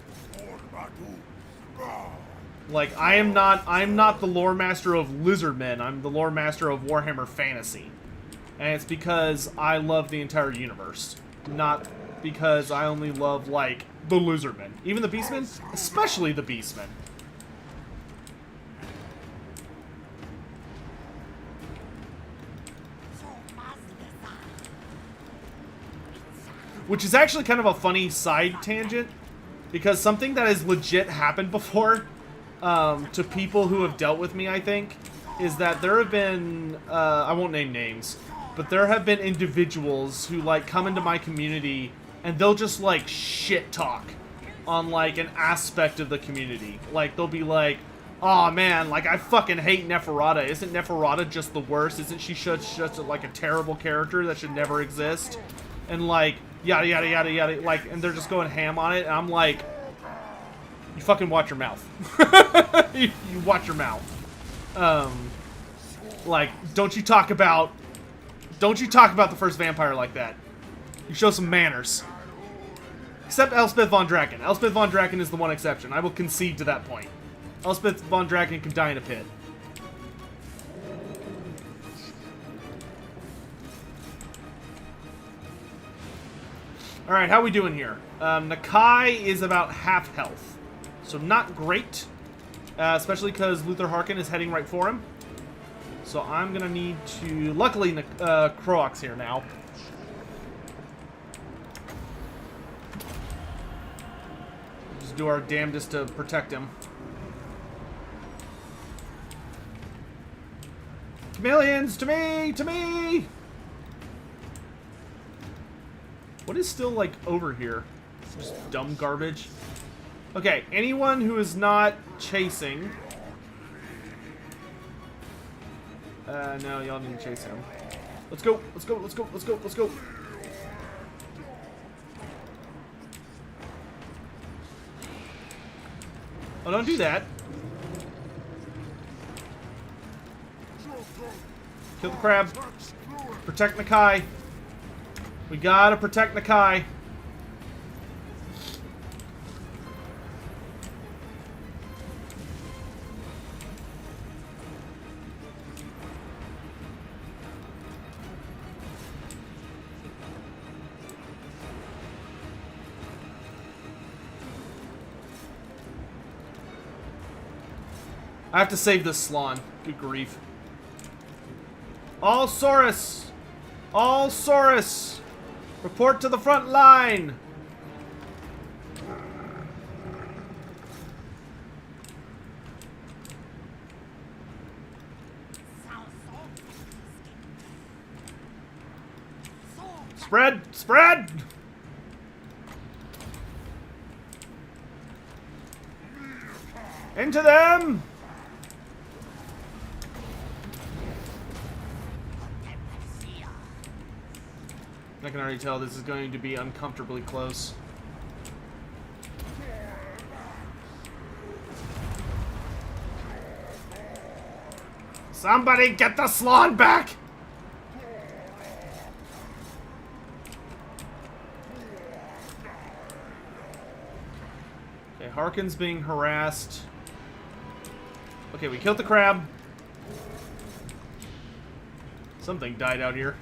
Like, I'm not the lore master of Lizardmen. I'm the lore master of Warhammer Fantasy. And it's because I love the entire universe. Not because I only love, like, the Lizardmen. Even the Beastmen? Especially the Beastmen. Which is actually kind of a funny side tangent. Because something that has legit happened before, to people who have dealt with me, I think, is that there have been, I won't name names, but there have been individuals who, like, come into my community and they'll just, like, shit talk on, like, an aspect of the community. Like, they'll be like, aw, man, like, I fucking hate Neferata. Isn't Neferata just the worst? Isn't she just like, a terrible character that should never exist? And, like, yada, yada, yada, yada, like, and they're just going ham on it, and I'm like, you fucking watch your mouth. you watch your mouth. Like, don't you talk about the first vampire like that. You show some manners. Except Elspeth von Draken. Elspeth von Draken is the one exception. I will concede to that point. Elspeth von Draken can die in a pit. Alright, how we doing here? Nakai is about half health. So not great. Especially because Luther Harkin is heading right for him. So I'm going to need to... Luckily, Croac's here now. to do our damnedest to protect him. Chameleons, to me! To me! What is still, like, over here? Just dumb garbage. Okay, anyone who is not chasing... no, y'all need to chase him. Let's go, let's go, let's go, let's go, let's go. Oh, don't do that. Kill the crab. Protect Nakai. We gotta protect Nakai. I have to save this Slon. Good grief. All Saurus! All Saurus! Report to the front line! Spread! Spread! Into them! I can already tell this is going to be uncomfortably close. Somebody get the Slon back! Okay, Harkin's being harassed. Okay, we killed the crab. Something died out here.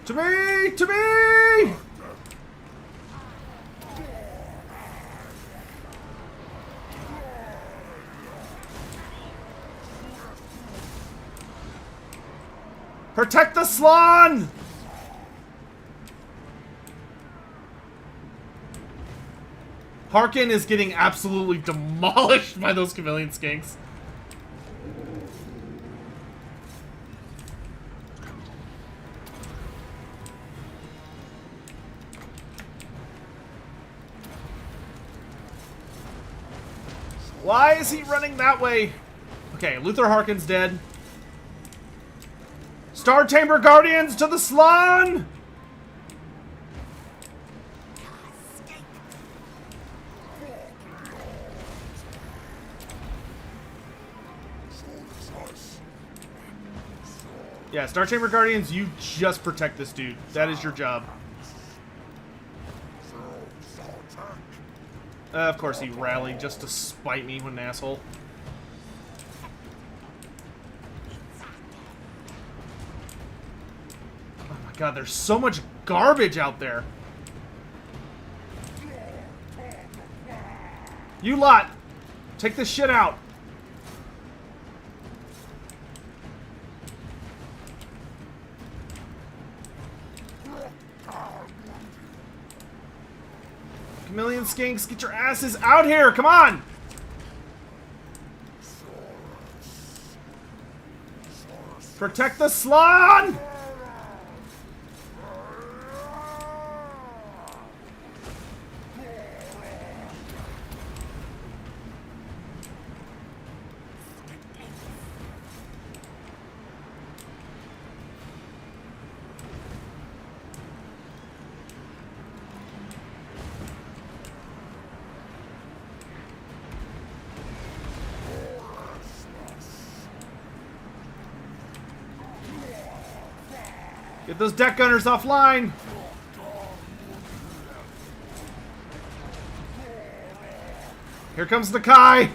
To me! To me! Protect the Slon! Harkin is getting absolutely demolished by those chameleon skinks. Why is he running that way? Okay, Luther Harkin's dead. Star Chamber Guardians to the Slon! Yeah, Star Chamber Guardians, you just protect this dude. That is your job. Of course he rallied just to spite me, what an asshole. Oh my god, there's so much garbage out there. You lot! Take this shit out! Chameleon skinks, get your asses out here! Come on! Protect the Slon! Get those deck gunners offline! Here comes the Kai!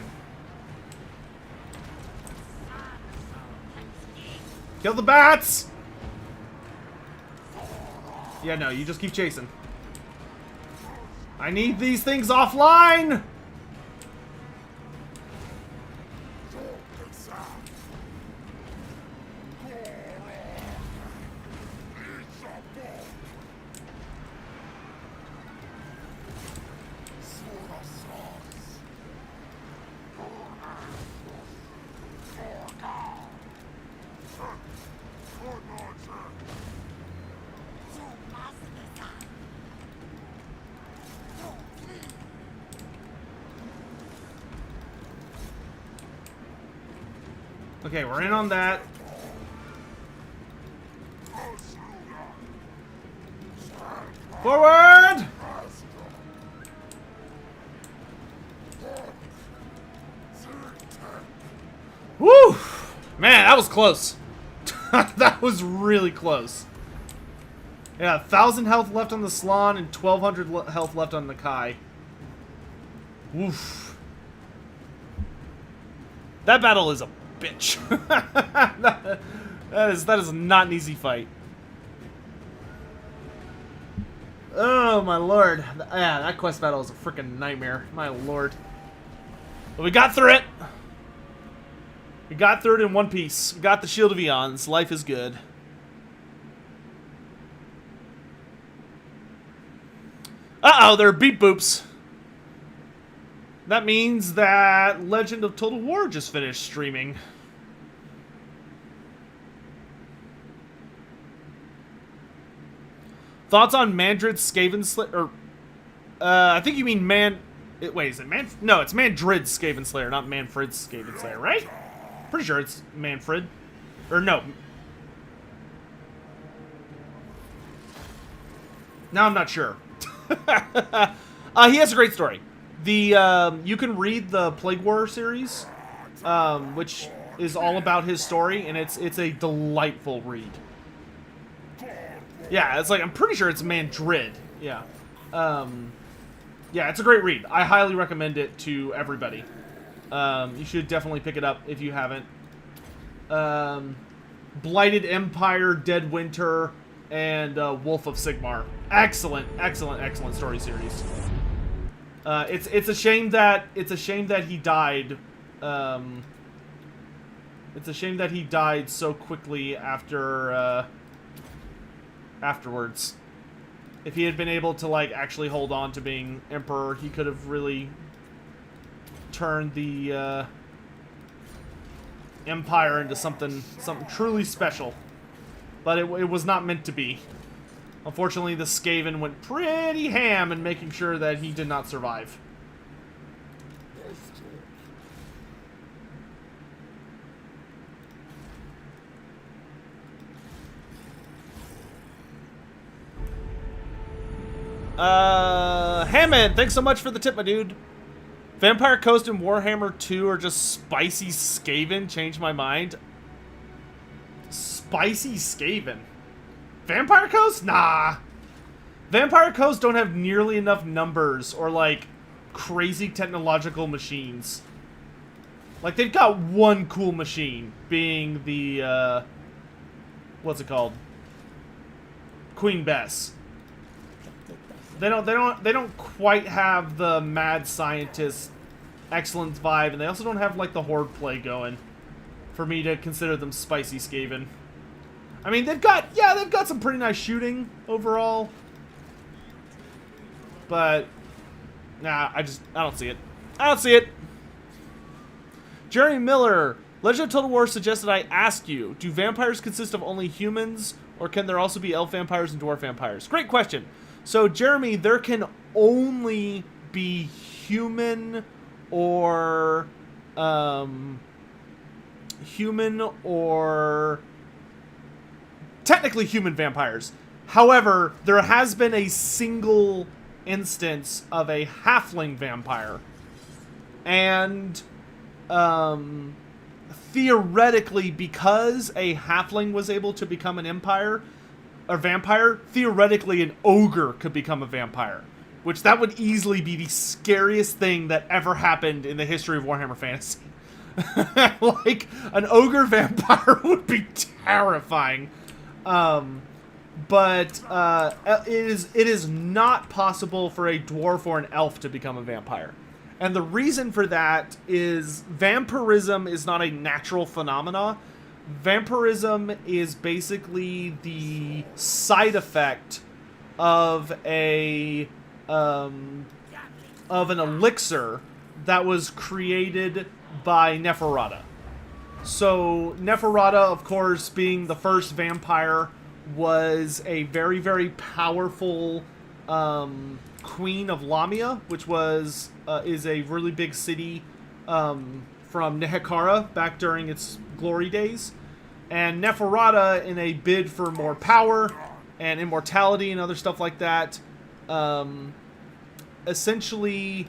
Kill the bats! Yeah, no, you just keep chasing. I need these things offline! Okay, we're in on that. Forward! Woo! Man, that was close. That was really close. Yeah, 1,000 health left on the Slann and 1,200 health left on the Kai. Woof. That battle is a bitch. that is not an easy fight. Oh my lord. Yeah, that quest battle is a freaking nightmare. My lord. But we got through it. We got through it in one piece. We got the Shield of Eons. Life is good. Uh-oh, there are beep boops. That means that Legend of Total War just finished streaming. Thoughts on Mandrid's Skaven Slayer? Or, I think you mean wait, is it No, it's Mandrid's Skaven Slayer, not Manfred's Skaven Slayer, right? Pretty sure it's Manfred. Or no. Now I'm not sure. He has a great story. You can read the Plague War series, which is all about his story, and it's a delightful read. Yeah, it's like, I'm pretty sure it's Mandrid. Yeah. Yeah, it's a great read. I highly recommend it to everybody. You should definitely pick it up if you haven't. Blighted Empire, Dead Winter, and Wolf of Sigmar. Excellent, excellent, excellent story series. It's a shame that he died. It's a shame that he died so quickly afterwards. If he had been able to like actually hold on to being emperor, he could have really turned the empire into something truly special. But it was not meant to be. Unfortunately, the Skaven went pretty ham in making sure that he did not survive. Hammond, thanks so much for the tip, my dude. Vampire Coast and Warhammer 2 are just spicy Skaven. Changed my mind. Spicy Skaven. Vampire Coast? Nah. Vampire Coast don't have nearly enough numbers or, like, crazy technological machines. Like, they've got one cool machine, being the, what's it called? Queen Bess. They don't quite have the mad scientist excellence vibe, and they also don't have, like, the horde play going for me to consider them spicy Skaven. I mean, they've got some pretty nice shooting overall. But, nah, I don't see it. I don't see it. Jeremy Miller, Legend of Total War suggested I ask you, do vampires consist of only humans, or can there also be elf vampires and dwarf vampires? Great question. So, Jeremy, there can only be human or technically human vampires. However, there has been a single instance of a halfling vampire. And theoretically, because a halfling was able to become a vampire, theoretically an ogre could become a vampire. Which that would easily be the scariest thing that ever happened in the history of Warhammer Fantasy. Like, an ogre vampire would be terrifying. But it is not possible for a dwarf or an elf to become a vampire. And the reason for that is vampirism is not a natural phenomena. Vampirism is basically the side effect of an elixir that was created by Neferata. So Neferata, of course, being the first vampire, was a very, very powerful queen of Lamia, which is a really big city from Nehekara back during its glory days. And Neferata, in a bid for more power and immortality and other stuff like that, essentially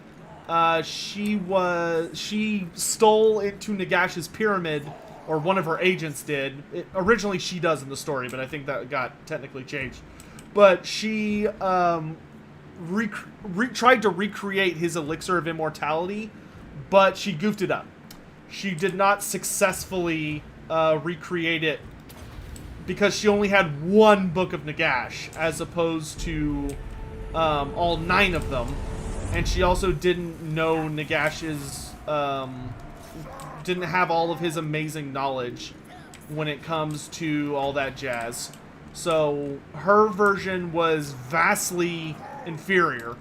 she stole into Nagash's pyramid, or one of her agents did. Originally she does in the story, but I think that got technically changed. But she tried to recreate his elixir of immortality, but she goofed it up. She did not successfully recreate it because she only had one book of Nagash as opposed to all 9 of them. And she also didn't know Nagash's, didn't have all of his amazing knowledge when it comes to all that jazz. So her version was vastly inferior.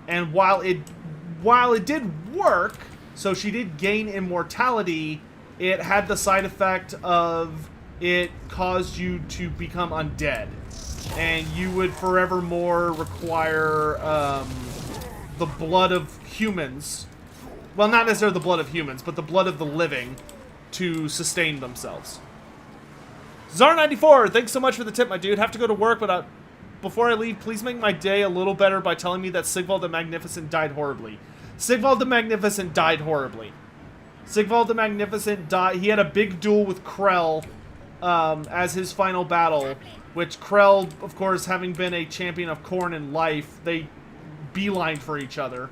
And while it did work, so she did gain immortality, it had the side effect of it caused you to become undead. And you would forevermore require the blood of humans. Well, not necessarily the blood of humans, but the blood of the living to sustain themselves. Czar94, thanks so much for the tip, my dude. Have to go to work, but before I leave, please make my day a little better by telling me that Sigvald the Magnificent died horribly. Sigvald the Magnificent died horribly. Sigvald the Magnificent died. He had a big duel with Krell as his final battle, which Krell, of course, having been a champion of Khorne in life, they beelined for each other.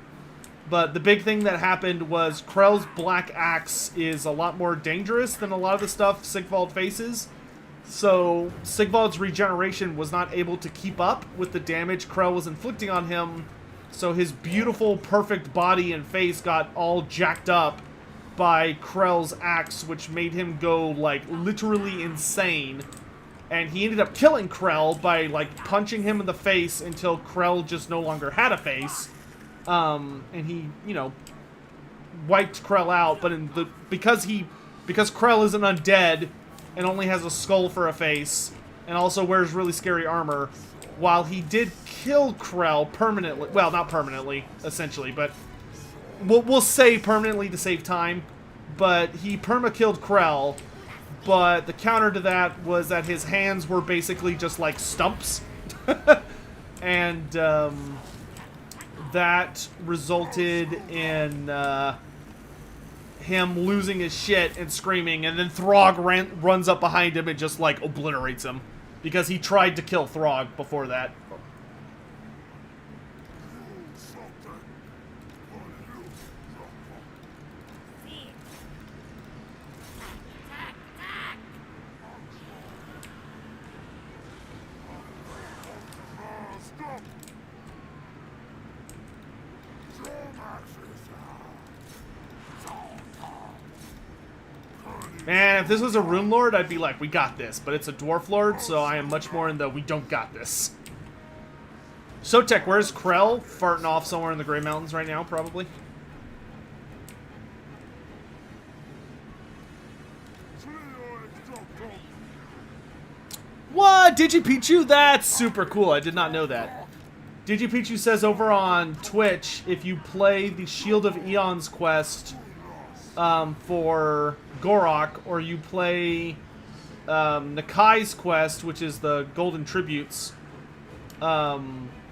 But the big thing that happened was Krell's Black Axe is a lot more dangerous than a lot of the stuff Sigvald faces. So Sigvald's regeneration was not able to keep up with the damage Krell was inflicting on him. So his beautiful, perfect body and face got all jacked up by Krell's axe, which made him go, like, literally insane. And he ended up killing Krell by, like, punching him in the face until Krell just no longer had a face. And he, you know, wiped Krell out. But because Krell isn't undead and only has a skull for a face, and also wears really scary armor, while he did kill Krell permanently, well, not permanently, essentially, but we'll say permanently to save time, but he perma-killed Krell. But the counter to that was that his hands were basically just like stumps. And that resulted in him losing his shit and screaming. And then Throg runs up behind him and just like obliterates him. Because he tried to kill Throg before that. Man, if this was a Rune Lord, I'd be like, we got this. But it's a Dwarf Lord, so I am much more in the we don't got this. Sotek, where's Krell? Farting off somewhere in the Grey Mountains right now, probably. What? Digipichu? That's super cool. I did not know that. Digipichu says over on Twitch, if you play the Shield of Eons quest for Gorok, or you play Nakai's quest, which is the Golden Tributes,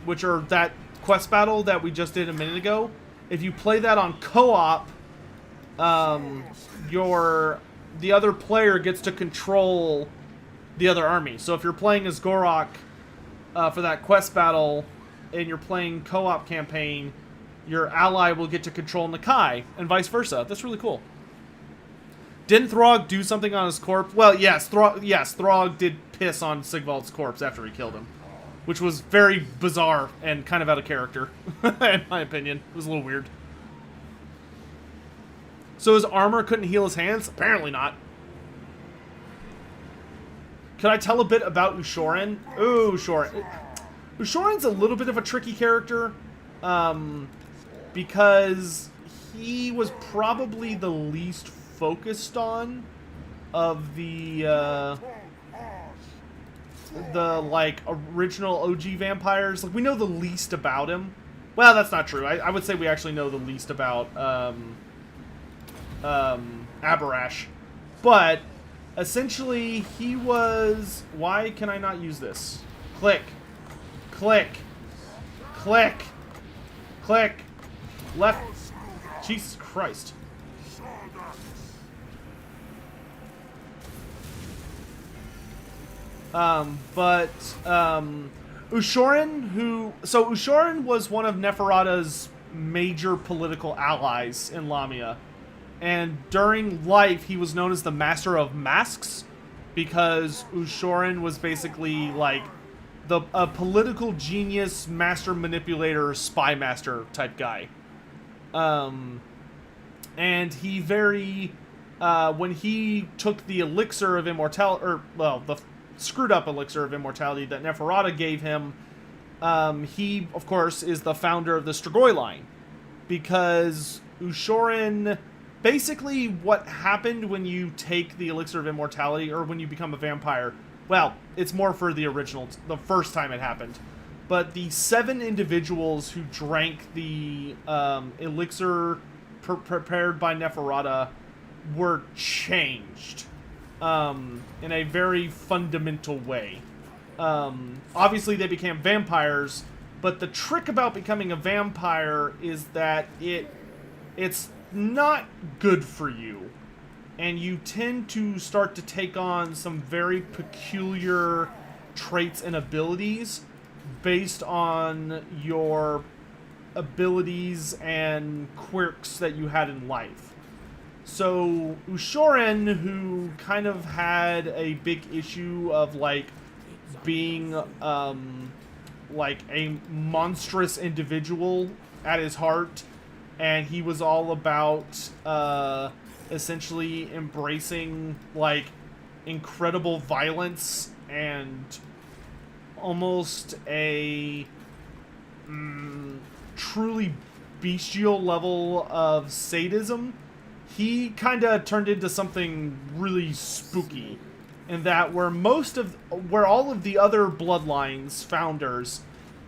which are that quest battle that we just did a minute ago. If you play that on co-op, the other player gets to control the other army. So if you're playing as Gorok for that quest battle, and you're playing co-op campaign, your ally will get to control Nakai, and vice versa. That's really cool. Didn't Throg do something on his corpse? Well, yes, Throg did piss on Sigvald's corpse after he killed him, which was very bizarre and kind of out of character, in my opinion. It was a little weird. So his armor couldn't heal his hands? Apparently not. Could I tell a bit about Ushoran? Ooh, Ushoran. Ushoran's a little bit of a tricky character, because he was probably the least focused on of the like original OG vampires. Like, we know the least about him. Well, that's not true. I would say we actually know the least about Abarash, but essentially, he was... Why can I not use this? Click. Click. Click. Click. Left. Jesus Christ. Ushorin, so Ushorin was one of Neferata's major political allies in Lamia. And during life, he was known as the Master of Masks, because Ushorin was basically like a political genius, master manipulator, spy master type guy. And he when he took the elixir of immortality, or, well, the screwed up elixir of immortality that Neferata gave him, he, of course, is the founder of the Strigoi line. Because Ushorin, basically what happened when you take the elixir of immortality, or when you become a vampire, well, it's more for the first time it happened. But the 7 individuals who drank the elixir prepared by Neferata were changed in a very fundamental way. Obviously, they became vampires, but the trick about becoming a vampire is that it's not good for you. And you tend to start to take on some very peculiar traits and abilities based on your abilities and quirks that you had in life. So Ushorin, who kind of had a big issue of like being like a monstrous individual at his heart, and he was all about essentially embracing like incredible violence and almost a truly bestial level of sadism. He kind of turned into something really spooky, in that where all of the other bloodlines founders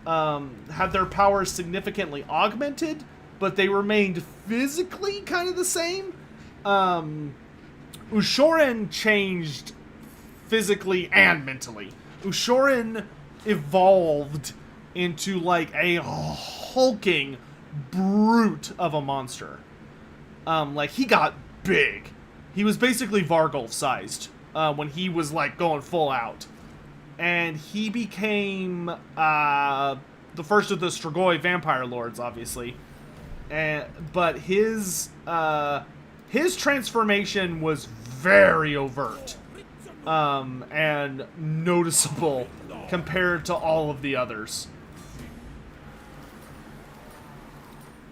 had their powers significantly augmented, but they remained physically kind of the same. Ushorin changed physically and mentally. Ushorin evolved into like a hulking brute of a monster. Like, he got big. He was basically Vargulf-sized when he was like going full out. And he became the first of the Strigoi vampire lords, obviously. But his transformation was very overt and noticeable compared to all of the others.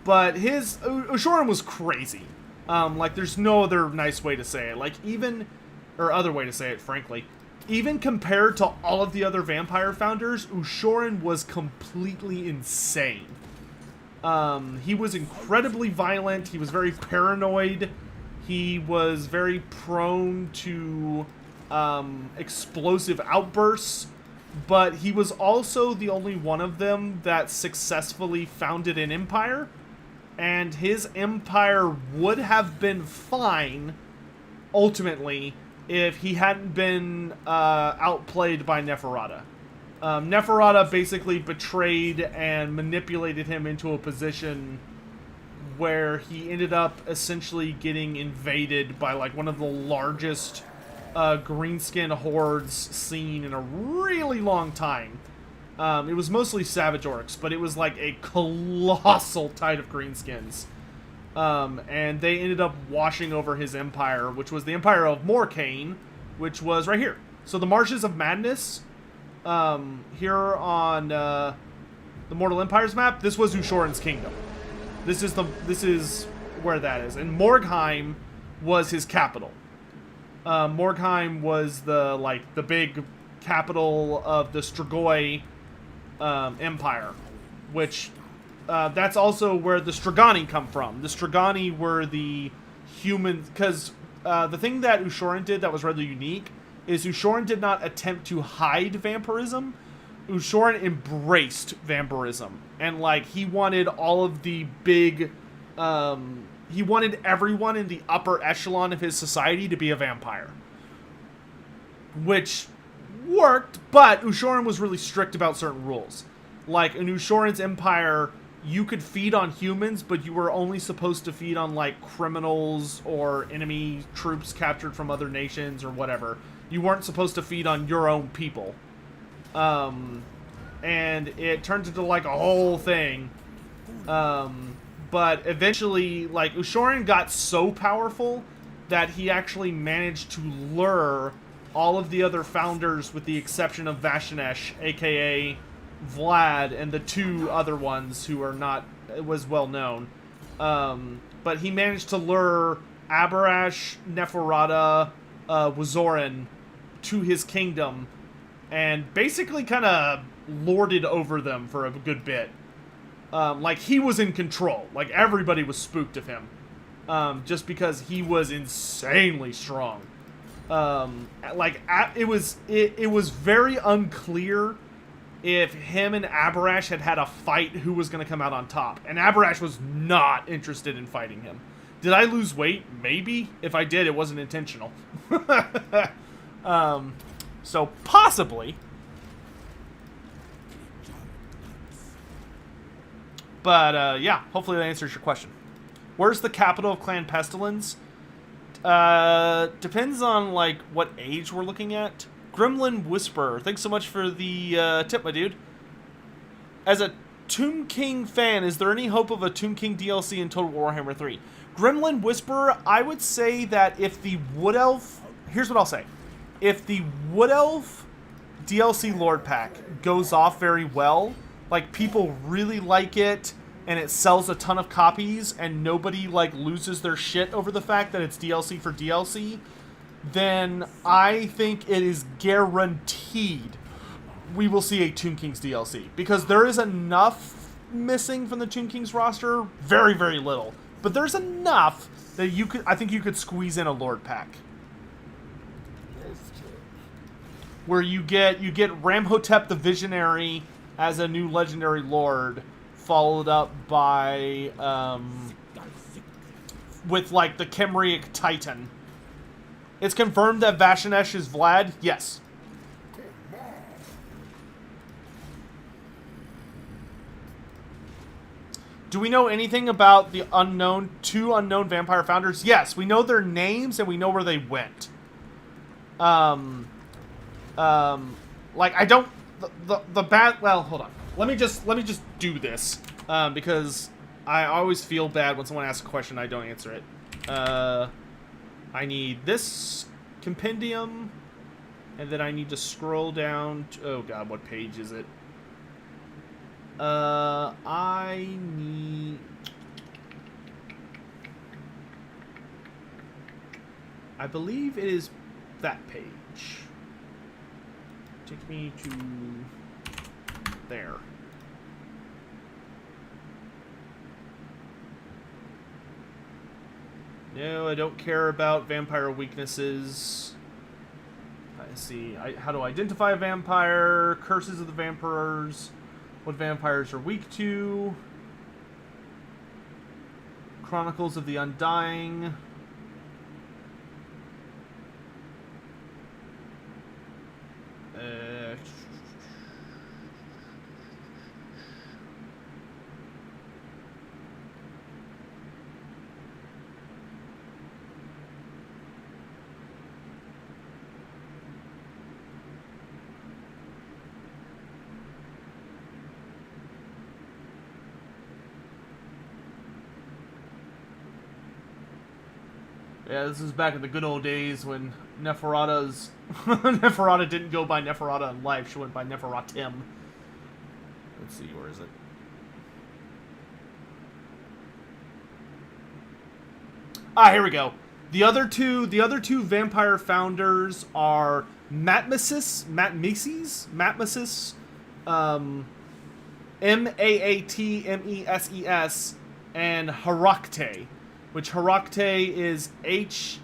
But Ushorin was crazy. Like, there's no other nice way to say it. Like, other way to say it, frankly. Even compared to all of the other vampire founders, Ushorin was completely insane. He was incredibly violent. He was very paranoid. He was very prone to explosive outbursts. But he was also the only one of them that successfully founded an empire. And his empire would have been fine, ultimately, if he hadn't been outplayed by Neferata. Neferata basically betrayed and manipulated him into a position where he ended up essentially getting invaded by like one of the largest greenskin hordes seen in a really long time. It was mostly savage orcs, but it was like a colossal tide of greenskins. And they ended up washing over his empire, which was the Empire of Morcaine, which was right here. So the Marshes of Madness, here on the Mortal Empires map, this was Ushorin's kingdom. This is where that is. And Morgheim was his capital. Morgheim was the big capital of the Strigoi Empire, which that's also where the Strigani come from. The Strigani were the humans, because the thing that Ushorin did that was rather unique is Ushorin did not attempt to hide vampirism. Ushorin embraced vampirism, and like he wanted all of the big, he wanted everyone in the upper echelon of his society to be a vampire. which worked, but Ushoran was really strict about certain rules. Like, in Ushoran's empire, you could feed on humans, but you were only supposed to feed on, like, criminals or enemy troops captured from other nations or whatever. You weren't supposed to feed on your own people. And it turned into, like, a whole thing. But eventually, like, Ushoran got so powerful that he actually managed to lure all of the other founders, with the exception of Vashanesh, aka Vlad, and the two other ones who are not was well known. But he managed to lure Abarash, Neferata, Wazoran to his kingdom, and basically kind of lorded over them for a good bit. Like, he was in control. Like, everybody was spooked of him. Just because he was insanely strong. It was very unclear if him and Abarash had a fight, who was going to come out on top. And Abarash was not interested in fighting him. Did I lose weight? Maybe. If I did, it wasn't intentional. So possibly. But, yeah, hopefully that answers your question. Where's the capital of Clan Pestilence? Depends on, like, what age we're looking at. Gremlin Whisperer, thanks so much for the tip, my dude. As a Tomb King fan, is there any hope of a Tomb King DLC in Total Warhammer 3? Gremlin Whisperer, I would say that if the Wood Elf... Here's what I'll say. If the Wood Elf DLC Lord Pack goes off very well, like, people really like it, and it sells a ton of copies, and nobody, like, loses their shit over the fact that it's DLC for DLC, then I think it is guaranteed we will see a Tomb Kings DLC. Because there is enough missing from the Tomb Kings roster, very, very little. But there's enough that I think you could squeeze in a Lord Pack. Where you get Ramhotep the Visionary as a new legendary lord, followed up by, with, like, the Kemric Titan. It's confirmed that Vashanesh is Vlad? Yes. Do we know anything about the two unknown vampire founders? Yes, we know their names and we know where they went. Like, I don't... Well, hold on. Let me just do this, because I always feel bad when someone asks a question and I don't answer it. I need this compendium, and then I need to scroll down to, oh god, what page is it? I believe it is that page. Take me to there. No, I don't care about vampire weaknesses. I see. How to identify a vampire, curses of the vampires, what vampires are weak to, Chronicles of the Undying. Yeah, this is back in the good old days when Neferata's... Neferata didn't go by Neferata in life, she went by Neferatim. Let's see, where is it? Ah, here we go. The other two vampire founders are Matmesis, Maatmeses, and Harakte. Which Harakte is Harakhte.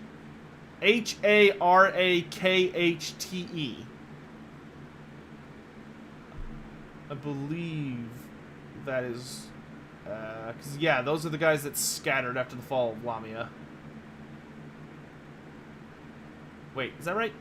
I believe that is... because, yeah, those are the guys that scattered after the fall of Lamia. Wait, is that right?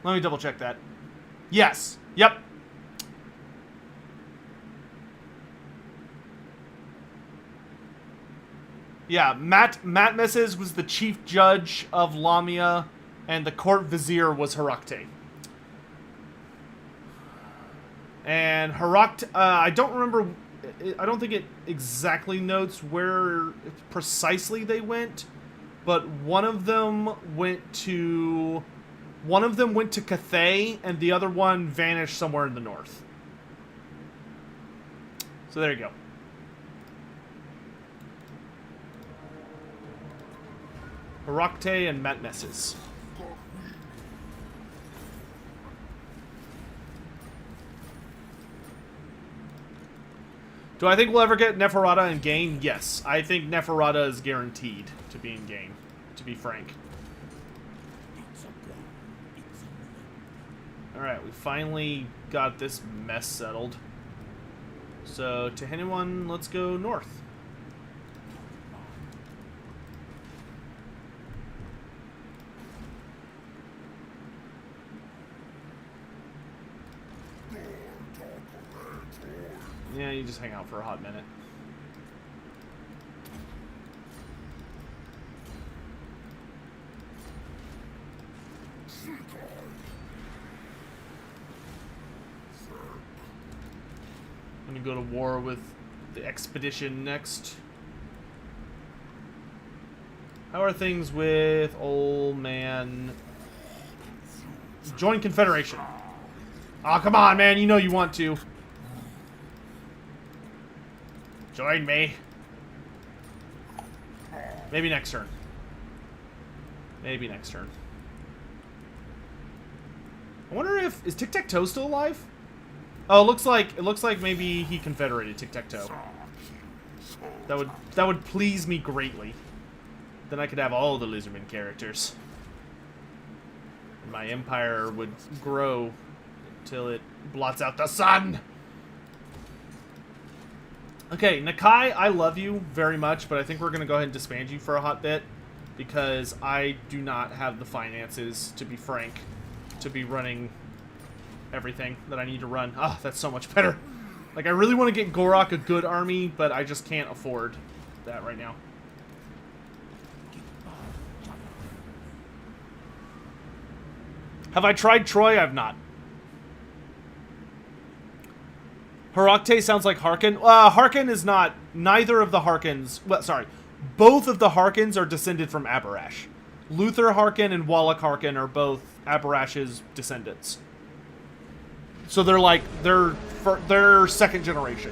Let me double check that. Yes. Yep. Yeah, Matt Messes was the chief judge of Lamia, and the court vizier was Herakte. And I don't remember, I don't think it exactly notes where precisely they went, but one of them went to Cathay, and the other one vanished somewhere in the north. So there you go. Herakte and Matt Messes. Do I think we'll ever get Neferata in game? Yes. I think Neferata is guaranteed to be in game, to be frank. Alright, we finally got this mess settled. So, Tehenhauin, let's go north. Yeah, you just hang out for a hot minute. I'm gonna go to war with the expedition next. How are things with old man? Join Confederation. Oh, come on, man. You know you want to. Join me. Maybe next turn. Maybe next turn. I wonder if is Tic-Tac-Toe still alive? Oh, it looks like maybe he confederated Tic-Tac-Toe. That would please me greatly. Then I could have all the Lizardmen characters. And my empire would grow until it blots out the sun. Okay, Nakai, I love you very much, but I think we're going to go ahead and disband you for a hot bit, because I do not have the finances, to be frank, to be running everything that I need to run. Ah, that's so much better. Like, I really want to get Gorok a good army, but I just can't afford that right now. Have I tried Troy? I've not. Herakte sounds like Harkin. Harkin is not. Neither of the Harkins. Well, sorry. Both of the Harkins are descended from Abarash. Luther Harkin and Wallach Harkin are both Abarash's descendants. So they're like, they're second generation.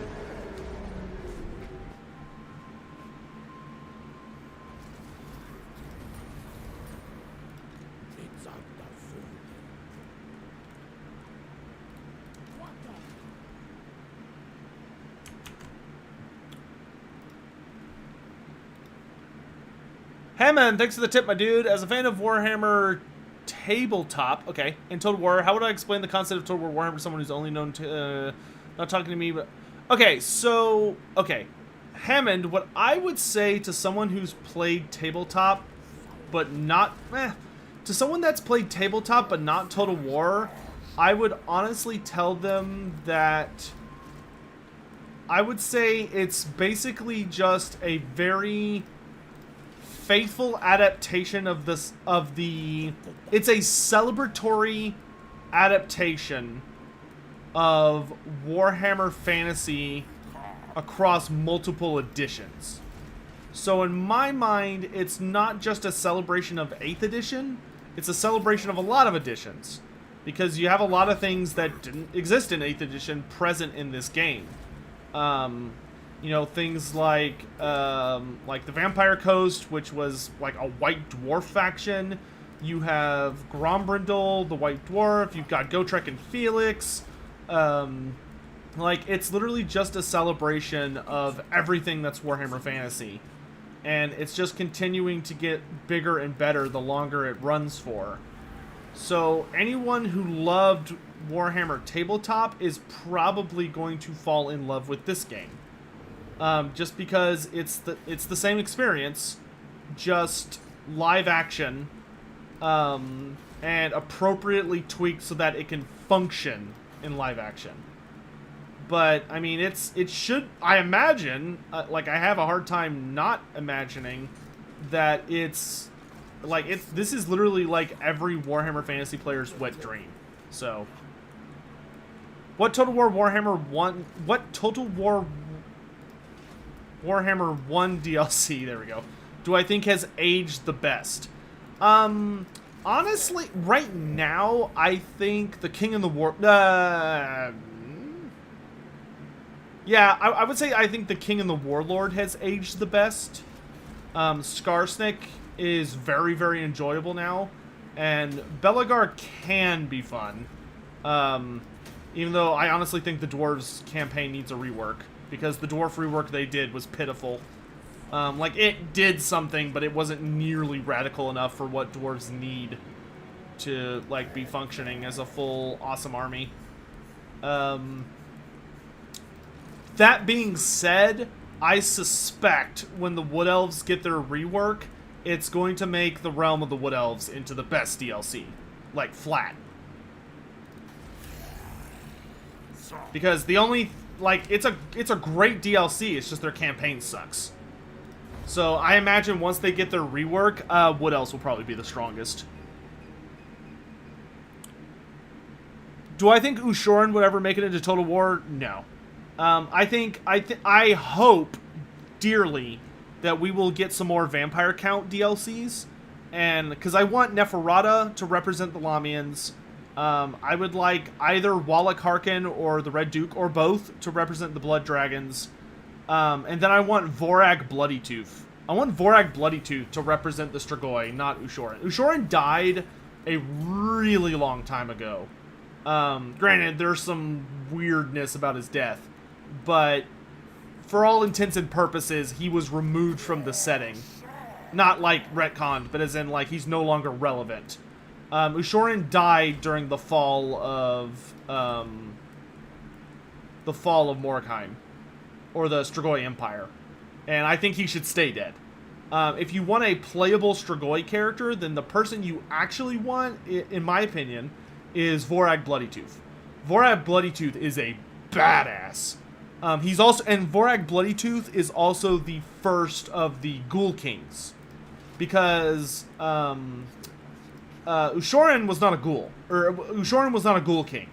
Hey man, thanks for the tip, my dude. As a fan of Warhammer tabletop, okay, in Total War, how would I explain the concept of Total War Warhammer to someone who's only known to, not talking to me, but, okay, so, okay, Hammond, what I would say to someone who's played tabletop, but not, to someone that's played tabletop but not Total War, I would honestly tell them that, I would say it's basically just a very faithful adaptation of this, it's a celebratory adaptation of Warhammer Fantasy across multiple editions. So in my mind, it's not just a celebration of 8th edition, it's a celebration of a lot of editions. Because you have a lot of things that didn't exist in 8th edition present in this game. You know, things like the Vampire Coast, which was like a White Dwarf faction. You have Grombrindal, the White Dwarf. You've got Gotrek and Felix. Like, it's literally just a celebration of everything that's Warhammer Fantasy. And it's just continuing to get bigger and better the longer it runs for. So anyone who loved Warhammer Tabletop is probably going to fall in love with this game. just because it's the same experience, just live action, and appropriately tweaked so that it can function in live action. But I mean, it should. I imagine, like, I have a hard time not imagining that it's like this is literally like every Warhammer Fantasy player's wet dream. So, what Total War Warhammer 1? What Total War Warhammer 1 DLC? There we go. Do I think has aged the best? Honestly, right now, I think the King and the War. Yeah, I would say I think the King and the Warlord has aged the best. Skarsnik is very, very enjoyable now, and Belagar can be fun. Even though I honestly think the Dwarves campaign needs a rework, because the Dwarf rework they did was pitiful. Like, it did something, but it wasn't nearly radical enough for what Dwarves need to, like, be functioning as a full awesome army. That being said, I suspect when the Wood Elves get their rework, it's going to make the Realm of the Wood Elves into the best DLC. Like, flat. Because the only, like, it's a great DLC, it's just their campaign sucks. So I imagine once they get their rework, Wood Elves will probably be the strongest. Do I think Ushoran would ever make it into Total War? No. I hope dearly that we will get some more Vampire Count DLCs, and because I want Neferata to represent the Lamians. I would like either Wallach Harkin or the Red Duke, or both, to represent the Blood Dragons. And then I want Vorag Bloodytooth. I want Vorag Bloodytooth to represent the Strigoi, not Ushoran. Ushoran died a really long time ago. Granted, there's some weirdness about his death, but for all intents and purposes, he was removed from the setting. Not like retconned, but as in, like, he's no longer relevant. Ushoran died during the fall of Mordheim, or the Strigoi Empire, and I think he should stay dead. If you want a playable Strigoi character, then the person you actually want, in my opinion, is Vorag Bloodytooth. Vorag Bloodytooth is a badass. Vorag Bloodytooth is also the first of the Ghoul Kings, because Ushoran was not a ghoul, or Ushoran was not a Ghoul King.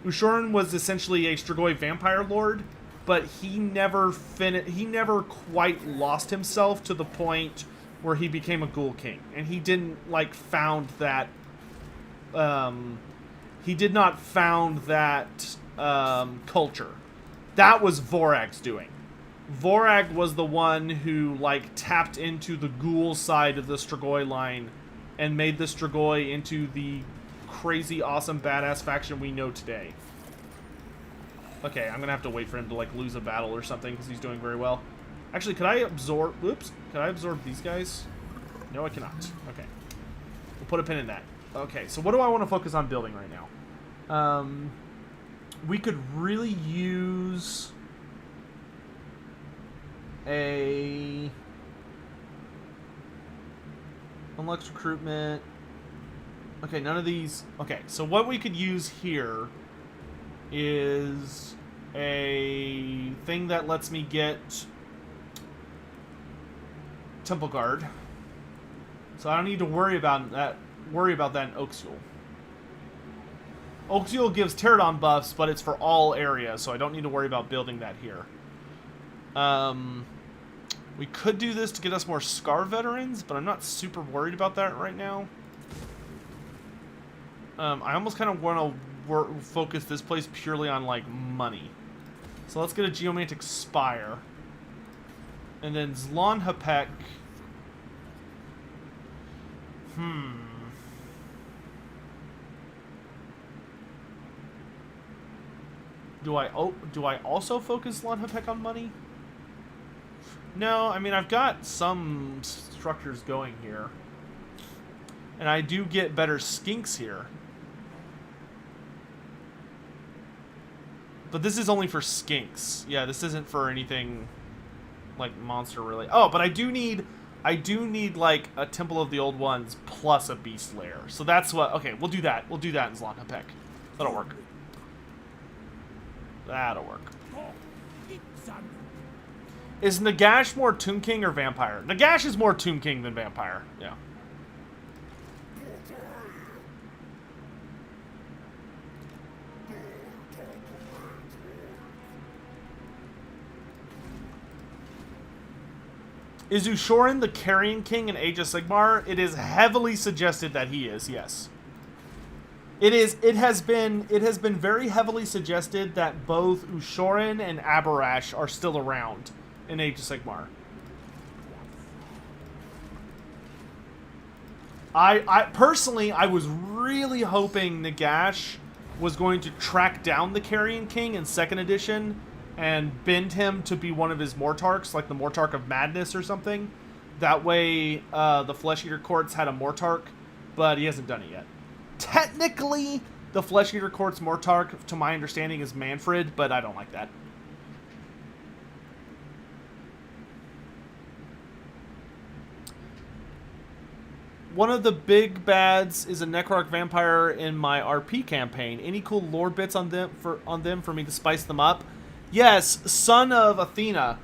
Ushoran was essentially a Strigoi vampire lord, but he never quite lost himself to the point where he became a Ghoul King, and he didn't found that. He did not found that culture. That was Vorag's doing. Vorag was the one who tapped into the ghoul side of the Strigoi line and made the Strigoi into the crazy, awesome, badass faction we know today. Okay, I'm gonna have to wait for him to lose a battle or something because he's doing very well. Actually, could I absorb? Oops, could I absorb these guys? No, I cannot. Okay, we'll put a pin in that. Okay, so what do I want to focus on building right now? We could really use a unlocks recruitment. Okay, none of these. Okay, so what we could use here is a thing that lets me get Temple Guard. So I don't need to worry about that in Oaksiel. Oaksiel gives Pterodon buffs, but it's for all areas, so I don't need to worry about building that here. We could do this to get us more Scar veterans, but I'm not super worried about that right now. I almost kind of want to focus this place purely on, money. So let's get a Geomantic Spire. And then Zlon Hapek. Do I also focus Zlon Hapek on money? No, I mean, I've got some structures going here. And I do get better skinks here. But this is only for skinks. Yeah, this isn't for anything like monster really. Oh, but I do need like a Temple of the Old Ones plus a Beast Lair. So that's what. Okay, we'll do that. We'll do that in Zlotnapek. That'll work. That'll work. Is Nagash more Tomb King or Vampire? Nagash is more Tomb King than Vampire. Yeah. Is Ushorin the Carrion King in Age of Sigmar? It is heavily suggested that he is, yes. It has been very heavily suggested that both Ushorin and Abarash are still around in Age of Sigmar. I personally, I was really hoping Nagash was going to track down the Carrion King in 2nd edition and bend him to be one of his Mortarchs, like the Mortarch of Madness or something. That way, the Flesh Eater Courts had a Mortarch, but he hasn't done it yet. Technically, the Flesh Eater Court's Mortarch, to my understanding, is Manfred, but I don't like that. One of the big bads is a Necrarch Vampire in my RP campaign. Any cool lore bits on them for me to spice them up? Yes, Son of Athena.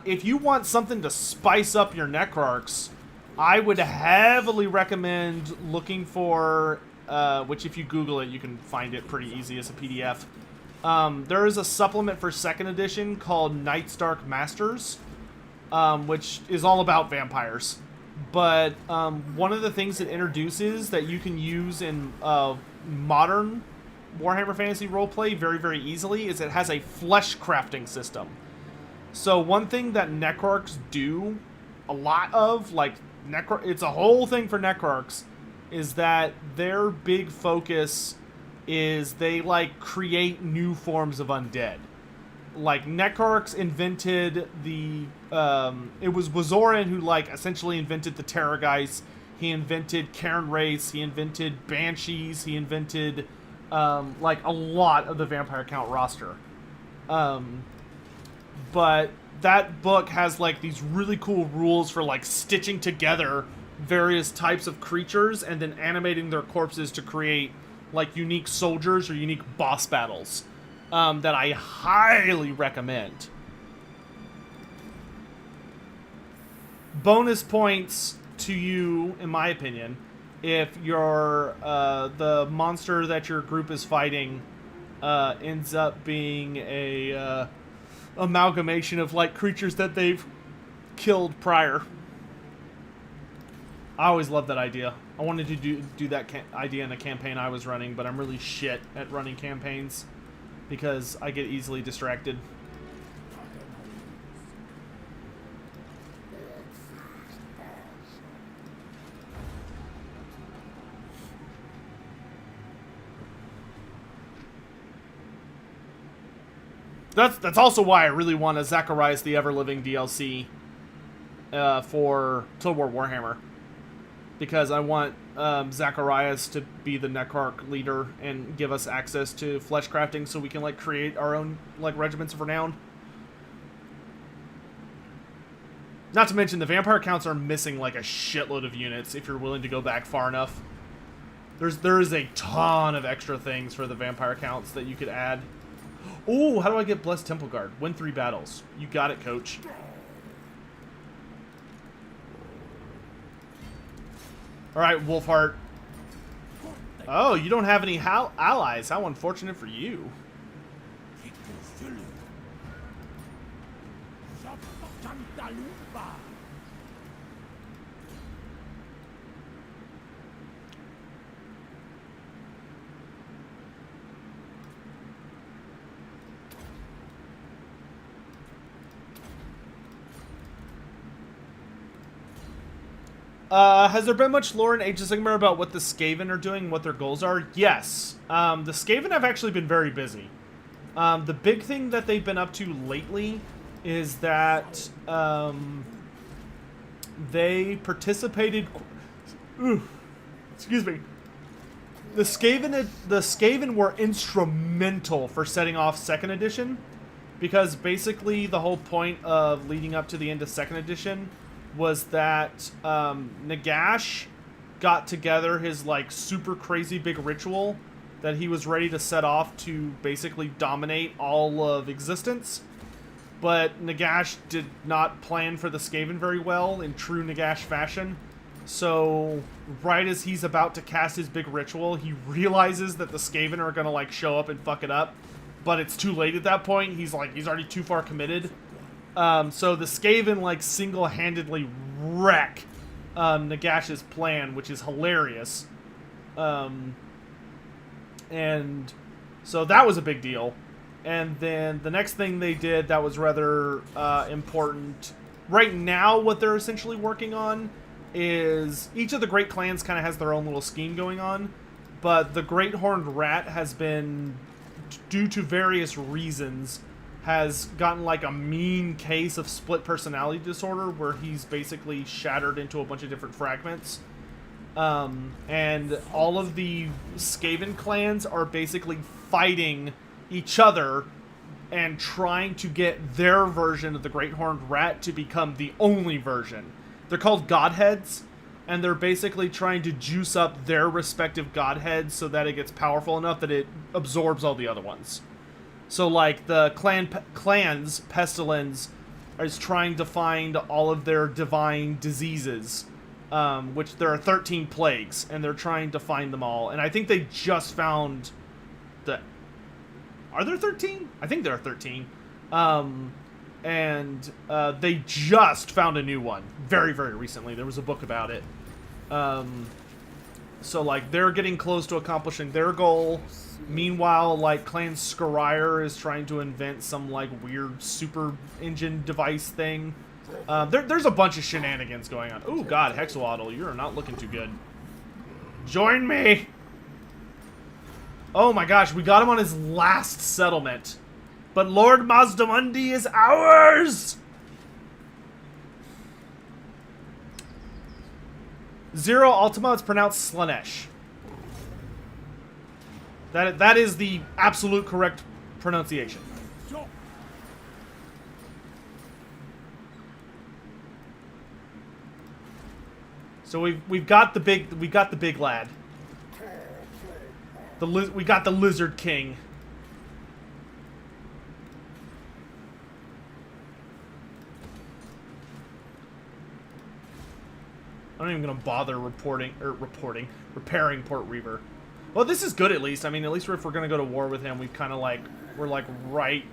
If you want something to spice up your Necrarchs, I would heavily recommend looking for, which if you Google it, you can find it pretty easy as a PDF. There is a supplement for 2nd edition called Nightstark Masters, which is all about vampires. But one of the things it introduces that you can use in modern Warhammer Fantasy Roleplay very, very easily is it has a flesh crafting system. So one thing that Necrarchs do a lot of, like, it's a whole thing for Necrarchs, is that their big focus is they, like, create new forms of undead. Like, Necrarchs invented the, it was Wazoran who, like, essentially invented the Terrorgeist. He invented Cairn Race, he invented Banshees, he invented, like, a lot of the Vampire Count roster. But that book has, like, these really cool rules for, like, stitching together various types of creatures and then animating their corpses to create, like, unique soldiers or unique boss battles, that I highly recommend. Bonus points to you, in my opinion, if your the monster that your group is fighting ends up being a amalgamation of, like, creatures that they've killed prior. I always loved that idea. I wanted to do that idea in a campaign I was running, but I'm really shit at running campaigns because I get easily distracted. That's also why I really want a Zacharias the Ever-Living DLC for Total War Warhammer. Because I want Zacharias to be the Necrarch leader and give us access to flesh crafting so we can, like, create our own, like, regiments of renown. Not to mention the vampire counts are missing, like, a shitload of units if you're willing to go back far enough. There is a ton of extra things for the vampire counts that you could add. Ooh, how do I get Blessed Temple Guard? Win 3 battles. You got it, coach. Alright, Wolfheart. Oh, you don't have any allies. How unfortunate for you. Has there been much lore in Age of Sigmar about what the Skaven are doing and what their goals are? Yes. The Skaven have actually been very busy. The big thing that they've been up to lately is that they participated... excuse me. The Skaven were instrumental for setting off 2nd edition because basically the whole point of leading up to the end of 2nd edition was that Nagash got together his like super crazy big ritual that he was ready to set off to basically dominate all of existence. But Nagash did not plan for the Skaven very well in true Nagash fashion. So right as he's about to cast his big ritual, he realizes that the Skaven are gonna like show up and fuck it up. But it's too late at that point. He's already too far committed. So the Skaven like single-handedly wreck Nagash's plan, which is hilarious. And so that was a big deal. And then the next thing they did that was rather important. Right now, what they're essentially working on is each of the Great Clans kind of has their own little scheme going on. But the Great Horned Rat has been, due to various reasons, has gotten like a mean case of split personality disorder where he's basically shattered into a bunch of different fragments. And all of the Skaven clans are basically fighting each other and trying to get their version of the Great Horned Rat to become the only version. They're called Godheads, and they're basically trying to juice up their respective Godheads so that it gets powerful enough that it absorbs all the other ones. So, like, the clans, Pestilence, is trying to find all of their divine diseases, which there are 13 plagues, and they're trying to find them all. And I think they just found the... Are there 13? I think there are 13. And they just found a new one very, very recently. There was a book about it. So, like, they're getting close to accomplishing their goal. Meanwhile, like, Clan Scarier is trying to invent some, like, weird super engine device thing. There's a bunch of shenanigans going on. Oh, God, Hexawaddle, you're not looking too good. Join me! Oh, my gosh, we got him on his last settlement. But Lord Mazdamundi is ours! Zero Ultima is pronounced Slanesh. That is the absolute correct pronunciation. So we've got the big lad. We got the Lizard King. I'm not even gonna bother repairing Port Reaver. Well, this is good at least. I mean, at least if we're gonna go to war with him, we've kind of like right.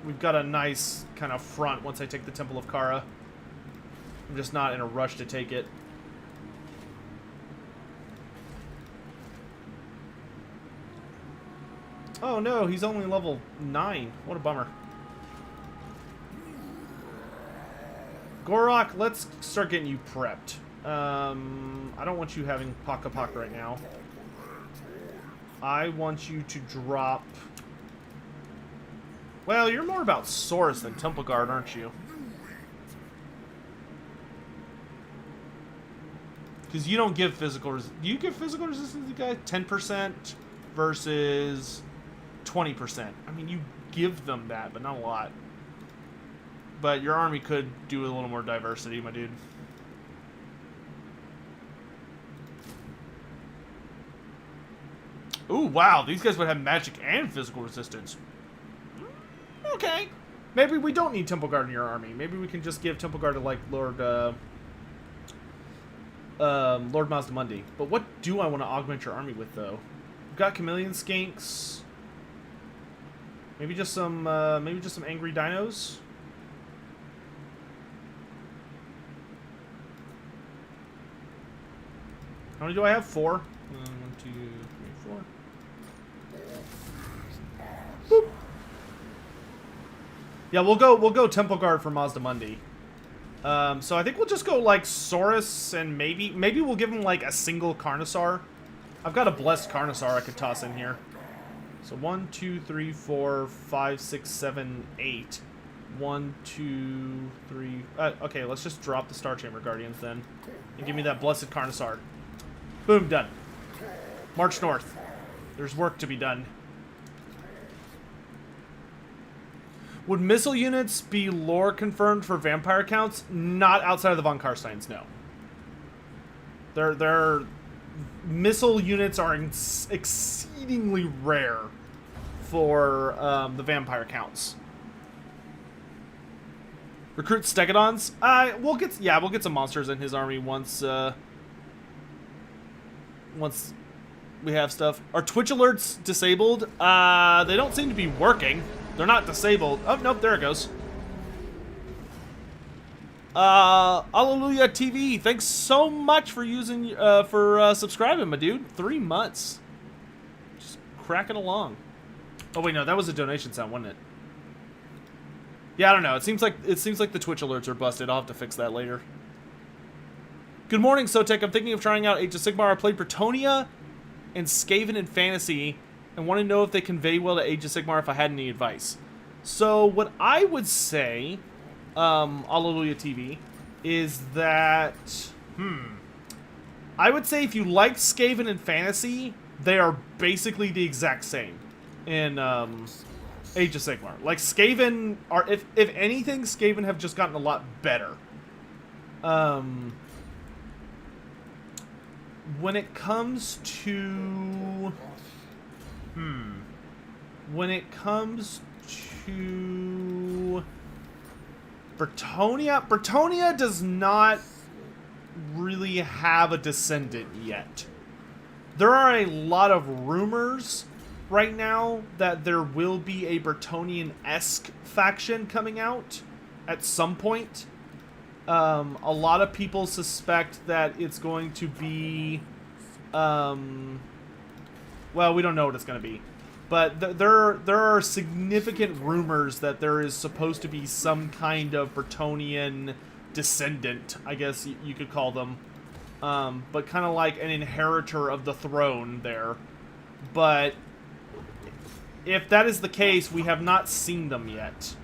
We've got a nice kind of front once I take the Temple of Kara. I'm just not in a rush to take it. Oh no, he's only level 9. What a bummer. Gorok, let's start getting you prepped. I don't want you having Paka Paka right now. I want you to drop... Well, you're more about Saurus than Temple Guard, aren't you? Because you don't give physical... Do you give physical resistance to the guy? 10% versus 20%. I mean, you give them that, but not a lot. But your army could do a little more diversity, my dude. Ooh, wow. These guys would have magic and physical resistance. Okay. Maybe we don't need Temple Guard in your army. Maybe we can just give Temple Guard to, like, Lord Mazdamundi. But what do I want to augment your army with, though? We've got Chameleon Skinks. Maybe just some angry dinos. How many do I have? 4. 1, 2, 3, 4. Boop. Yeah, we'll go Temple Guard for Mazdamundi. So I think we'll just go like Saurus and maybe we'll give him like a single Carnosaur. I've got a blessed Carnosaur I could toss in here. So 1, 2, 3, 4, 5, 6, 7, 8. 1, 2, 3. Okay, let's just drop the Star Chamber Guardians then, and give me that blessed Carnosaur. Boom, done. March north. There's work to be done. Would missile units be lore confirmed for vampire counts? Not outside of the von Karsteins, no. Their missile units are exceedingly rare for the vampire counts. Recruit Stegodons? We'll get some monsters in his army once once we have stuff. Are Twitch alerts disabled? They don't seem to be working. They're not disabled. Oh, nope, there it goes. Hallelujah TV, thanks so much for using, subscribing, my dude. 3 months. Just cracking along. Oh, wait, no, that was a donation sound, wasn't it? Yeah, I don't know. It seems like the Twitch alerts are busted. I'll have to fix that later. Good morning, Sotek. I'm thinking of trying out Age of Sigmar. I played Bretonia and Skaven in Fantasy and want to know if they convey well to Age of Sigmar if I had any advice. So what I would say, Hallelujah TV, is that, I would say if you like Skaven in Fantasy, they are basically the exact same in Age of Sigmar. Like, Skaven are, if anything, Skaven have just gotten a lot better. When it comes to... When it comes to... Bretonia does not really have a descendant yet. There are a lot of rumors right now that there will be a Bretonian-esque faction coming out at some point. A lot of people suspect that it's going to be, well, we don't know what it's going to be, but there are significant rumors that there is supposed to be some kind of Bretonian descendant, I guess you could call them, but kind of like an inheritor of the throne there. But if that is the case, we have not seen them yet,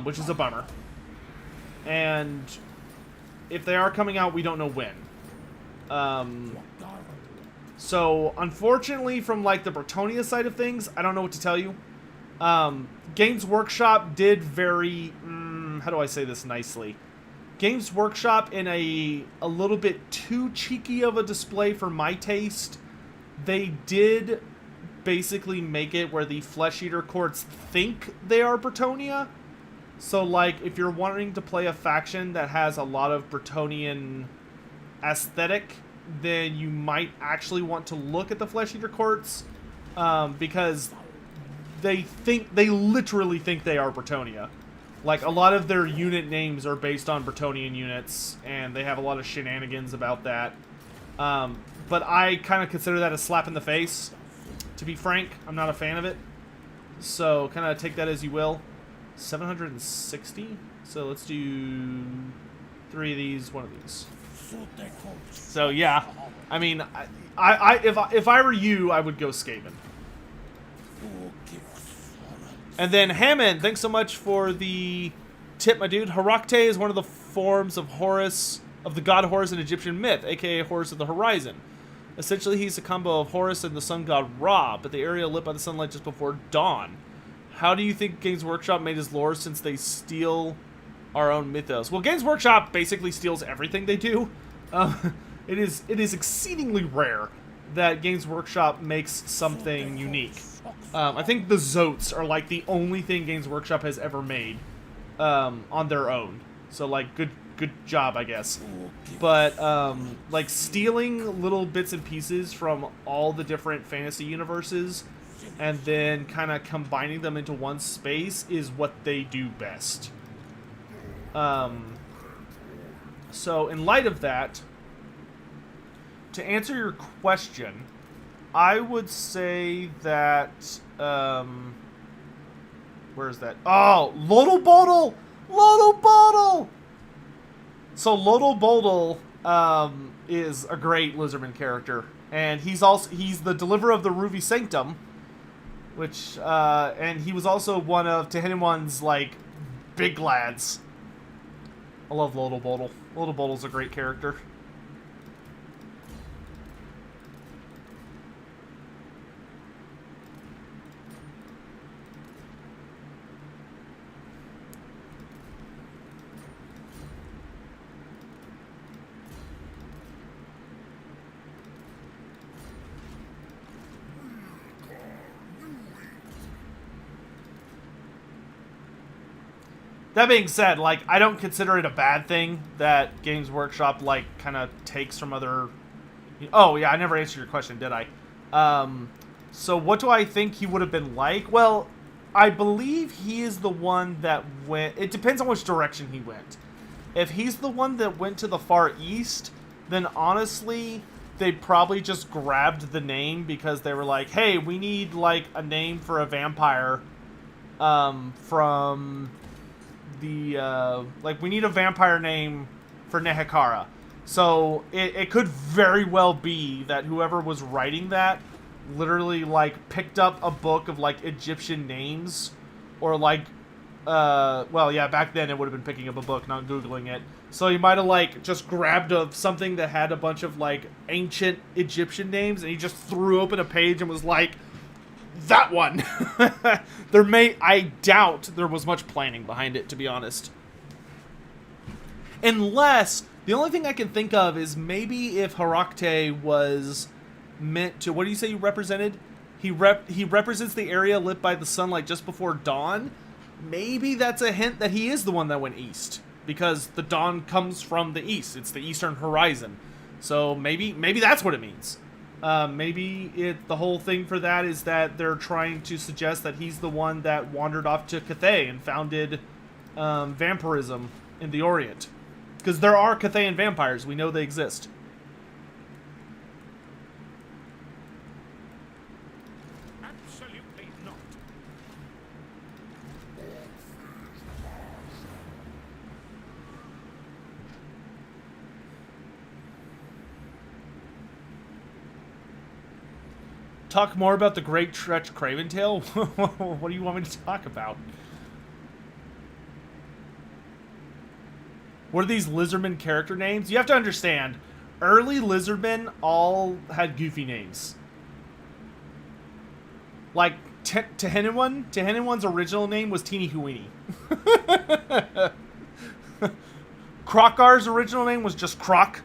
which is a bummer. And if they are coming out, we don't know when. So, unfortunately, from, like, the Bretonia side of things, I don't know what to tell you. Games Workshop did very... how do I say this nicely? Games Workshop, in a little bit too cheeky of a display for my taste, they did basically make it where the Flesh Eater courts think they are Bretonia. So, like, if you're wanting to play a faction that has a lot of Bretonian aesthetic, then you might actually want to look at the Flesh Eater courts, because they literally think they are Bretonia. Like, a lot of their unit names are based on Bretonian units, and they have a lot of shenanigans about that. But I kind of consider that a slap in the face, to be frank. I'm not a fan of it. So, kind of take that as you will. 760? So let's do 3 of these, 1 of these. So yeah, I mean, if I were you, I would go Skaven. And then Hammond, thanks so much for the tip, my dude. Herakte is one of the forms of Horus, of the god Horus in Egyptian myth, aka Horus of the Horizon. Essentially, he's a combo of Horus and the sun god Ra, but the area lit by the sunlight just before dawn. How do you think Games Workshop made his lore since they steal our own mythos? Well, Games Workshop basically steals everything they do. It is exceedingly rare that Games Workshop makes something unique. I think the Zotes are like the only thing Games Workshop has ever made on their own. So like good job, I guess. But like stealing little bits and pieces from all the different fantasy universes and then kind of combining them into one space is what they do best. So in light of that, to answer your question, I would say that, where is that? Oh, Lodal Bodal! Lodal Bodal! So Lodal Bodal, is a great Lizardman character, and he's the deliverer of the Ruvi Sanctum, which, and he was also one of Tehenhauin's, like, big lads. I love Lodal Bodal. Lodal Bodal's a great character. That being said, like, I don't consider it a bad thing that Games Workshop, like, kind of takes from other... Oh, yeah, I never answered your question, did I? So what do I think he would have been like? Well, I believe he is the one that went... It depends on which direction he went. If he's the one that went to the Far East, then honestly, they probably just grabbed the name because they were like, hey, we need, like, a name for a vampire from... like, we need a vampire name for Nehekara. So, it could very well be that whoever was writing that literally, like, picked up a book of, like, Egyptian names. Or, like, well, yeah, back then it would have been picking up a book, not Googling it. So he might have, like, just grabbed something that had a bunch of, like, ancient Egyptian names, and he just threw open a page and was like, that one! I doubt there was much planning behind it, to be honest. Unless, the only thing I can think of is maybe if Herakte was meant to, what do you say you represented? He represents the area lit by the sunlight just before dawn. Maybe that's a hint that he is the one that went east. Because the dawn comes from the east. It's the eastern horizon. So maybe that's what it means. Maybe the whole thing for that is that they're trying to suggest that he's the one that wandered off to Cathay and founded vampirism in the Orient. Because there are Cathayan vampires. We know they exist. Absolutely not. Talk more about the Great Tretch Craventail? What do you want me to talk about? What are these Lizardmen character names? You have to understand, early Lizardmen all had goofy names. Like, Tehenhauin's original name was Tehenhauin. Krokar's original name was just Krok.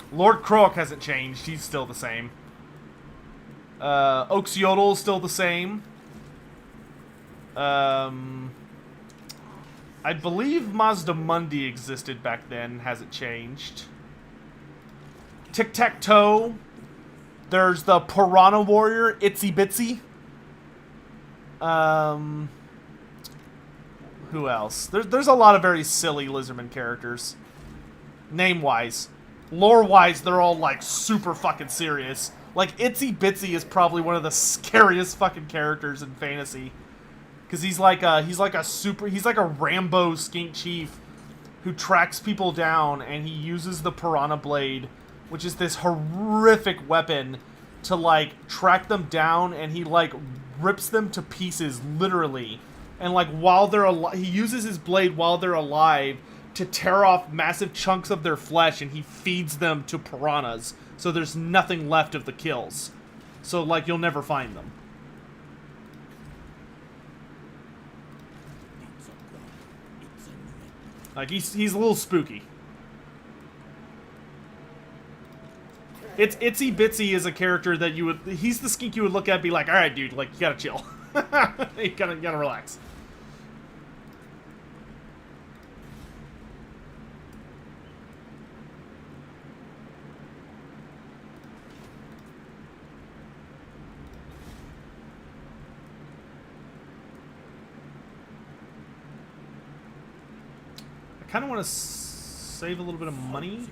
Lord Croak hasn't changed. He's still the same. Oxyodal's still the same. I believe Mazdamundi existed back then. Hasn't changed. Tic-Tac-Toe. There's the Piranha Warrior, Itsy Bitsy. Who else? There's a lot of very silly Lizardman characters. Name-wise. Lore-wise, they're all, like, super fucking serious. Like, Itsy Bitsy is probably one of the scariest fucking characters in fantasy. Because he's like a Rambo skink chief who tracks people down, and he uses the Piranha Blade, which is this horrific weapon, to, like, track them down, and he, like, rips them to pieces, literally. And, like, while they're alive, he uses his blade while they're alive to tear off massive chunks of their flesh, and he feeds them to piranhas. So there's nothing left of the kills. So, like, you'll never find them. Like, he's a little spooky. Itsy Bitsy is a character that he's the skink you would look at and be like, alright, dude, like, you gotta chill. you gotta relax. I kind of want to save a little bit of money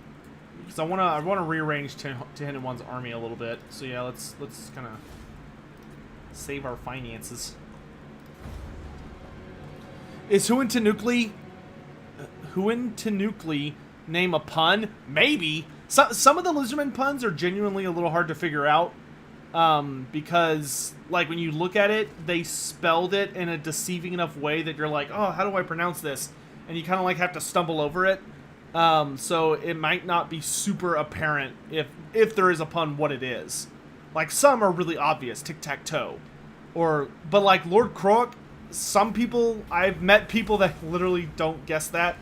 because I want to rearrange Tehenhauin's army a little bit. So yeah, let's kind of save our finances. Is Huin Tenukli name a pun? Maybe. Some of the Lizardman puns are genuinely a little hard to figure out because, like, when you look at it, they spelled it in a deceiving enough way that you're like, oh, how do I pronounce this? And you kind of, like, have to stumble over it. So it might not be super apparent if there is a pun what it is. Like, some are really obvious, tic-tac-toe. But like Lord Croak, some people, I've met people that literally don't guess that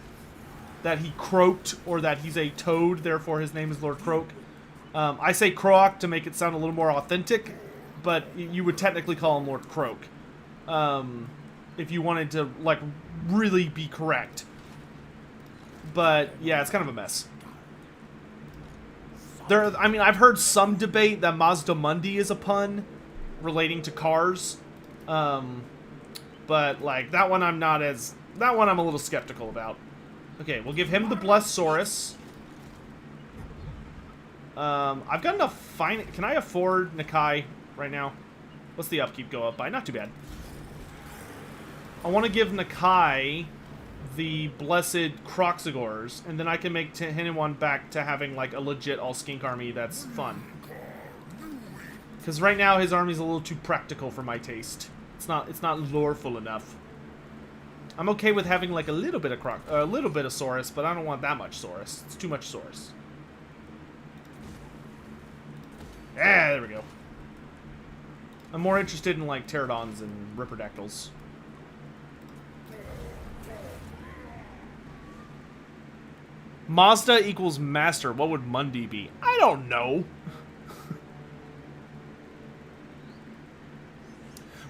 he croaked or that he's a toad, therefore his name is Lord Croak. I say Croak to make it sound a little more authentic, but you would technically call him Lord Croak. if you wanted to, like, really be correct. But, yeah, it's kind of a mess. I mean, I've heard some debate that Mazda Mundi is a pun relating to cars. But, like, that one I'm a little skeptical about. Okay, we'll give him the Blessed Saurus. I've got enough can I afford Nakai right now? What's the upkeep go up by? Not too bad. I want to give Nakai the Blessed Croxagors, and then I can make Tehenhauin back to having, like, a legit all-skink army that's fun. Because right now his army's a little too practical for my taste. It's not loreful enough. I'm okay with having, like, a little bit of Saurus, but I don't want that much Saurus. It's too much Saurus. Yeah, there we go. I'm more interested in, like, pterodons and ripperdactyls. Mazda equals master. What would Mundi be? I don't know.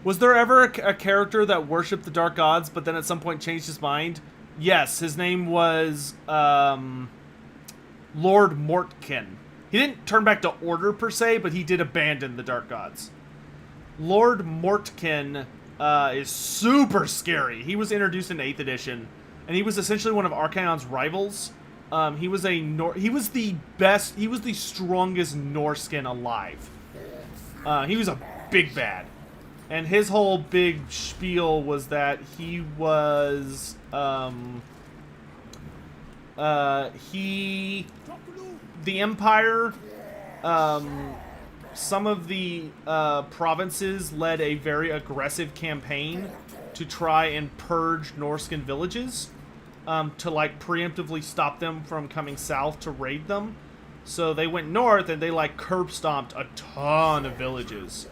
Was there ever a character that worshipped the dark gods, but then at some point changed his mind? Yes, his name was Lord Mortkin. He didn't turn back to order per se, but he did abandon the dark gods. Lord Mortkin is super scary. He was introduced in 8th edition, and he was essentially one of Archaon's rivals. He was the strongest Norskin alive. He was a big bad. And his whole big spiel was that he was, the Empire, some of the provinces led a very aggressive campaign to try and purge Norskin villages, to, like, preemptively stop them from coming south to raid them. So they went north and they, like, curb stomped a ton of villages.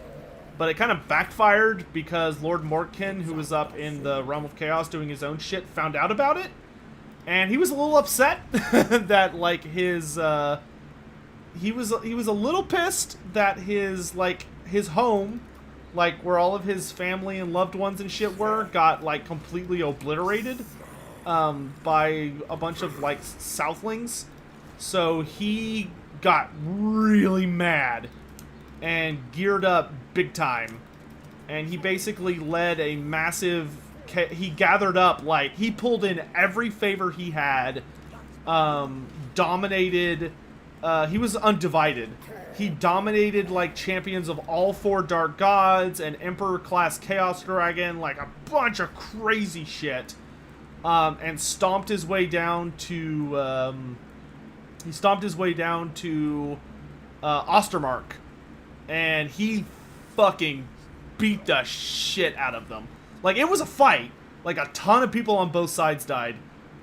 But it kind of backfired because Lord Mortkin, who was up in the Realm of Chaos doing his own shit, found out about it. And he was a little upset that, like, his, he was a little pissed that his home, like, where all of his family and loved ones and shit were, got, like, completely obliterated, by a bunch of, like, Southlings. So he got really mad and geared up big time, and he basically led a massive, he gathered up, like, he pulled in every favor he had, dominated, he was undivided. He dominated, like, champions of all 4 dark gods, and Emperor class Chaos Dragon, like, a bunch of crazy shit, and stomped his way down to, Ostermark. And he fucking beat the shit out of them. Like, it was a fight. Like, a ton of people on both sides died.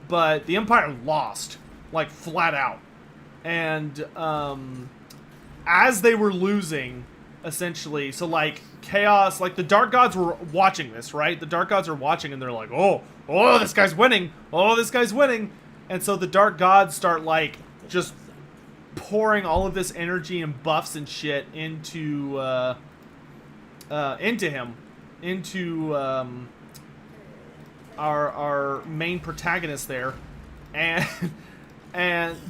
But the Empire lost. Like, flat out. And, as they were losing, essentially, so, like, Chaos, like, the Dark Gods were watching this, right? The Dark Gods are watching, and they're like, oh, this guy's winning. Oh, this guy's winning. And so the Dark Gods start, like, just pouring all of this energy and buffs and shit into him, into our main protagonist there,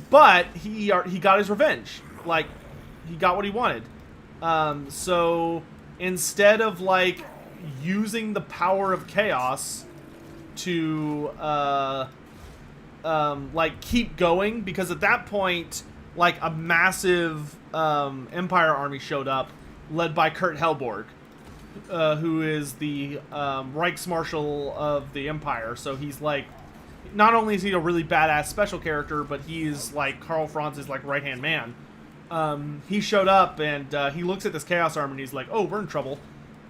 but he got his revenge. Like, he got what he wanted. So instead of, like, using the power of chaos to like, keep going, because at that point, like, a massive Empire army showed up, led by Kurt Helborg, who is the Reichsmarshal of the Empire. So he's, like, not only is he a really badass special character, but he's, like, Karl Franz's, like, right-hand man. He showed up, and he looks at this Chaos army, and he's like, oh, we're in trouble.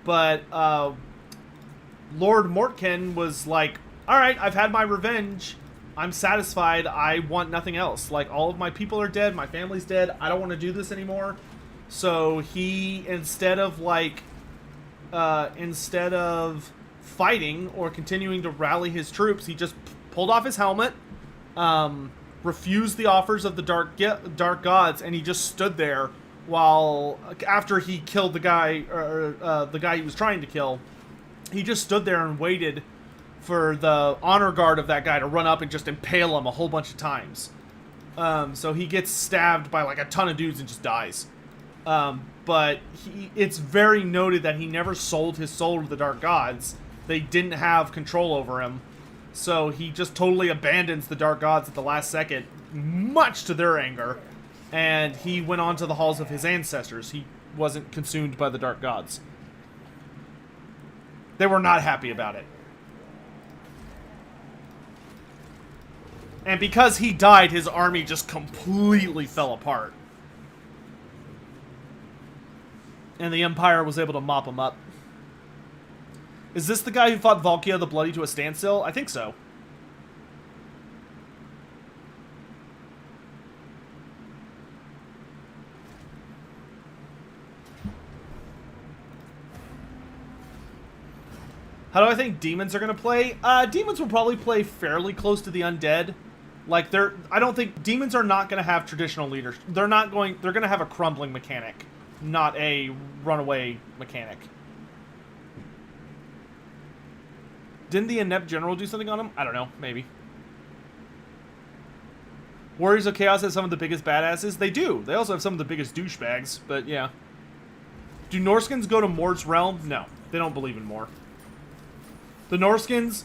But Lord Mortkin was like, alright, I've had my revenge. I'm satisfied. I want nothing else. Like, all of my people are dead. My family's dead. I don't want to do this anymore. So he, instead of fighting or continuing to rally his troops, he just pulled off his helmet, refused the offers of the dark gods, and he just stood there while, after he killed the guy, or the guy he was trying to kill, he just stood there and waited for the honor guard of that guy to run up and just impale him a whole bunch of times. So he gets stabbed by like a ton of dudes and just dies. But it's very noted that he never sold his soul to the Dark Gods. They didn't have control over him. So he just totally abandons the Dark Gods at the last second, much to their anger. And he went on to the halls of his ancestors. He wasn't consumed by the Dark Gods. They were not happy about it. And because he died, his army just completely fell apart. And the Empire was able to mop him up. Is this the guy who fought Valkia the Bloody to a standstill? I think so. How do I think demons are going to play? Demons will probably play fairly close to the undead. Like, I don't think... Demons are not going to have traditional leaders. They're going to have a crumbling mechanic, not a runaway mechanic. Didn't the inept general do something on him? I don't know. Maybe. Warriors of Chaos have some of the biggest badasses. They do. They also have some of the biggest douchebags, but yeah. Do Norskins go to Mort's realm? No. They don't believe in Mort. The Norskins,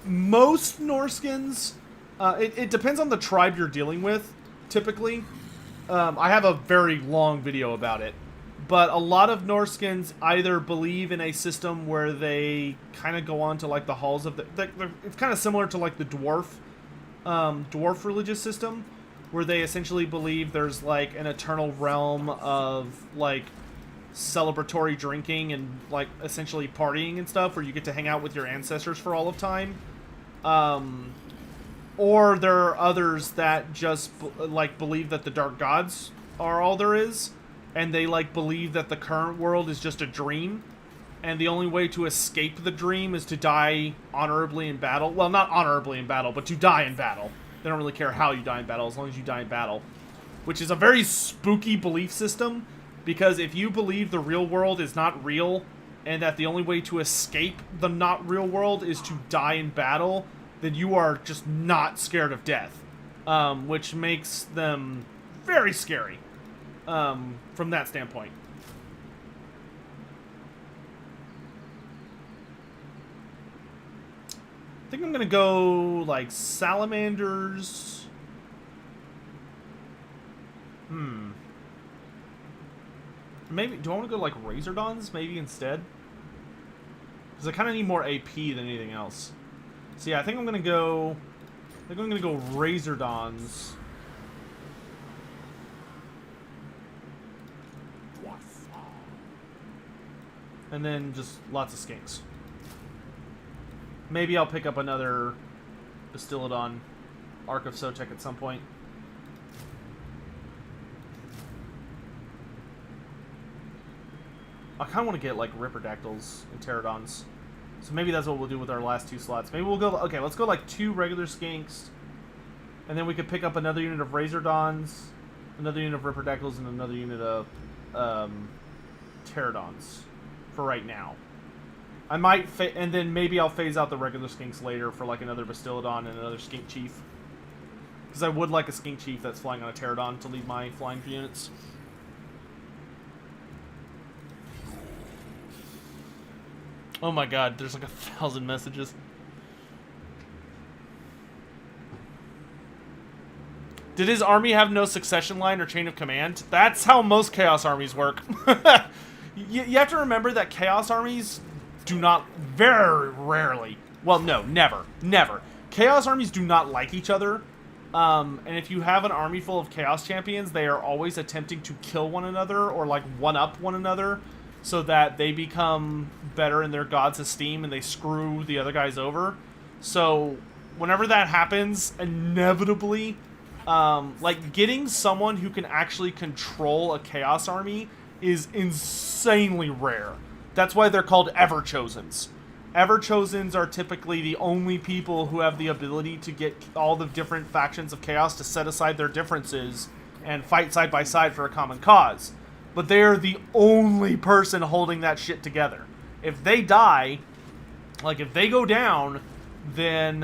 most Norskins, it depends on the tribe you're dealing with, typically. I have a very long video about it. But a lot of Norskins either believe in a system where they kind of go on to, like, the halls of the... It's kind of similar to, like, the dwarf religious system, where they essentially believe there's, like, an eternal realm of, like, celebratory drinking and, like, essentially partying and stuff, where you get to hang out with your ancestors for all of time. Or there are others that just, like, believe that the Dark Gods are all there is, and they, like, believe that the current world is just a dream, and the only way to escape the dream is to die honorably in battle. Well, not honorably in battle, but to die in battle. They don't really care how you die in battle, as long as you die in battle. Which is a very spooky belief system, because if you believe the real world is not real, and that the only way to escape the not real world is to die in battle, then you are just not scared of death. Which makes them very scary, from that standpoint. I think I'm gonna go, like, salamanders. Maybe, do I want to go, like, Razordons, maybe, instead? Because I kind of need more AP than anything else. So, yeah, I think I'm gonna go... Razordons. And then just lots of skinks. Maybe I'll pick up another Bastillodon Ark of Sotek at some point. I kind of want to get, like, Ripperdactyls and Pterodons. So maybe that's what we'll do with our last two slots. Maybe we'll go... Okay, let's go, like, 2 regular skinks. And then we could pick up another unit of Razordons, another unit of Ripperdactyls, and another unit of Pterodons for right now. I might... and then maybe I'll phase out the regular skinks later for, like, another Bastillodon and another Skink Chief. Because I would like a Skink Chief that's flying on a Pterodon to lead my flying units. Oh my god, there's like 1,000 messages. Did his army have no succession line or chain of command? That's how most Chaos armies work. You have to remember that Chaos armies do not, very rarely, well, no, never. Chaos armies do not like each other. And if you have an army full of Chaos champions, they are always attempting to kill one another or, like, one-up one another, so that they become better in their god's esteem and they screw the other guys over. So whenever that happens, inevitably, like, getting someone who can actually control a Chaos army is insanely rare. That's why they're called Everchosens. Everchosens are typically the only people who have the ability to get all the different factions of Chaos to set aside their differences and fight side by side for a common cause. But they're the only person holding that shit together. If they die, Like, if they go down, then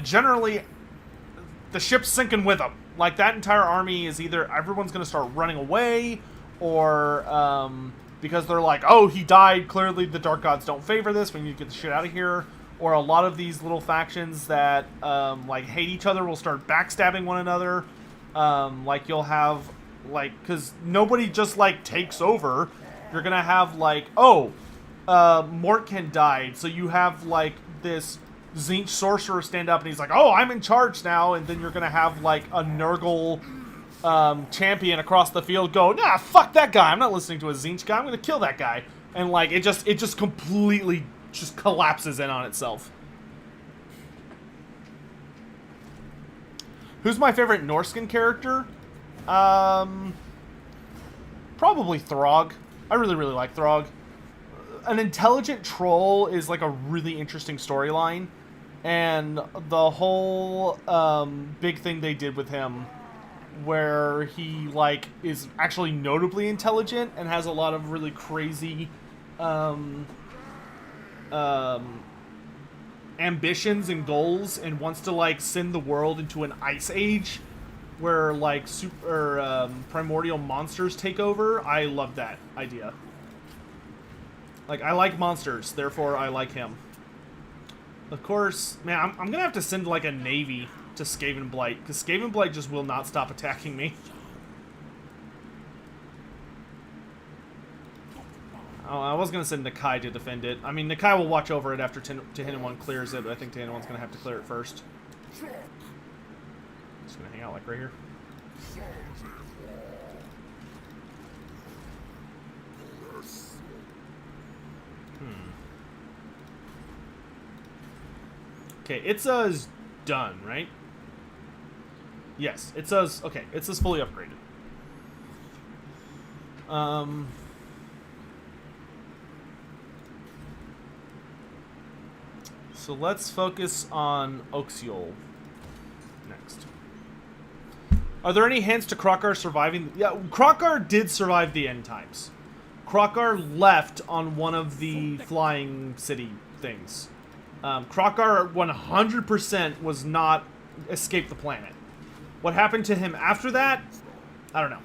generally the ship's sinking with them. Like, that entire army is either everyone's going to start running away, or because they're like, oh, he died, clearly the Dark Gods don't favor this, we need to get the shit out of here. Or a lot of these little factions that like hate each other will start backstabbing one another. Like, you'll have, like, because nobody just, like, takes over. You're going to have, like, oh, Mortkin died, so you have, like, this Tzeentch sorcerer stand up, and he's like, oh, I'm in charge now, and then you're going to have, like, a Nurgle champion across the field go, nah, fuck that guy, I'm not listening to a Tzeentch guy, I'm going to kill that guy. And, like, it just completely just collapses in on itself. Who's my favorite Norskin character? Probably Throg. I really, really like Throg. An intelligent troll is, like, a really interesting storyline. And the whole big thing they did with him, where he, like, is actually notably intelligent and has a lot of really crazy ambitions and goals, and wants to, like, send the world into an ice age where, like, primordial monsters take over. I love that idea. Like, I like monsters, therefore I like him. Of course, man, I'm gonna have to send, like, a navy to Skaven Blight, because Skaven Blight just will not stop attacking me. Oh, I was gonna send Nakai to defend it. I mean, Nakai will watch over it after Tehenhauin clears it, but I think Tehenhauin's gonna have to clear it first. Just gonna hang out, like, right here. Okay, Itza's done, right? Yes, Itza's... Okay, Itza's fully upgraded. So let's focus on Oxiol next. Are there any hints to Krokar surviving? Yeah, Krokar did survive the end times. Krokar left on one of the flying city things. Krokar 100% was not escape the planet. What happened to him after that? I don't know.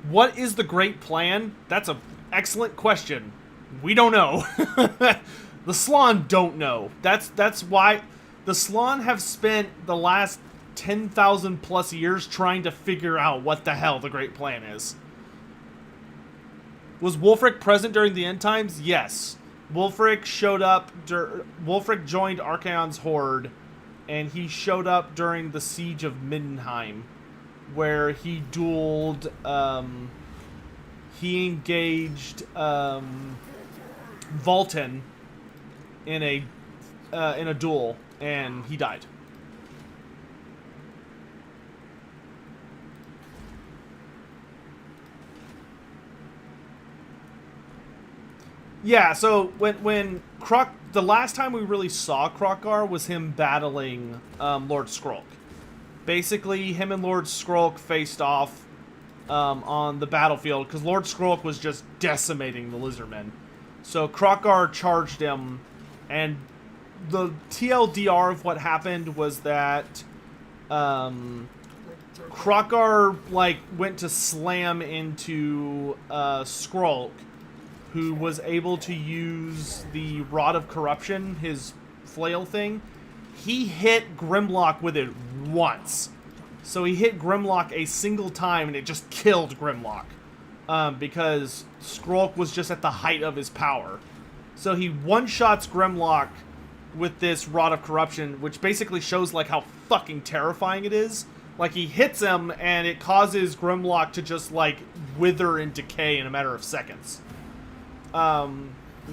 What is the great plan? That's an excellent question. We don't know. The Slann don't know. That's why the Slann have spent the last 10,000 plus years trying to figure out what the hell the great plan is. Was Wulfric present during the end times? Yes. Wulfric showed up. Wulfric joined Archaon's horde, and he showed up during the siege of Middenheim, where he dueled. He engaged Volten in a duel, and he died. Yeah, so when the last time we really saw Krokar was him battling Lord Skrulk. Basically, him and Lord Skrulk faced off on the battlefield because Lord Skrulk was just decimating the Lizardmen. So Krokar charged him, and the TLDR of what happened was that Krokar, like, went to slam into Skrulk, who was able to use the Rod of Corruption, his flail thing. He hit Grimlock with it once. So he hit Grimlock a single time, and it just killed Grimlock. Because Skrulk was just at the height of his power. So he one-shots Grimlock with this Rod of Corruption, which basically shows, like, how fucking terrifying it is. Like, he hits him, and it causes Grimlock to just, like, wither and decay in a matter of seconds.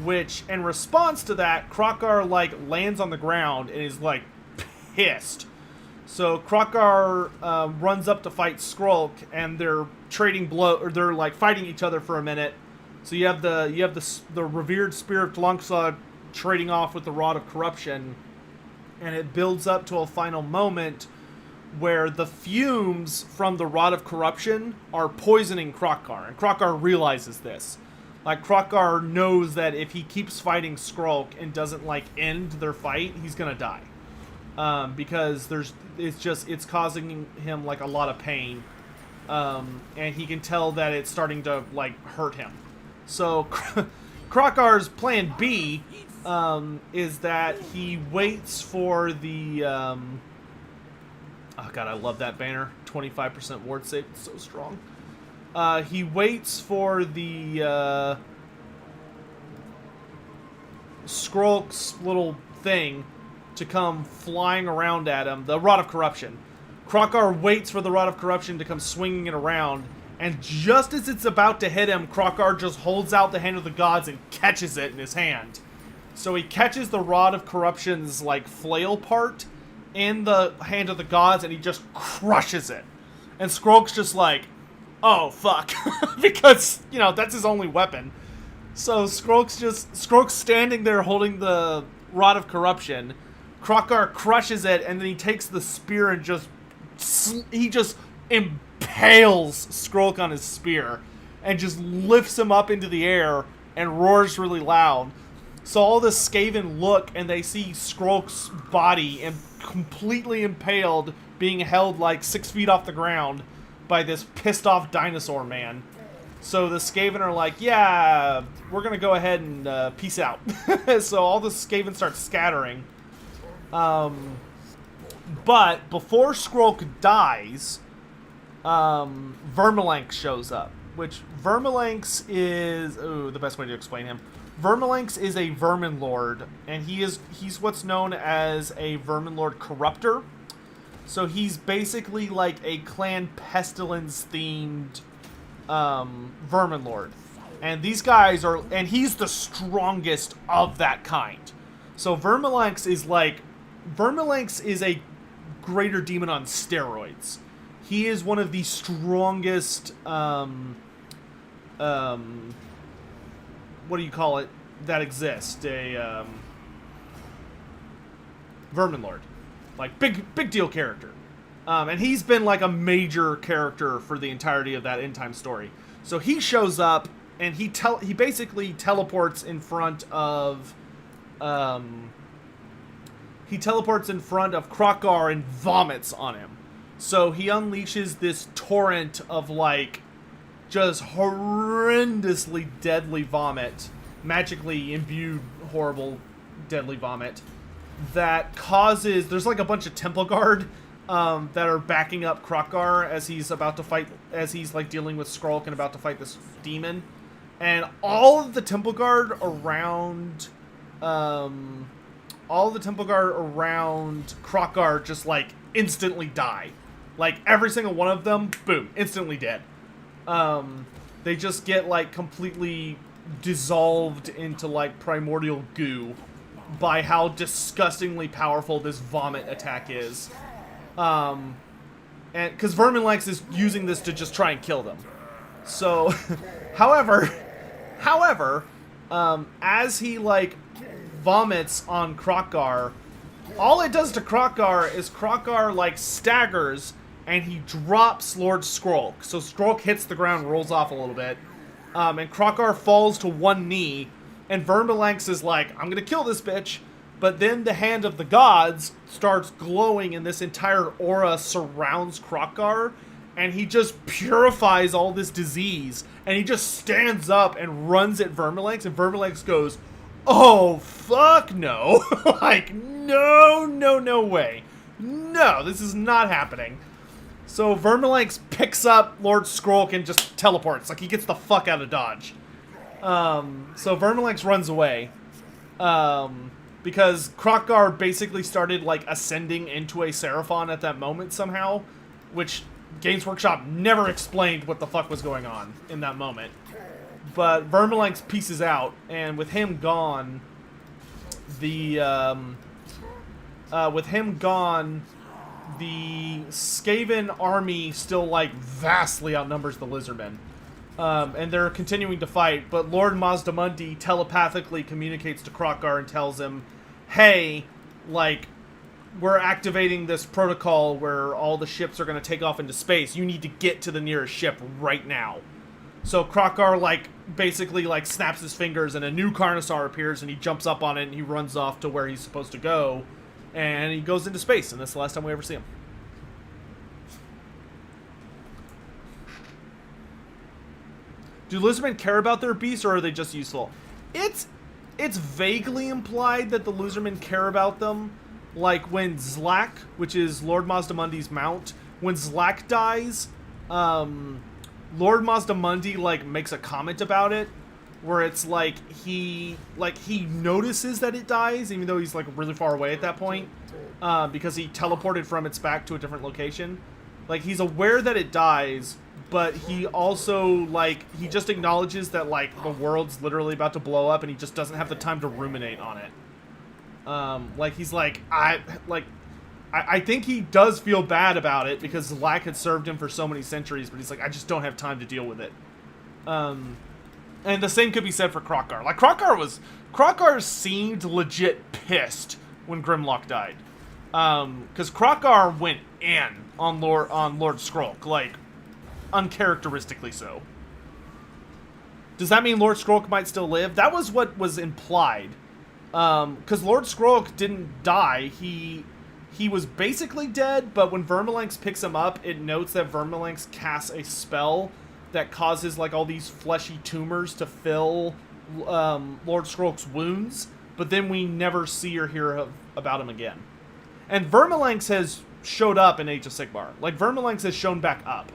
Which, in response to that, Krokar, like, lands on the ground and is, like, pissed. So Krokar runs up to fight Skrulk, and they're trading or they're, like, fighting each other for a minute. So you have the revered Spear of Tlongsa trading off with the Rod of Corruption, and it builds up to a final moment where the fumes from the Rod of Corruption are poisoning Krokkar, and Krokkar realizes this. Like, Krokkar knows that if he keeps fighting Skrulk and doesn't, like, end their fight, he's gonna die. Because it's causing him, like, a lot of pain. And he can tell that it's starting to, like, hurt him. So, Krokkar's plan B, is that he waits for the, oh god, I love that banner. 25% ward save, it's so strong. He waits for the, Skrulk's little thing to come flying around at him. The Rod of Corruption. Krokkar waits for the Rod of Corruption to come swinging it around, and just as it's about to hit him, Krokkar just holds out the Hand of the Gods and catches it in his hand. So he catches the Rod of Corruption's, like, flail part in the Hand of the Gods, and he just crushes it. And Skrulk's just like, oh, fuck. Because, you know, that's his only weapon. So Skrulk's standing there holding the Rod of Corruption. Krokkar crushes it, and then he takes the spear and just impales Skrulk on his spear and just lifts him up into the air and roars really loud. So all the Skaven look, and they see Skrulk's body and completely impaled, being held like 6 feet off the ground by this pissed off dinosaur man. So the Skaven are like, yeah, we're gonna go ahead and peace out. So all the Skaven start scattering. But before Skrulk dies, Vermalanx shows up. Which Vermalanx is the best way to explain him. Vermalanx is a Vermin Lord, and he's what's known as a Vermin Lord Corruptor. So he's basically like a Clan Pestilence themed Vermin Lord. And these guys are, and he's the strongest of that kind. So Vermalanx is a greater demon on steroids. He is one of the strongest, what do you call it, that exist? A, Vermin Lord. Like, big deal character. And he's been, like, a major character for the entirety of that end-time story. So he shows up, and he basically teleports in front of, Krokkar and vomits on him. So he unleashes this torrent of, like, just horrendously deadly vomit, magically imbued, horrible, deadly vomit, that causes, there's like a bunch of Temple Guard that are backing up Krokkar as he's about to fight, as he's like dealing with Skrulk and about to fight this demon. And all of the Temple Guard around, Krokkar just like instantly die. Like every single one of them, boom, instantly dead. They just get like completely dissolved into like primordial goo by how disgustingly powerful this vomit attack is. And because Vermalanx is using this to just try and kill them. So, however, as he like vomits on Krokkar, all it does to Krokkar is Krokkar like staggers and he drops Lord Skrulk. So Skrulk hits the ground, rolls off a little bit, and Krokkar falls to one knee, and Vermalanx is like, I'm gonna kill this bitch. But then the Hand of the Gods starts glowing and this entire aura surrounds Krokkar, and he just purifies all this disease, and he just stands up and runs at Vermalanx, and Vermalanx goes, oh, fuck no. Like, no way. No, this is not happening. So Vermalanx picks up Lord Skrulk and just teleports. Like, he gets the fuck out of Dodge. So Vermalanx runs away. Because Krokkar basically started, like, ascending into a Seraphon at that moment somehow. Which Games Workshop never explained what the fuck was going on in that moment. But Vermalanx pieces out, and with him gone, the Skaven army still, like, vastly outnumbers the Lizardmen. And they're continuing to fight, but Lord Mazdamundi telepathically communicates to Krokkar and tells him, hey, like, we're activating this protocol where all the ships are going to take off into space. You need to get to the nearest ship right now. So Krokar, like, basically, like, snaps his fingers and a new Carnosaur appears and he jumps up on it and he runs off to where he's supposed to go. And he goes into space, and that's the last time we ever see him. Do Lizardmen care about their beasts, or are they just useful? It's vaguely implied that the Lizardmen care about them. Like, when Zlak, which is Lord Mazdamundi's mount, when Zlak dies, Lord Mazdamundi, like, makes a comment about it, where it's like he notices that it dies, even though he's, like, really far away at that point, because he teleported from its back to a different location. Like, he's aware that it dies, but he also, like, he just acknowledges that, like, the world's literally about to blow up and he just doesn't have the time to ruminate on it. Like, he's like, I think he does feel bad about it because Zlak had served him for so many centuries, but he's like, I just don't have time to deal with it. And the same could be said for Krokar. Like, Krokar seemed legit pissed when Grimlock died. Because Krokar went in on Lord Skrulk, like, uncharacteristically so. Does that mean Lord Skrulk might still live? That was what was implied. Because Lord Skrulk didn't die. He was basically dead, but when Vermalanx picks him up, it notes that Vermalanx casts a spell that causes, like, all these fleshy tumors to fill Lord Skrulk's wounds, but then we never see or hear about him again. And Vermalanx has showed up in Age of Sigmar. Like, Vermalanx has shown back up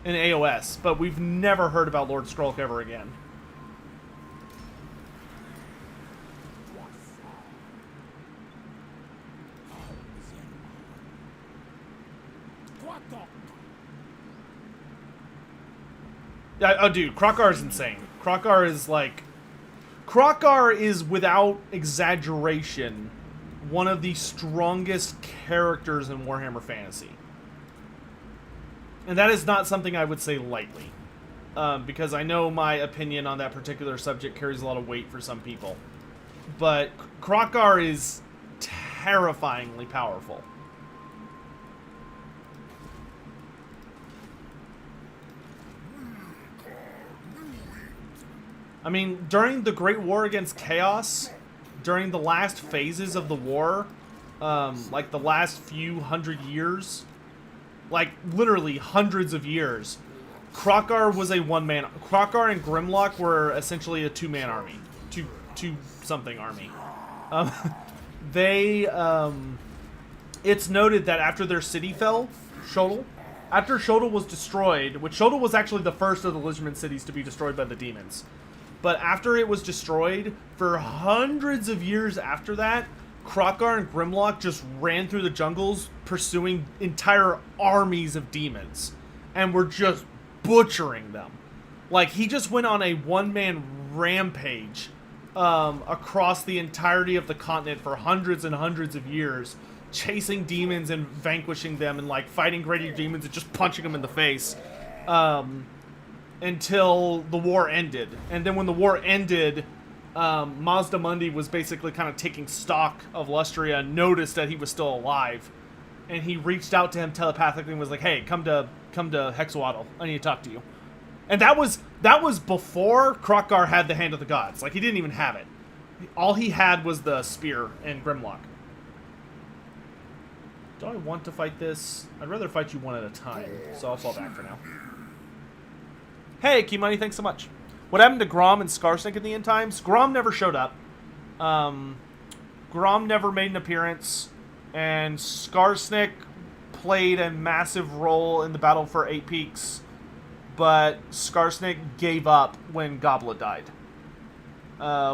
in AOS, but we've never heard about Lord Skrulk ever again. Yeah, oh, dude, Krokar is insane. Krokar is, without exaggeration, one of the strongest characters in Warhammer Fantasy. And that is not something I would say lightly. Because I know my opinion on that particular subject carries a lot of weight for some people. But Krokar is terrifyingly powerful. I mean, during the Great War against Chaos, during the last phases of the war, like the last few hundred years, like literally hundreds of years, Krokar was a one-man. Krokar and Grimlock were essentially a two-man army, two-something army. It's noted that after their city fell, after Shodal was destroyed, which Shodal was actually the first of the Lizardmen cities to be destroyed by the demons. But after it was destroyed, for hundreds of years after that, Krokar and Grimlock just ran through the jungles pursuing entire armies of demons. And were just butchering them. Like, he just went on a one-man rampage across the entirety of the continent for hundreds and hundreds of years, chasing demons and vanquishing them and, like, fighting greater demons and just punching them in the face. Until the war ended. And then when the war ended, Mazdamundi was basically kind of taking stock of Lustria and noticed that he was still alive. And he reached out to him telepathically and was like, hey, come to Hexawaddle. I need to talk to you. And that was before Krokar had the Hand of the Gods. Like, he didn't even have it. All he had was the spear and Grimlock. Do I want to fight this? I'd rather fight you one at a time, so I'll fall back for now. Hey, Key Money, thanks so much. What happened to Grom and Skarsnik in the end times? Grom never showed up. Grom never made an appearance. And Skarsnik played a massive role in the battle for 8 Peaks. But Skarsnik gave up when Gobla died.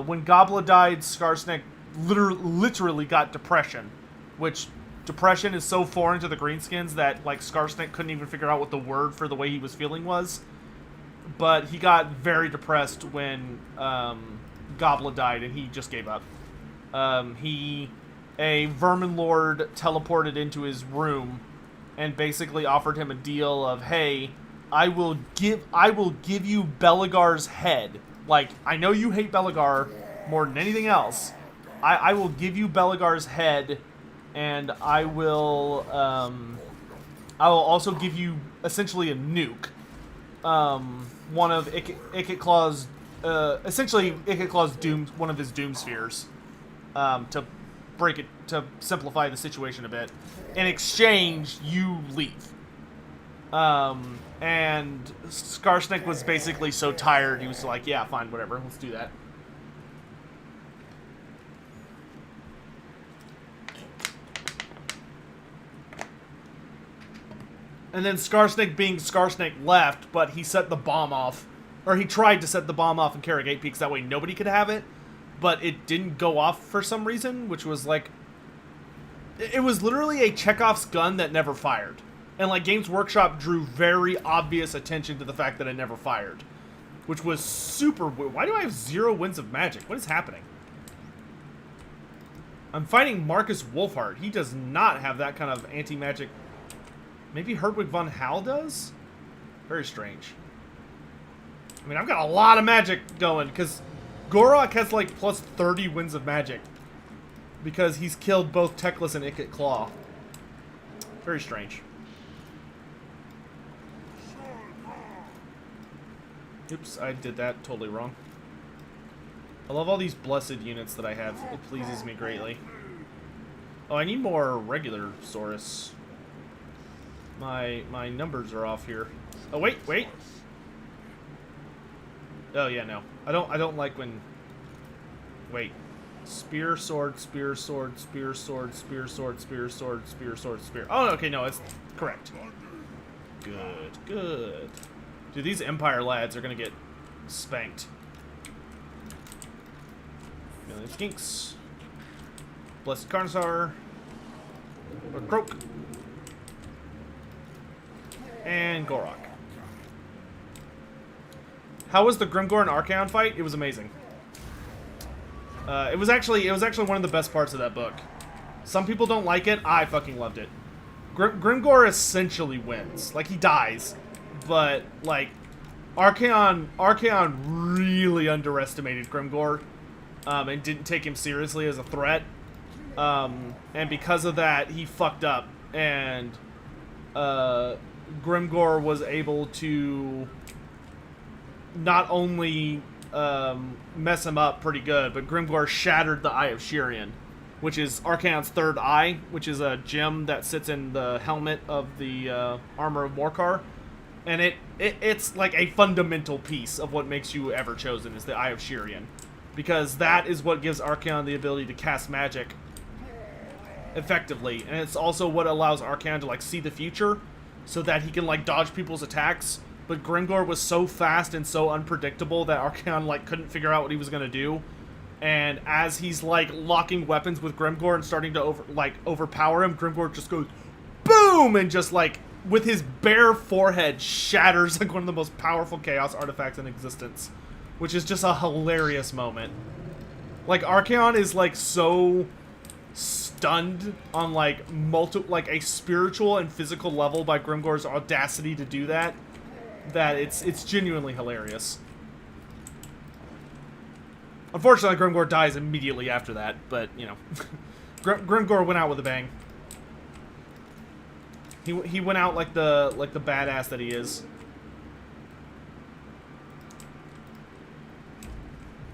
When Gobla died, Skarsnik literally got depression. Which, depression is so foreign to the Greenskins that, like, Skarsnik couldn't even figure out what the word for the way he was feeling was. But he got very depressed when Gobla died, and he just gave up. A Vermin Lord teleported into his room and basically offered him a deal of, hey, I will give you Belagar's head. Like, I know you hate Belagar more than anything else. I will give you Belagar's head and I will also give you essentially a nuke. One of Ikit Claw's, essentially Ikit Claw's doom, one of his doom spheres, to break it, to simplify the situation a bit. In exchange, you leave. And Skarsnik was basically so tired, he was like, yeah, fine, whatever, let's do that. And then Skarsnik being Skarsnik left, but he set the bomb off. Or he tried to set the bomb off in Karragate Peaks, that way nobody could have it. But it didn't go off for some reason, which was like... It was literally a Chekhov's gun that never fired. And like Games Workshop drew very obvious attention to the fact that it never fired. Which was super weird. Why do I have 0 winds of magic? What is happening? I'm fighting Marcus Wolfhard. He does not have that kind of anti-magic... Maybe Herdwig von Hal does? Very strange. I mean, I've got a lot of magic going, because Gorok has, like, plus 30 winds of magic. Because he's killed both Teclis and Ikit Claw. Very strange. Oops, I did that totally wrong. I love all these blessed units that I have. It pleases me greatly. Oh, I need more regular Saurus. My numbers are off here. Oh wait. Oh yeah, no. I don't like when... Wait. Spear, sword, spear, sword, spear, sword, spear, sword, spear, sword, spear, sword, spear. Oh, okay, no, it's correct. Good. Dude, these Empire lads are gonna get spanked. Million Skinks. Blessed Carnosaur. Or Croak. And Gorok. How was the Grimgor and Archaon fight? It was amazing. It was actually one of the best parts of that book. Some people don't like it. I fucking loved it. Grimgor essentially wins. Like, he dies. But, like, Archaon really underestimated Grimgor. And didn't take him seriously as a threat. And because of that, he fucked up. And, Grimgor was able to not only mess him up pretty good, but Grimgor shattered the Eye of Shirian, which is Archaon's third eye, which is a gem that sits in the helmet of the armor of Morkar. And it's like a fundamental piece of what makes you ever chosen, is the Eye of Shirian. Because that is what gives Archaon the ability to cast magic effectively. And it's also what allows Archaon to, like, see the future, so that he can, like, dodge people's attacks. But Grimgor was so fast and so unpredictable that Archaon, like, couldn't figure out what he was gonna do. And as he's, like, locking weapons with Grimgor and starting to overpower him, Grimgor just goes boom, and just, like, with his bare forehead shatters, like, one of the most powerful chaos artifacts in existence, which is just a hilarious moment. Like, Archaon is, like, so stunned on, like, a spiritual and physical level by Grimgor's audacity to do that, that it's genuinely hilarious. Unfortunately, Grimgor dies immediately after that, but, you know. Grimgor went out with a bang. He went out like the badass that he is.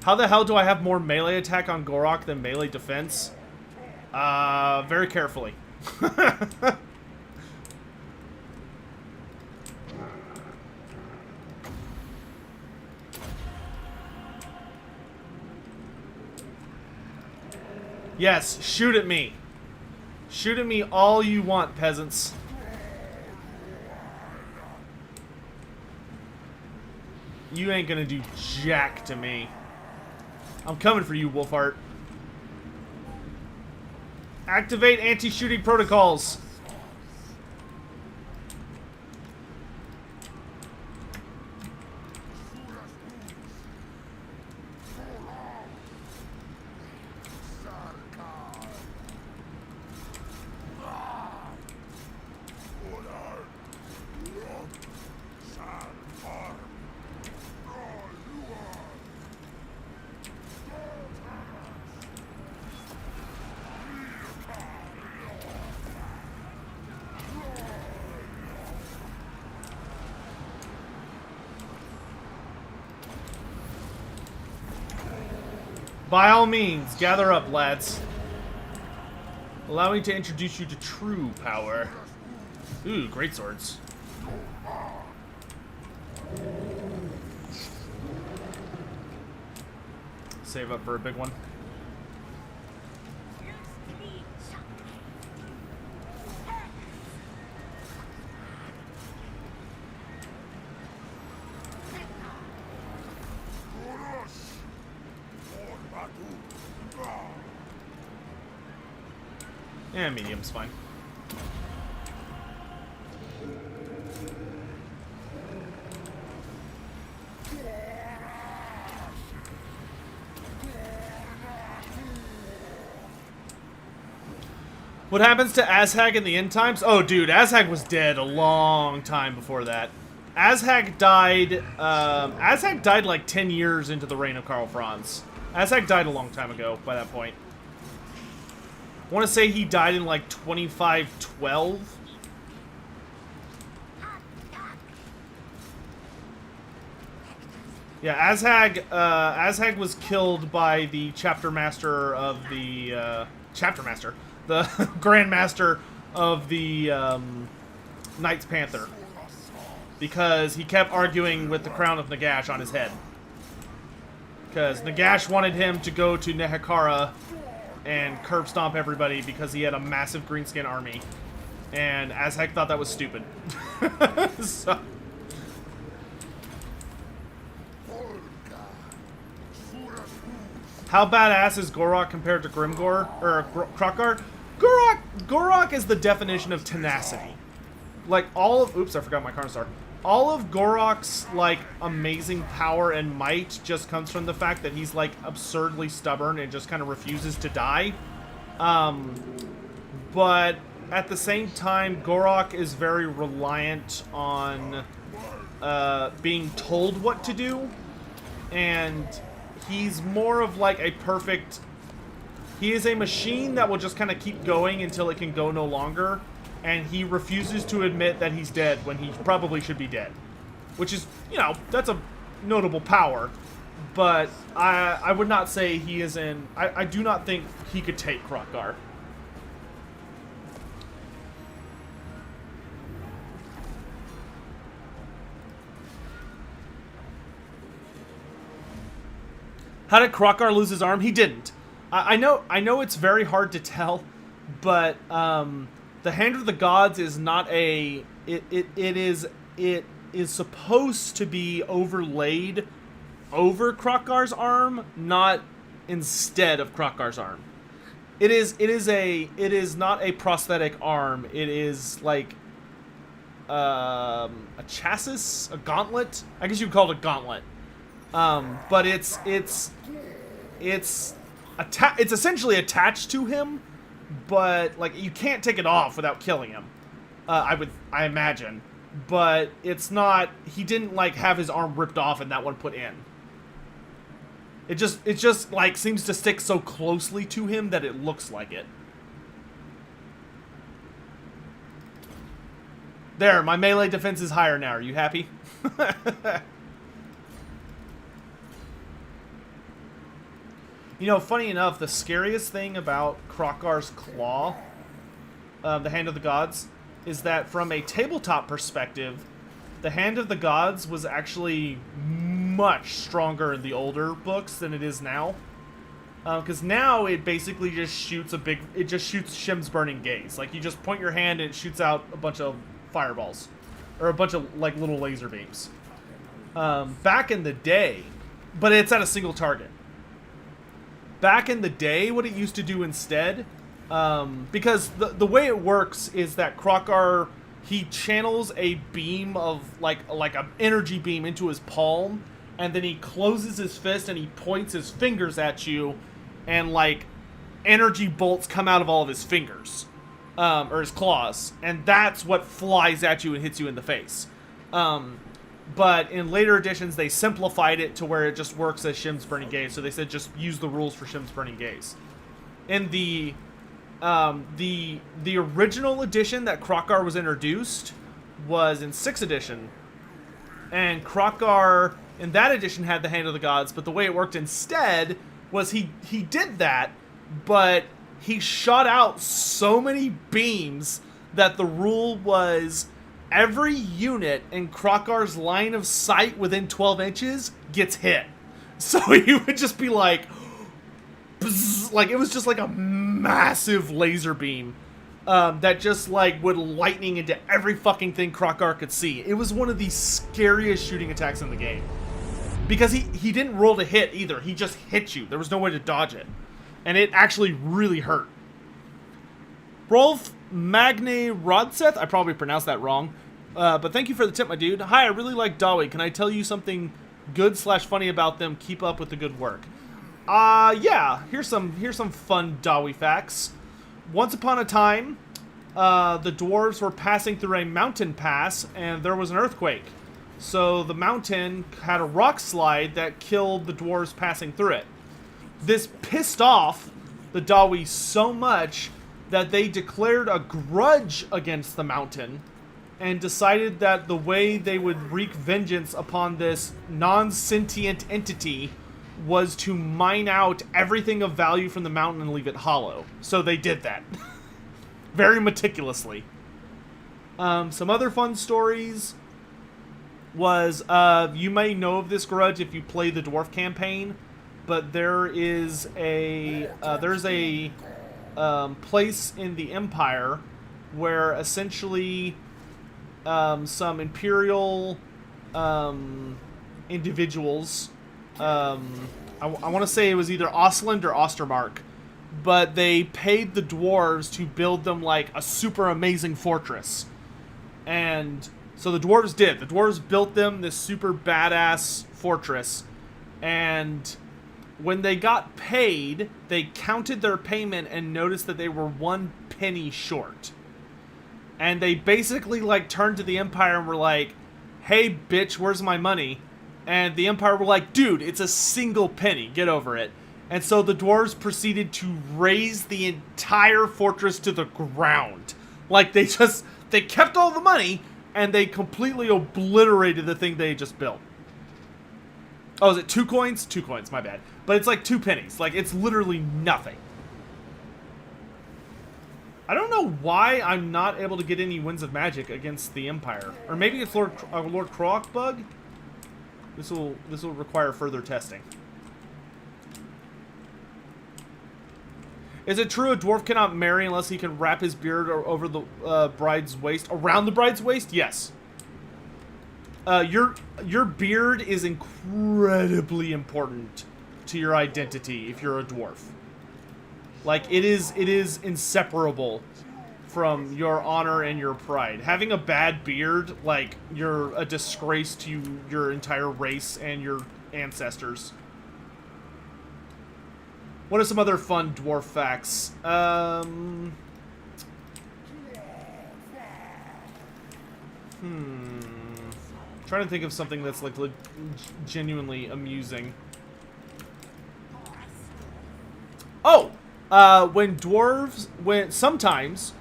How the hell do I have more melee attack on Gorok than melee defense? Very carefully. Yes, shoot at me. Shoot at me all you want, peasants. You ain't gonna do jack to me. I'm coming for you, Wolfheart. Activate anti-shooting protocols. By all means, gather up, lads. Allow me to introduce you to true power. Ooh, great swords. Save up for a big one. Yeah, medium's fine. What happens to Azhag in the end times? Oh, dude, Azhag was dead a long time before that. Azhag died like 10 years into the reign of Karl Franz. Azhag died a long time ago by that point. I want to say he died in like 2512. Yeah, Azhag was killed by the chapter master of the the Grand Master of the Knights Panther, because he kept arguing with the crown of Nagash on his head. Because Nagash wanted him to go to Nehekara and curb stomp everybody because he had a massive greenskin army, and Azhag thought that was stupid. So. How badass is Gorok compared to Grimgor or Krokar? Gorok is the definition of tenacity. Like all of oops, I forgot my Karnstar. All of Gorok's like amazing power and might just comes from the fact that he's like absurdly stubborn and just kind of refuses to die. But at the same time, Gorok is very reliant on being told what to do, and he's more of like a perfect. He is a machine that will just kind of keep going until it can go no longer. And he refuses to admit that he's dead when he probably should be dead. Which is, you know, that's a notable power. But I would not say he is in... I do not think he could take Krokar. How did Krokar lose his arm? He didn't. I know it's very hard to tell, but... the Hand of the Gods is not a... It is supposed to be overlaid over Krokar's arm, not instead of Krokar's arm. It is not a prosthetic arm. It is like a chassis, a gauntlet. I guess you would call it a gauntlet. But it's essentially attached to him. But like you can't take it off without killing him. I imagine. But it's not. He didn't like have his arm ripped off and that one put in. It just like seems to stick so closely to him that it looks like it. There, my melee defense is higher now. Are you happy? You know, funny enough, the scariest thing about Krokar's claw, the Hand of the Gods, is that from a tabletop perspective, the Hand of the Gods was actually much stronger in the older books than it is now. Because now it basically just shoots it just shoots Shim's Burning Gaze. Like, you just point your hand and it shoots out a bunch of fireballs. Or a bunch of, like, little laser beams. Back in the day, but it's at a single target. Back in the day, what it used to do instead, because the way it works is that Krokar, he channels a beam of, like an energy beam into his palm, and then he closes his fist and he points his fingers at you, and, like, energy bolts come out of all of his fingers, or his claws, and that's what flies at you and hits you in the face. But in later editions, they simplified it to where it just works as Shim's Burning Gaze. So they said just use the rules for Shim's Burning Gaze. In the original edition that Krokar was introduced was in 6th edition. And Krokar in that edition had the Hand of the Gods, but the way it worked instead was he did that, but he shot out so many beams that the rule was every unit in Krokar's line of sight within 12 inches gets hit. So he would just be like, bzz, like it was just like a massive laser beam that just like would lightning into every fucking thing Krokar could see. It was one of the scariest shooting attacks in the game. Because he didn't roll to hit either. He just hit you. There was no way to dodge it. And it actually really hurt. Rolf Magne Rodseth, I probably pronounced that wrong. But thank you for the tip, my dude. Hi, I really like Dawi. Can I tell you something good/funny about them? Keep up with the good work. Yeah. Here's some fun Dawi facts. Once upon a time, the dwarves were passing through a mountain pass, and there was an earthquake. So the mountain had a rock slide that killed the dwarves passing through it. This pissed off the Dawi so much that they declared a grudge against the mountain and decided that the way they would wreak vengeance upon this non-sentient entity was to mine out everything of value from the mountain and leave it hollow. So they did that. Very meticulously. Some other fun stories was, you may know of this grudge if you play the dwarf campaign, but there's a place in the Empire where essentially some Imperial individuals, I want to say it was either Ostland or Ostermark, but they paid the dwarves to build them like a super amazing fortress. And so the dwarves did. The dwarves built them this super badass fortress, and when they got paid, they counted their payment and noticed that they were 1 penny short. And they basically like turned to the Empire and were like, "Hey bitch, where's my money?" And the Empire were like, "Dude, it's a single penny, get over it." And so the dwarves proceeded to raze the entire fortress to the ground. Like they kept all the money and they completely obliterated the thing they just built. Oh, is it 2 coins? 2 coins, my bad. But it's like 2 pennies. Like, it's literally nothing. I don't know why I'm not able to get any Winds of Magic against the Empire. Or maybe it's Lord Croc bug? This will require further testing. Is it true a dwarf cannot marry unless he can wrap his beard over the bride's waist? Around the bride's waist? Yes. Your beard is incredibly important to your identity if you're a dwarf. Like, it is inseparable from your honor and your pride. Having a bad beard, like, you're a disgrace to your entire race and your ancestors. What are some other fun dwarf facts? Trying to think of something that's like genuinely amusing. Oh, sometimes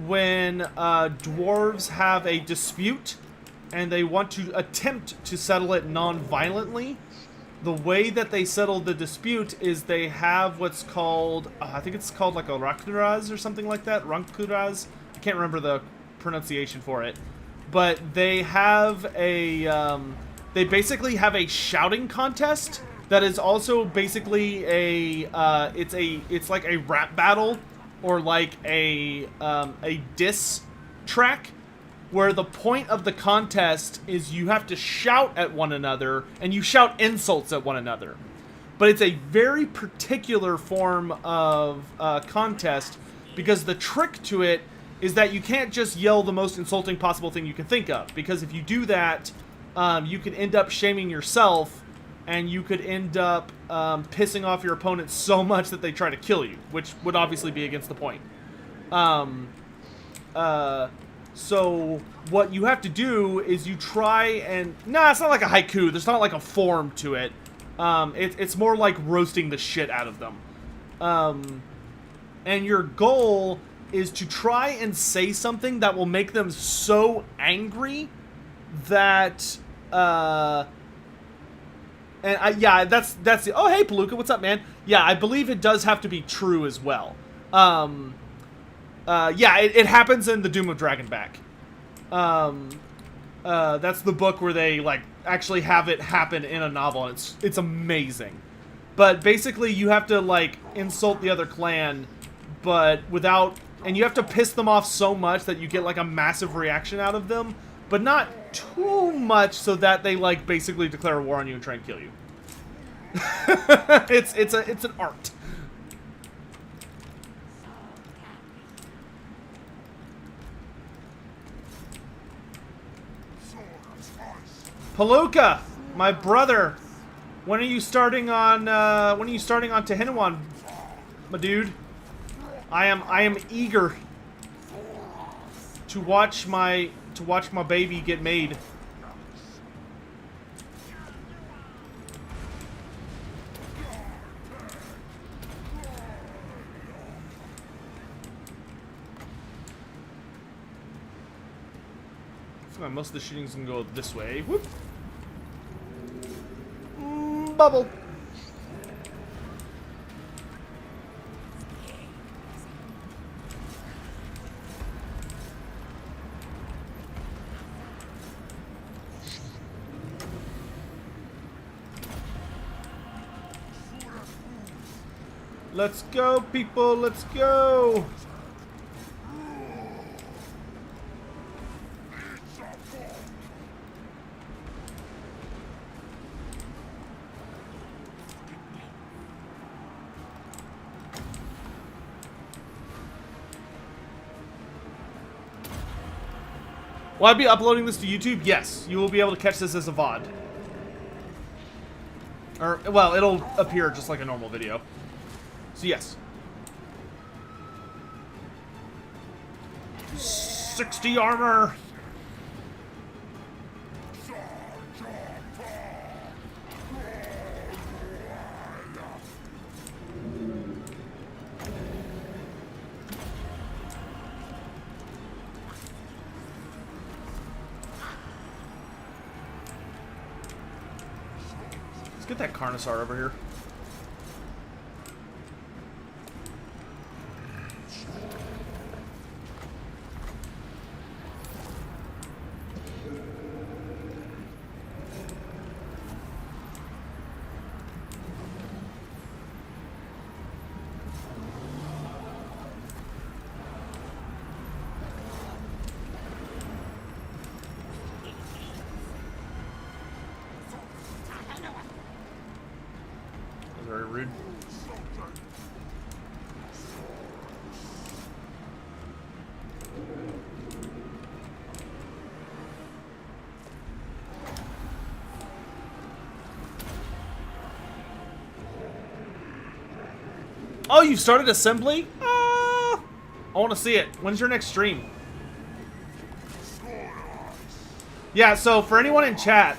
when dwarves have a dispute and they want to attempt to settle it non-violently, the way that they settle the dispute is they have what's called, I think it's called like a Rankuraz or something like that. Rankuraz. I can't remember the pronunciation for it. But they have a, they basically have a shouting contest that is also basically it's like a rap battle or like a diss track, where the point of the contest is you have to shout at one another and you shout insults at one another. But it's a very particular form of contest, because the trick to it is that you can't just yell the most insulting possible thing you can think of, because if you do that, you could end up shaming yourself, and you could end up pissing off your opponent so much that they try to kill you, which would obviously be against the point. So what you have to do is you try and... Nah, it's not like a haiku. There's not like a form to it. It's more like roasting the shit out of them. And your goal is to try and say something that will make them so angry that And yeah, that's the. Oh, hey, Palooka, what's up, man? Yeah, I believe it does have to be true as well. Yeah, it happens in the Doom of Dragonback. That's the book where they like actually have it happen in a novel, and it's amazing. But basically, you have to like insult the other clan, but without, and you have to piss them off so much that you get like a massive reaction out of them, but not too much so that they like basically declare war on you and try and kill you. it's an art. Palooka, my brother, when are you starting on Tehenhauin, my dude? I am eager to watch my baby get made. Most of the shooting's gonna go this way. Whoop. Bubble. Let's go, people. Let's go. Will I be uploading this to YouTube? Yes. You will be able to catch this as a VOD. Or, well, it'll appear just like a normal video. So, yes. 60 armor! Get that Carnosaur over here. Very rude. Oh, you've started assembly? I want to see it. When's your next stream? Yeah, so for anyone in chat,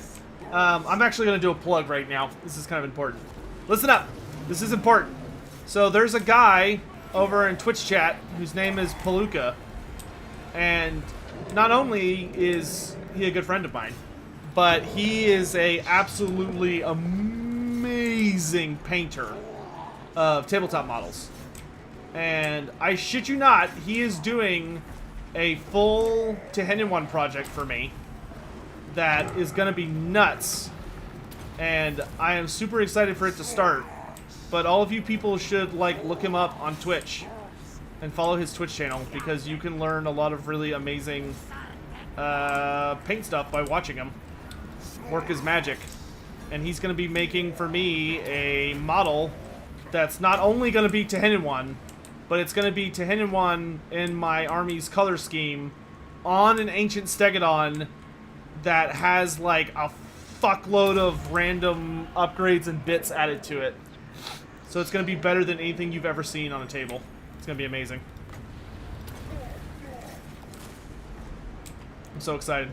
I'm actually going to do a plug right now. This is kind of important. Listen up. This is important. So there's a guy over in Twitch chat whose name is Palooka. And not only is he a good friend of mine, but he is a absolutely amazing painter of tabletop models. And I shit you not, he is doing a full Tehenhauin project for me that is going to be nuts. And I am super excited for it to start. But all of you people should like look him up on Twitch and follow his Twitch channel, because you can learn a lot of really amazing paint stuff by watching him. Work is magic. And he's going to be making for me a model that's not only going to be Tehenhauin, but it's going to be Tehenhauin in my army's color scheme on an ancient Stegodon that has like a fuckload of random upgrades and bits added to it. So it's going to be better than anything you've ever seen on a table. It's going to be amazing. I'm so excited.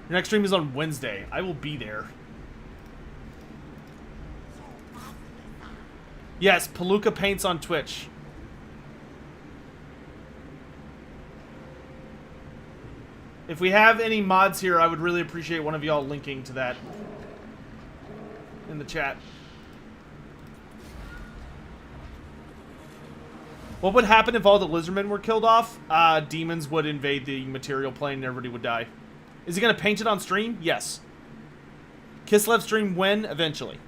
Your next stream is on Wednesday. I will be there. Yes, Palooka paints on Twitch. If we have any mods here, I would really appreciate one of y'all linking to that in the chat. What would happen if all the Lizardmen were killed off? Demons would invade the material plane and everybody would die. Is he going to paint it on stream? Yes. Kislev stream when? Eventually.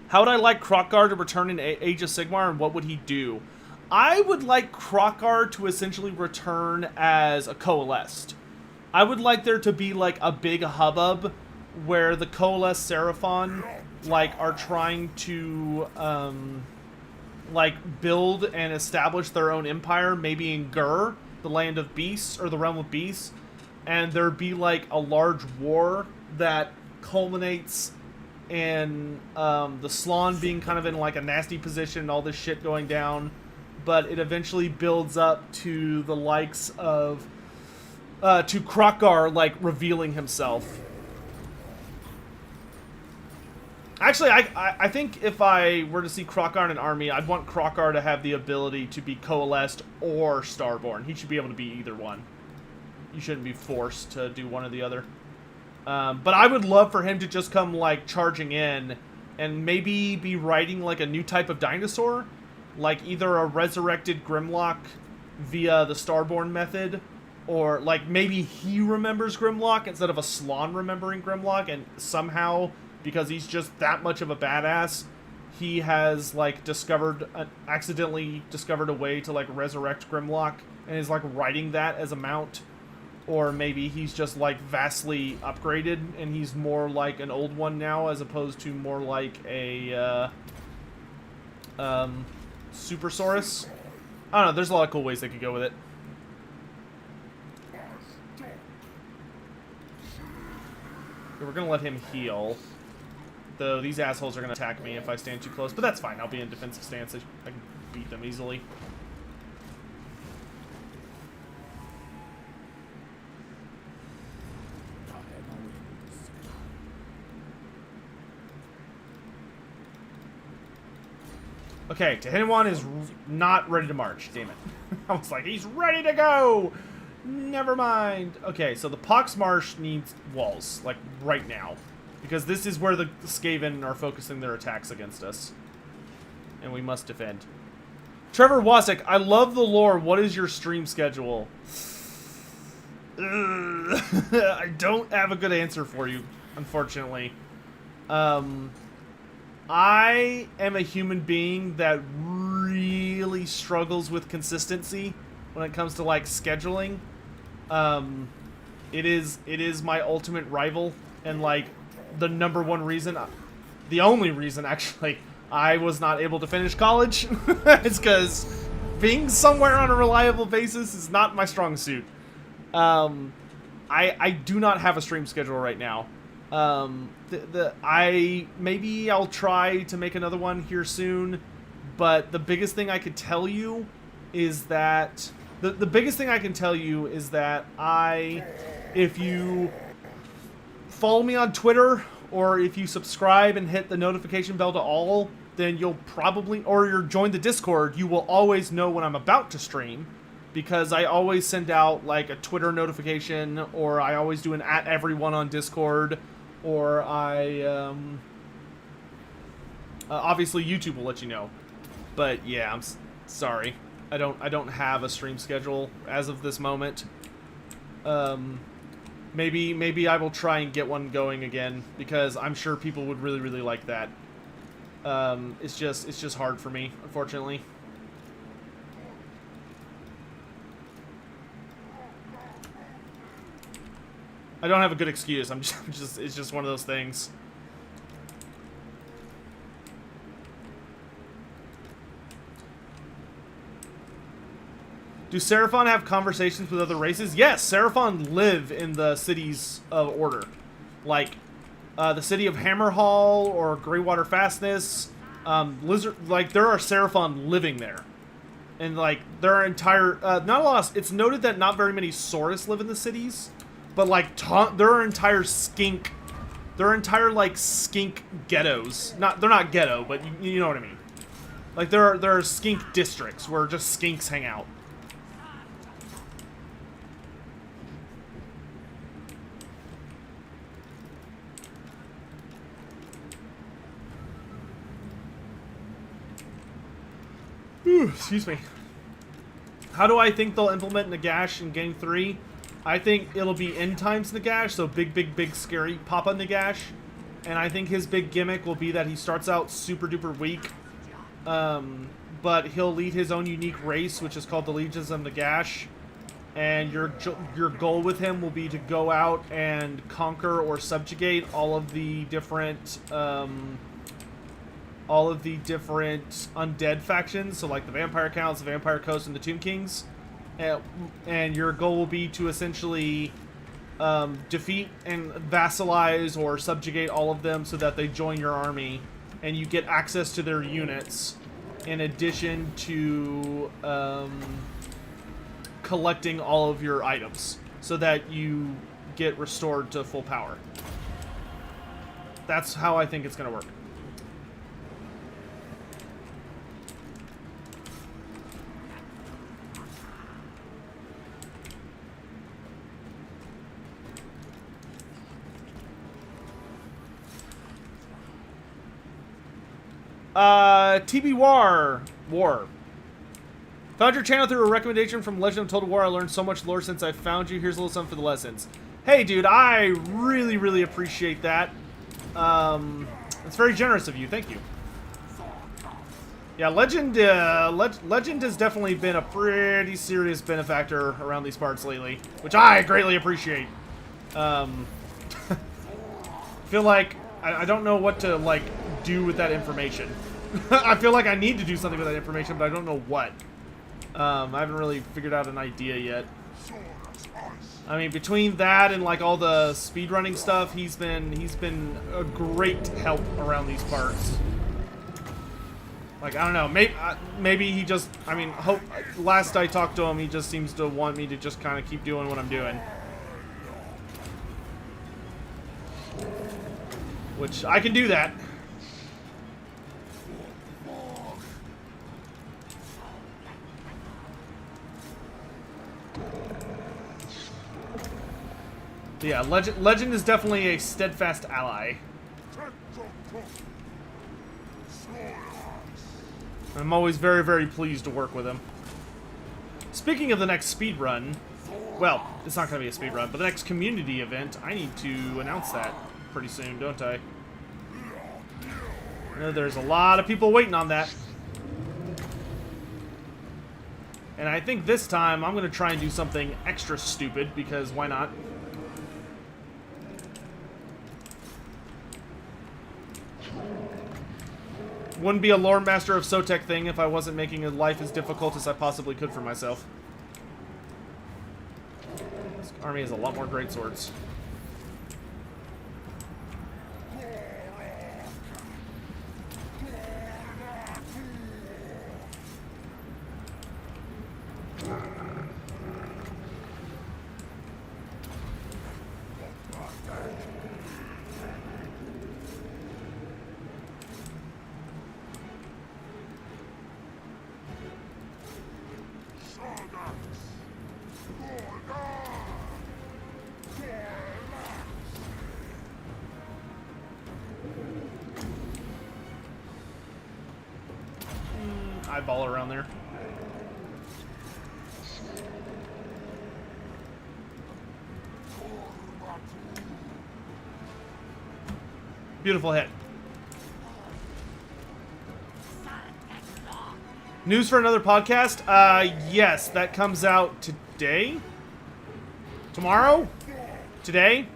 How would I like Krokkar to return in Age of Sigmar, and what would he do? I would like Krokkar to essentially return as a Coalesced. I would like there to be like a big hubbub where the Coalesced Seraphon like are trying to like build and establish their own empire, maybe in Gur, the land of beasts, or the realm of beasts, and there'd be like a large war that culminates in the Slann being kind of in like a nasty position and all this shit going down, but it eventually builds up to the likes of to Krokkar like revealing himself. Actually, I think if I were to see Krokkar in an army, I'd want Krokkar to have the ability to be Coalesced or Starborn. He should be able to be either one. You shouldn't be forced to do one or the other. But I would love for him to just come, like, charging in and maybe be riding, like, a new type of dinosaur. Like, either a resurrected Grimlock via the Starborn method, or, like, maybe he remembers Grimlock instead of a Slann remembering Grimlock, and somehow, because he's just that much of a badass, he has, like, accidentally discovered a way to, like, resurrect Grimlock, and is, like, riding that as a mount. Or maybe he's just, like, vastly upgraded, and he's more like an old one now, as opposed to more like a, Supersaurus. I don't know, there's a lot of cool ways they could go with it. Okay, we're gonna let him heal. Though these assholes are gonna attack me if I stand too close, but that's fine, I'll be in defensive stance. I can beat them easily. Okay, Tehenhauin is not ready to march. Damn it. I was like, he's ready to go! Never mind. Okay, so the Pox Marsh needs walls, like, right now. Because this is where the Skaven are focusing their attacks against us. And we must defend. Trevor Wasik, I love the lore. What is your stream schedule? I don't have a good answer for you, unfortunately. I am a human being that really struggles with consistency when it comes to, like, scheduling. It is my ultimate rival, and, like, the number one reason, the only reason, actually, I was not able to finish college is because being somewhere on a reliable basis is not my strong suit. I do not have a stream schedule right now. Maybe I'll try to make another one here soon, but the biggest thing I could tell you is that the biggest thing I can tell you is that if you follow me on Twitter, or if you subscribe and hit the notification bell to all, then you'll probably, or you're joined the Discord, you will always know when I'm about to stream, because I always send out, like, a Twitter notification, or I always do an @everyone on Discord, or I, obviously YouTube will let you know. But yeah, I'm sorry. I don't have a stream schedule as of this moment. Maybe I will try and get one going again, because I'm sure people would really, really like that. It's just hard for me, unfortunately. I don't have a good excuse. It's just one of those things. Do Seraphon have conversations with other races? Yes, Seraphon live in the cities of Order. Like, the city of Hammerhall or Greywater Fastness. Like, there are Seraphon living there. And, like, there are entire, not a lot, it's noted that not very many Saurus live in the cities. But, like, there are entire like, skink ghettos. They're not ghetto, but you know what I mean. Like, there are skink districts where just skinks hang out. Ooh, excuse me. How do I think they'll implement Nagash in Game 3? I think it'll be end times Nagash, so big, scary Papa Nagash. And I think his big gimmick will be that he starts out super duper weak. But he'll lead his own unique race, which is called the Legions of Nagash. And your goal with him will be to go out and conquer or subjugate all of the different undead factions. So like the Vampire Counts, the Vampire Coast, and the Tomb Kings. And your goal will be to essentially defeat and vassalize or subjugate all of them so that they join your army, and you get access to their units in addition to collecting all of your items so that you get restored to full power. That's how I think it's going to work. TB War. Found your channel through a recommendation from Legend of Total War. I learned so much lore since I found you. Here's a little something for the lessons. Hey, dude, I really appreciate that. It's very generous of you. Thank you. Yeah, Legend has definitely been a pretty serious benefactor around these parts lately, which I greatly appreciate. Feel like I don't know what to like do with that information. I feel like I need to do something with that information, but I don't know what. I haven't really figured out an idea yet. I mean, between that and like all the speedrunning stuff, he's been a great help around these parts. Like, I don't know, maybe he just, I mean, last I talked to him, he just seems to want me to just kind of keep doing what I'm doing. Which, I can do that. Yeah, Legend is definitely a steadfast ally. I'm always very pleased to work with him. Speaking of the next speedrun, well, it's not going to be a speedrun, but the next community event, I need to announce that pretty soon, don't I? I know there's a lot of people waiting on that. And I think this time I'm going to try and do something extra stupid, because why not? Wouldn't be a lore master of Sotek thing if I wasn't making life as difficult as I possibly could for myself. This army has a lot more greatswords. Eyeball around there. Beautiful hit. News for another podcast? Yes, that comes out today? Tomorrow? Today?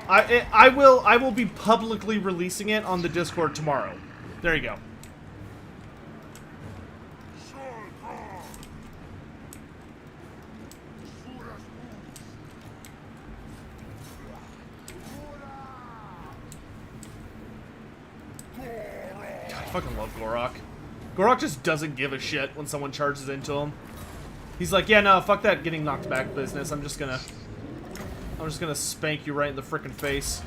I will be publicly releasing it on the Discord tomorrow. There you go. I fucking love Gorok. Gorok just doesn't give a shit when someone charges into him. He's like, yeah, no, fuck that getting knocked back business. I'm just gonna spank you right in the frickin' face.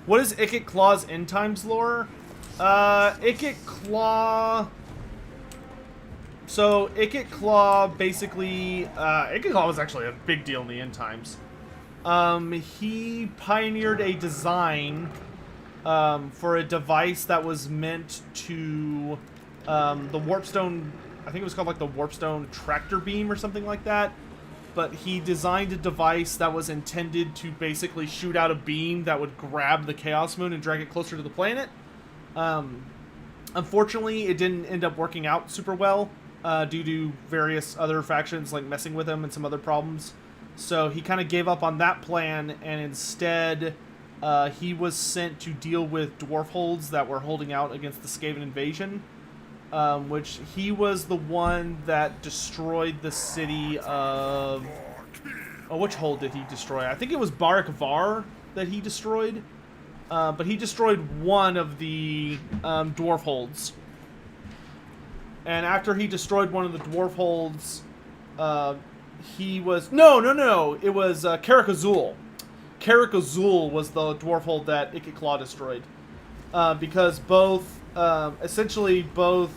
What is Ikit Claw's end times lore? Ikit Claw... So, Ikit Claw basically... Ikit Claw was actually a big deal in the end times. He pioneered a design for a device that was meant to... the Warpstone... I think it was called like the Warpstone Tractor Beam or something like that. But he designed a device that was intended to basically shoot out a beam that would grab the Chaos Moon and drag it closer to the planet. Unfortunately, it didn't end up working out super well due to various other factions like messing with him and some other problems. So he kind of gave up on that plan, and instead he was sent to deal with dwarf holds that were holding out against the Skaven invasion. Which he was the one that destroyed the city of... Oh, which hold did he destroy? I think it was Barak Var that he destroyed. But he destroyed one of the dwarf holds. And after he destroyed one of the dwarf holds, he was... No. It was Karak Azul. Karak Azul was the dwarf hold that Ikit Claw destroyed. Because both... essentially both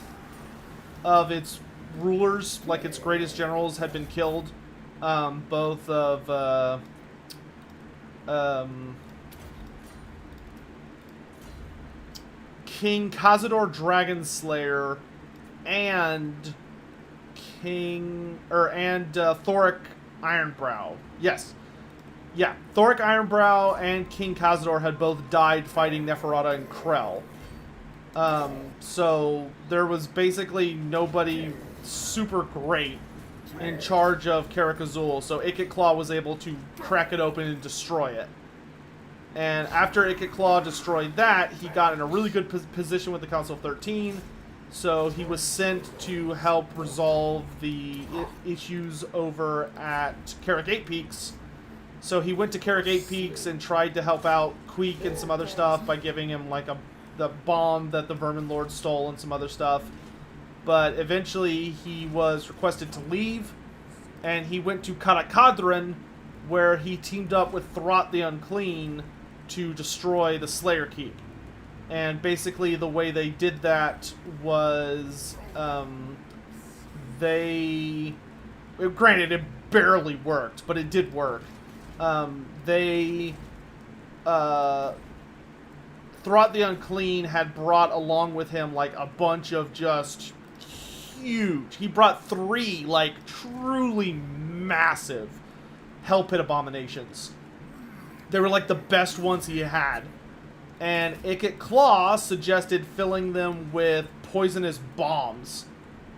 of its rulers, like its greatest generals, had been killed. Both of King Cazador Dragonslayer and Thoric Ironbrow. Yes. Yeah, Thoric Ironbrow and King Cazador had both died fighting Neferata and Krell. So there was basically nobody super great in charge of Karak Azul, so Ikit Claw was able to crack it open and destroy it. And after Ikit Claw destroyed that, he got in a really good position with the Council of 13, so he was sent to help resolve the issues over at Karak 8 Peaks. So he went to Karak 8 Peaks and tried to help out Queek and some other stuff by giving him like the bomb that the Vermin Lord stole and some other stuff. But eventually he was requested to leave, and he went to Karakadran, where he teamed up with Throt the Unclean to destroy the Slayer Keep. And basically the way they did that was granted, it barely worked, but it did work. Throt the Unclean had brought along with him like a bunch of just huge... He brought 3 like truly massive Hell Pit abominations. They were like the best ones he had. And Ikit Claw suggested filling them with poisonous bombs.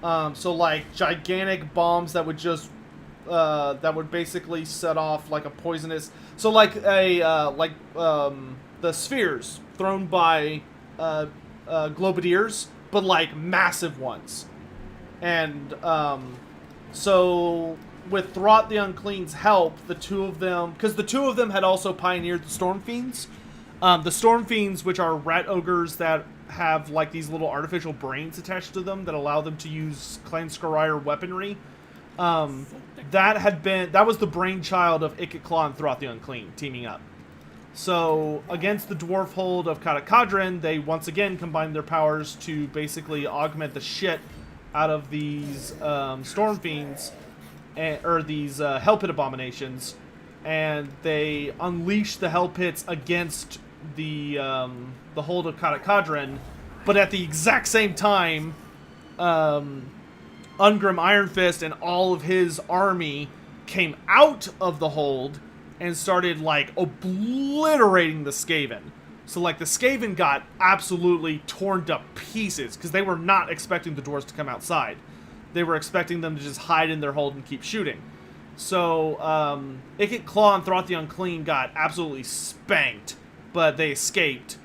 So like gigantic bombs that would just... that would basically set off like a poisonous... So like the spheres thrown by Globadiers, but like massive ones. And so with Throt the Unclean's help, the two of them... Because the two of them had also pioneered the Storm Fiends. The Storm Fiends, which are rat ogres that have like these little artificial brains attached to them that allow them to use Clan Scarier weaponry. That was the brainchild of Ikit Claw and Throt the Unclean teaming up. So against the dwarf hold of Karakadran, they once again combined their powers to basically augment the shit out of these Storm Fiends, or these Hell Pit abominations, and they unleashed the Hell Pits against the hold of Karakadran. But at the exact same time, Ungrim Iron Fist and all of his army came out of the hold and started like obliterating the Skaven. So like the Skaven got absolutely torn to pieces because they were not expecting the dwarves to come outside. They were expecting them to just hide in their hold and keep shooting. So Ikit Claw and Throt the Unclean got absolutely spanked, but they escaped.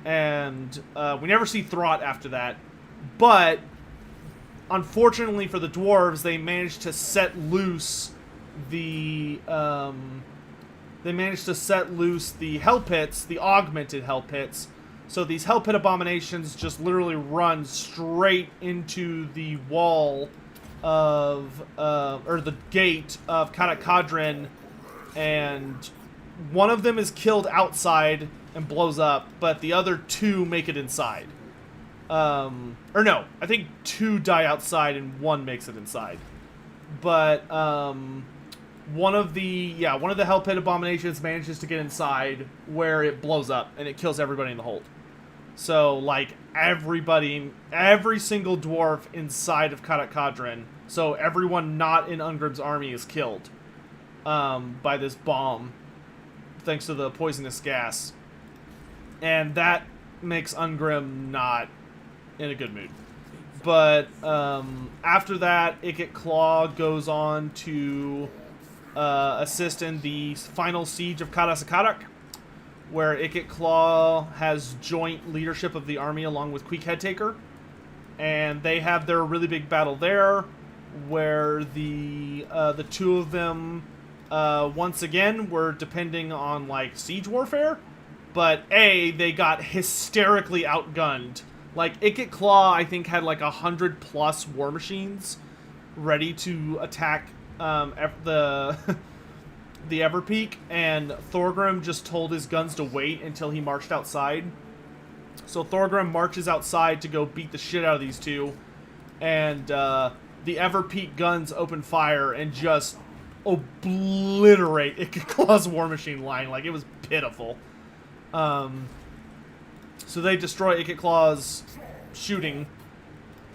And we never see Throt after that. But unfortunately for the dwarves, they managed to set loose the Hell Pits, the augmented Hell Pits. So these Hell Pit abominations just literally run straight into the wall of, or the gate of Karakadran, and one of them is killed outside, and blows up, but the other 2 make it inside. Or no, I think 2 die outside and 1 makes it inside. But one of the Hell Pit Abominations manages to get inside where it blows up and it kills everybody in the hold. So like every single dwarf inside of Kadak Kadrin, so everyone not in Ungrim's army is killed by this bomb, thanks to the poisonous gas. And that makes Ungrim not in a good mood. But after that, Ikit Claw goes on to assist in the final siege of Karasakadak, where Ikit Claw has joint leadership of the army along with Queek Headtaker. And they have their really big battle there, where the 2 of them, once again, were depending on, like, siege warfare. But they got hysterically outgunned. Like, Ikit Claw, I think, had like 100+ war machines ready to attack the Everpeak, and Thorgrim just told his guns to wait until he marched outside. So Thorgrim marches outside to go beat the shit out of these 2, and the Everpeak guns open fire and just obliterate Ikit Claw's war machine line. Like, it was pitiful. So they destroy Ikit Claw's shooting,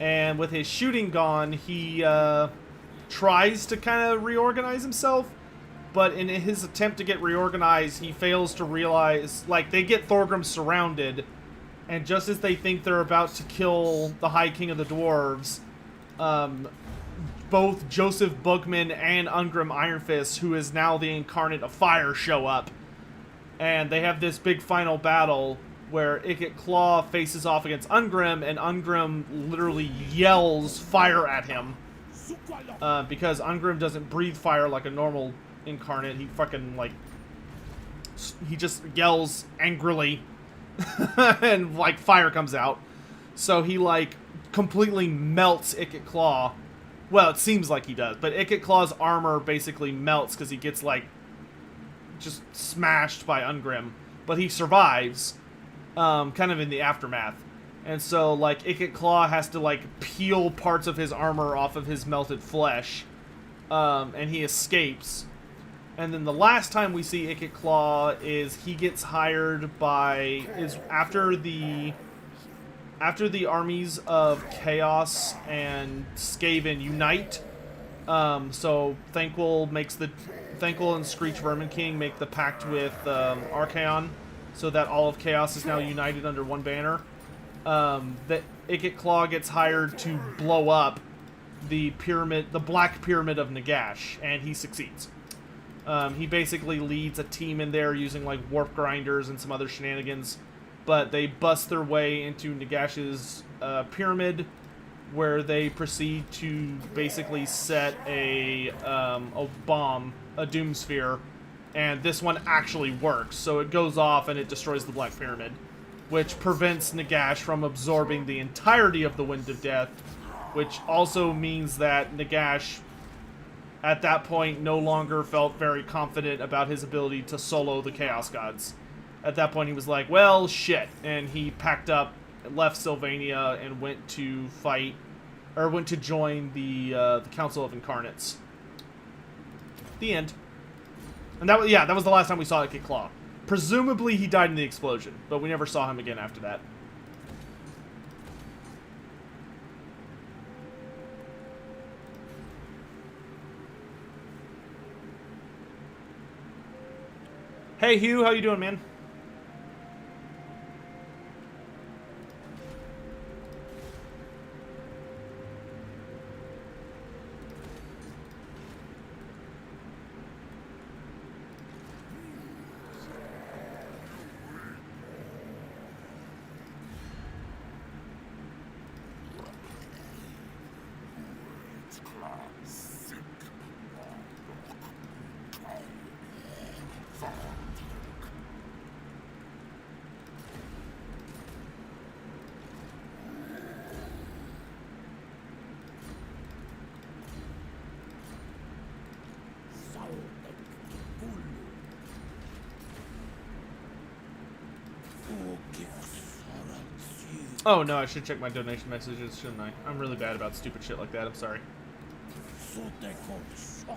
and with his shooting gone, he tries to kind of reorganize himself, but in his attempt to get reorganized, he fails to realize, like, they get Thorgrim surrounded, and just as they think they're about to kill the High King of the Dwarves, both Joseph Bugman and Ungrim Ironfist, who is now the incarnate of fire, show up, and they have this big final battle where Ikit Claw faces off against Ungrim, and Ungrim literally yells fire at him. Because Ungrim doesn't breathe fire like a normal incarnate. He fucking, like, he just yells angrily, and, like, fire comes out. So he, like, completely melts Ikit Claw. Well, it seems like he does, but Ikit Claw's armor basically melts because he gets, like, just smashed by Ungrim. But he survives. Kind of in the aftermath. And so, like, Ikit Claw has to, like, peel parts of his armor off of his melted flesh. And he escapes. And then the last time we see Ikit Claw is he gets hired by... after the armies of Chaos and Skaven unite. So Thanquol and Screech Vermin King make the pact with Archaon, so that all of Chaos is now united under one banner. That Ikit Claw gets hired to blow up the pyramid, the Black Pyramid of Nagash, and he succeeds. He basically leads a team in there using, like, warp grinders and some other shenanigans, but they bust their way into Nagash's pyramid, where they proceed to basically set a bomb, a doom sphere, and this one actually works. So it goes off and it destroys the Black Pyramid, which prevents Nagash from absorbing the entirety of the Wind of Death, which also means that Nagash, at that point, no longer felt very confident about his ability to solo the Chaos Gods. At that point, he was like, well, shit, and he packed up, left Sylvania, and went to fight, or went to join the Council of Incarnates. The end. And that was the last time we saw Ikit Claw. Presumably he died in the explosion, but we never saw him again after that. Hey Hugh, how you doing, man? Oh no, I should check my donation messages, shouldn't I? I'm really bad about stupid shit like that. I'm sorry.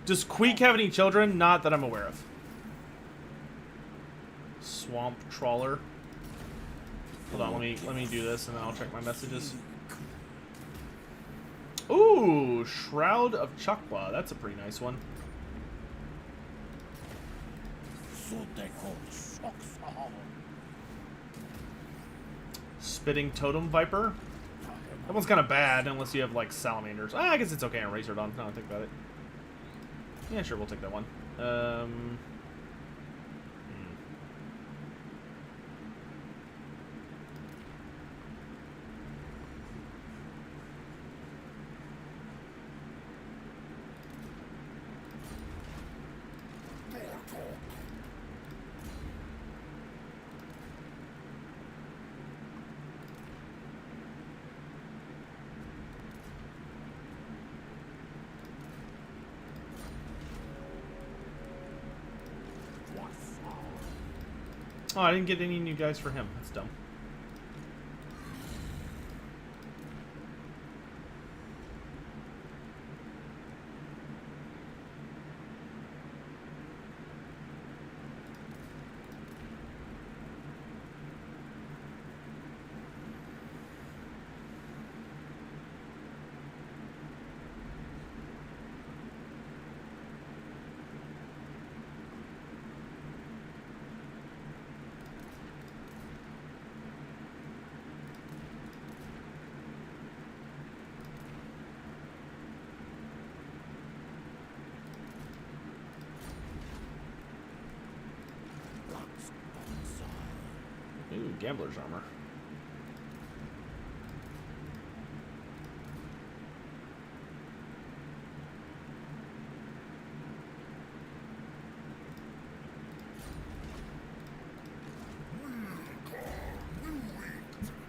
Does Queek have any children? Not that I'm aware of. Swamp trawler. Hold on, let me do this and then I'll check my messages. Ooh, Shroud of Chakwa. That's a pretty nice one. Spitting Totem Viper. That one's kind of bad unless you have like salamanders. I guess it's okay on Razordon. Now I think about it. Yeah, sure, we'll take that one. Oh, I didn't get any new guys for him. That's dumb. Ooh, gambler's armor.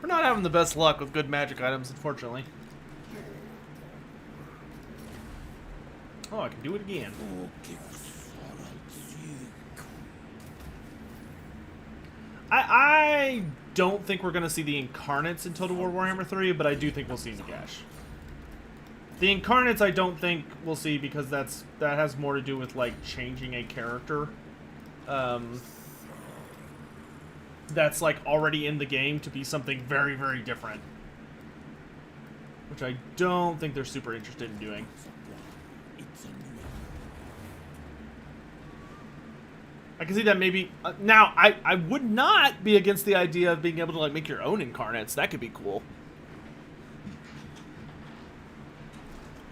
We're not having the best luck with good magic items, unfortunately. Oh, I can do it again. I don't think we're going to see the Incarnates in Total War Warhammer 3, but I do think we'll see Nagash. The Incarnates I don't think we'll see because that has more to do with, like, changing a character. That's, like, already in the game to be something very, very different. Which I don't think they're super interested in doing. I can see that maybe... now, I would not be against the idea of being able to, like, make your own Incarnates. That could be cool.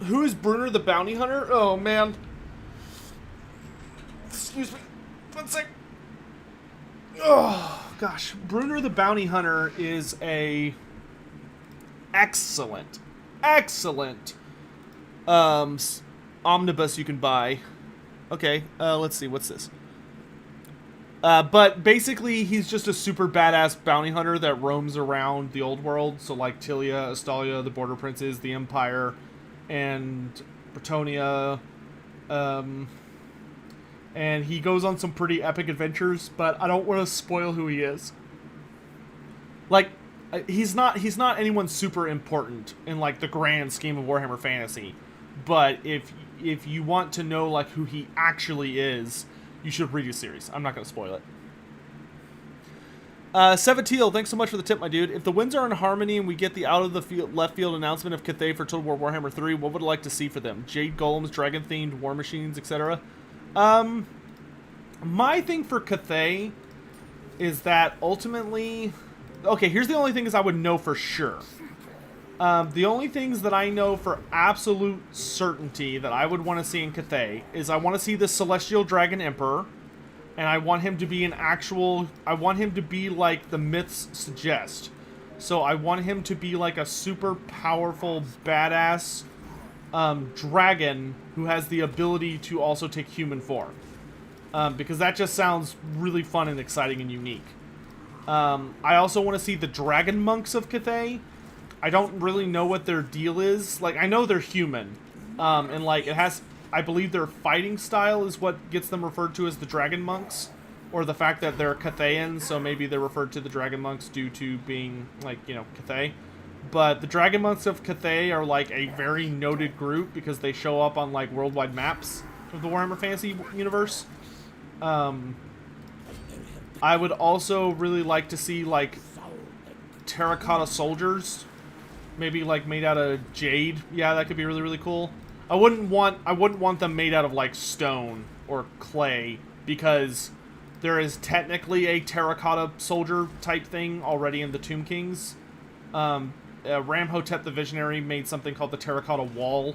Who is Brunner the Bounty Hunter? Oh, man. Excuse me. One sec. Oh, gosh. Brunner the Bounty Hunter is a... excellent omnibus you can buy. Okay, let's see. What's this? But basically, he's just a super badass bounty hunter that roams around the old world. So, like, Tilia, Astalia, the Border Princes, the Empire, and Bretonia. And he goes on some pretty epic adventures, but I don't want to spoil who he is. Like, he's not anyone super important in, like, the grand scheme of Warhammer Fantasy. But if you want to know, like, who he actually is... you should read his series. I'm not going to spoil it. Sevatiel, thanks so much for the tip, my dude. If the winds are in harmony and we get the out of the field, left field announcement of Cathay for Total War Warhammer 3, what would I like to see for them? Jade Golems, Dragon-themed war machines, etc.? My thing for Cathay is that ultimately... okay, here's the only things I would know for sure. The only things that I know for absolute certainty that I would want to see in Cathay is I want to see the Celestial Dragon Emperor, and I want him to be an actual... I want him to be like the myths suggest. So I want him to be like a super powerful, badass dragon who has the ability to also take human form. Because that just sounds really fun and exciting and unique. I also want to see the Dragon Monks of Cathay. I don't really know what their deal is. Like, I know they're human. And, like, it has... I believe their fighting style is what gets them referred to as the Dragon Monks. or the fact that they're Cathayans, so maybe they're referred to the Dragon Monks due to being, like, you know, Cathay. But the Dragon Monks of Cathay are, like, a very noted group because they show up on, like, worldwide maps of the Warhammer Fantasy universe. I would also really like to see, like, terracotta soldiers, maybe, like, made out of jade. Yeah, that could be really, really cool. I wouldn't want them made out of, like, stone or clay, because there is technically a terracotta soldier type thing already in the Tomb Kings. Ramhotep the Visionary made something called the terracotta wall,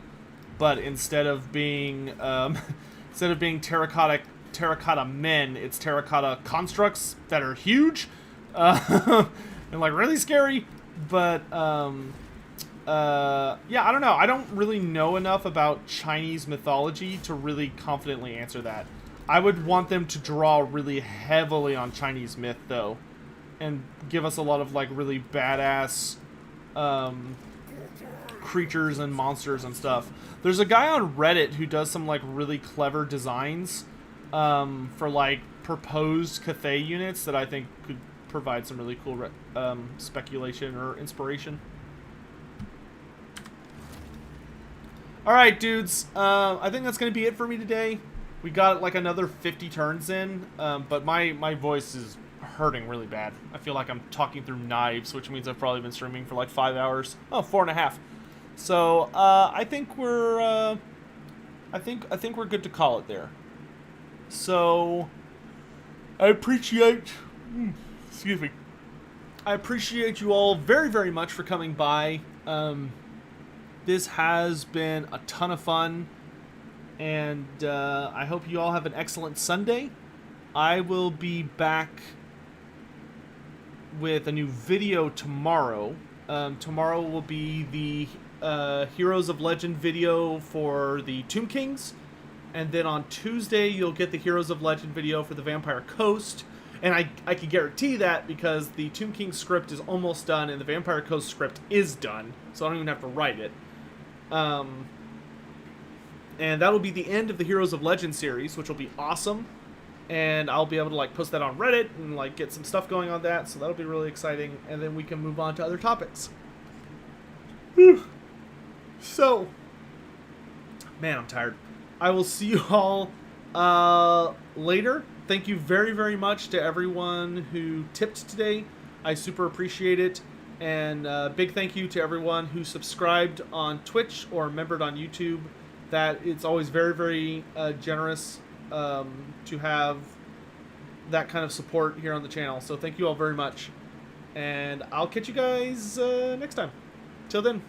but instead of being terracotta men, it's terracotta constructs that are huge and like really scary. But yeah, I don't know. I don't really know enough about Chinese mythology to really confidently answer that. I would want them to draw really heavily on Chinese myth, though, and give us a lot of, like, really badass creatures and monsters and stuff. There's a guy on Reddit who does some, like, really clever designs for, like, proposed Cathay units that I think could provide some really cool speculation or inspiration. Alright, dudes. I think that's going to be it for me today. We got, like, another 50 turns in, but my voice is hurting really bad. I feel like I'm talking through knives, which means I've probably been streaming for, like, 5 hours. Oh, 4.5. So, I think we're, I think we're good to call it there. So, I appreciate... excuse me. I appreciate you all very, very much for coming by. This has been a ton of fun, and I hope you all have an excellent Sunday. I will be back with a new video tomorrow. Tomorrow will be the Heroes of Legend video for the Tomb Kings, and then on Tuesday you'll get the Heroes of Legend video for the Vampire Coast. And I can guarantee that because the Tomb King script is almost done and the Vampire Coast script is done, so I don't even have to write it. And that'll be the end of the Heroes of Legend series, which will be awesome. And I'll be able to, like, post that on Reddit and, like, get some stuff going on that, so that'll be really exciting. And then we can move on to other topics. Whew. So, man, I'm tired. I will see you all later. Thank you very, very much to everyone who tipped today. I super appreciate it. And big thank you to everyone who subscribed on Twitch or membered on YouTube. That it's always very, very generous to have that kind of support here on the channel. So thank you all very much. And I'll catch you guys next time. Till then.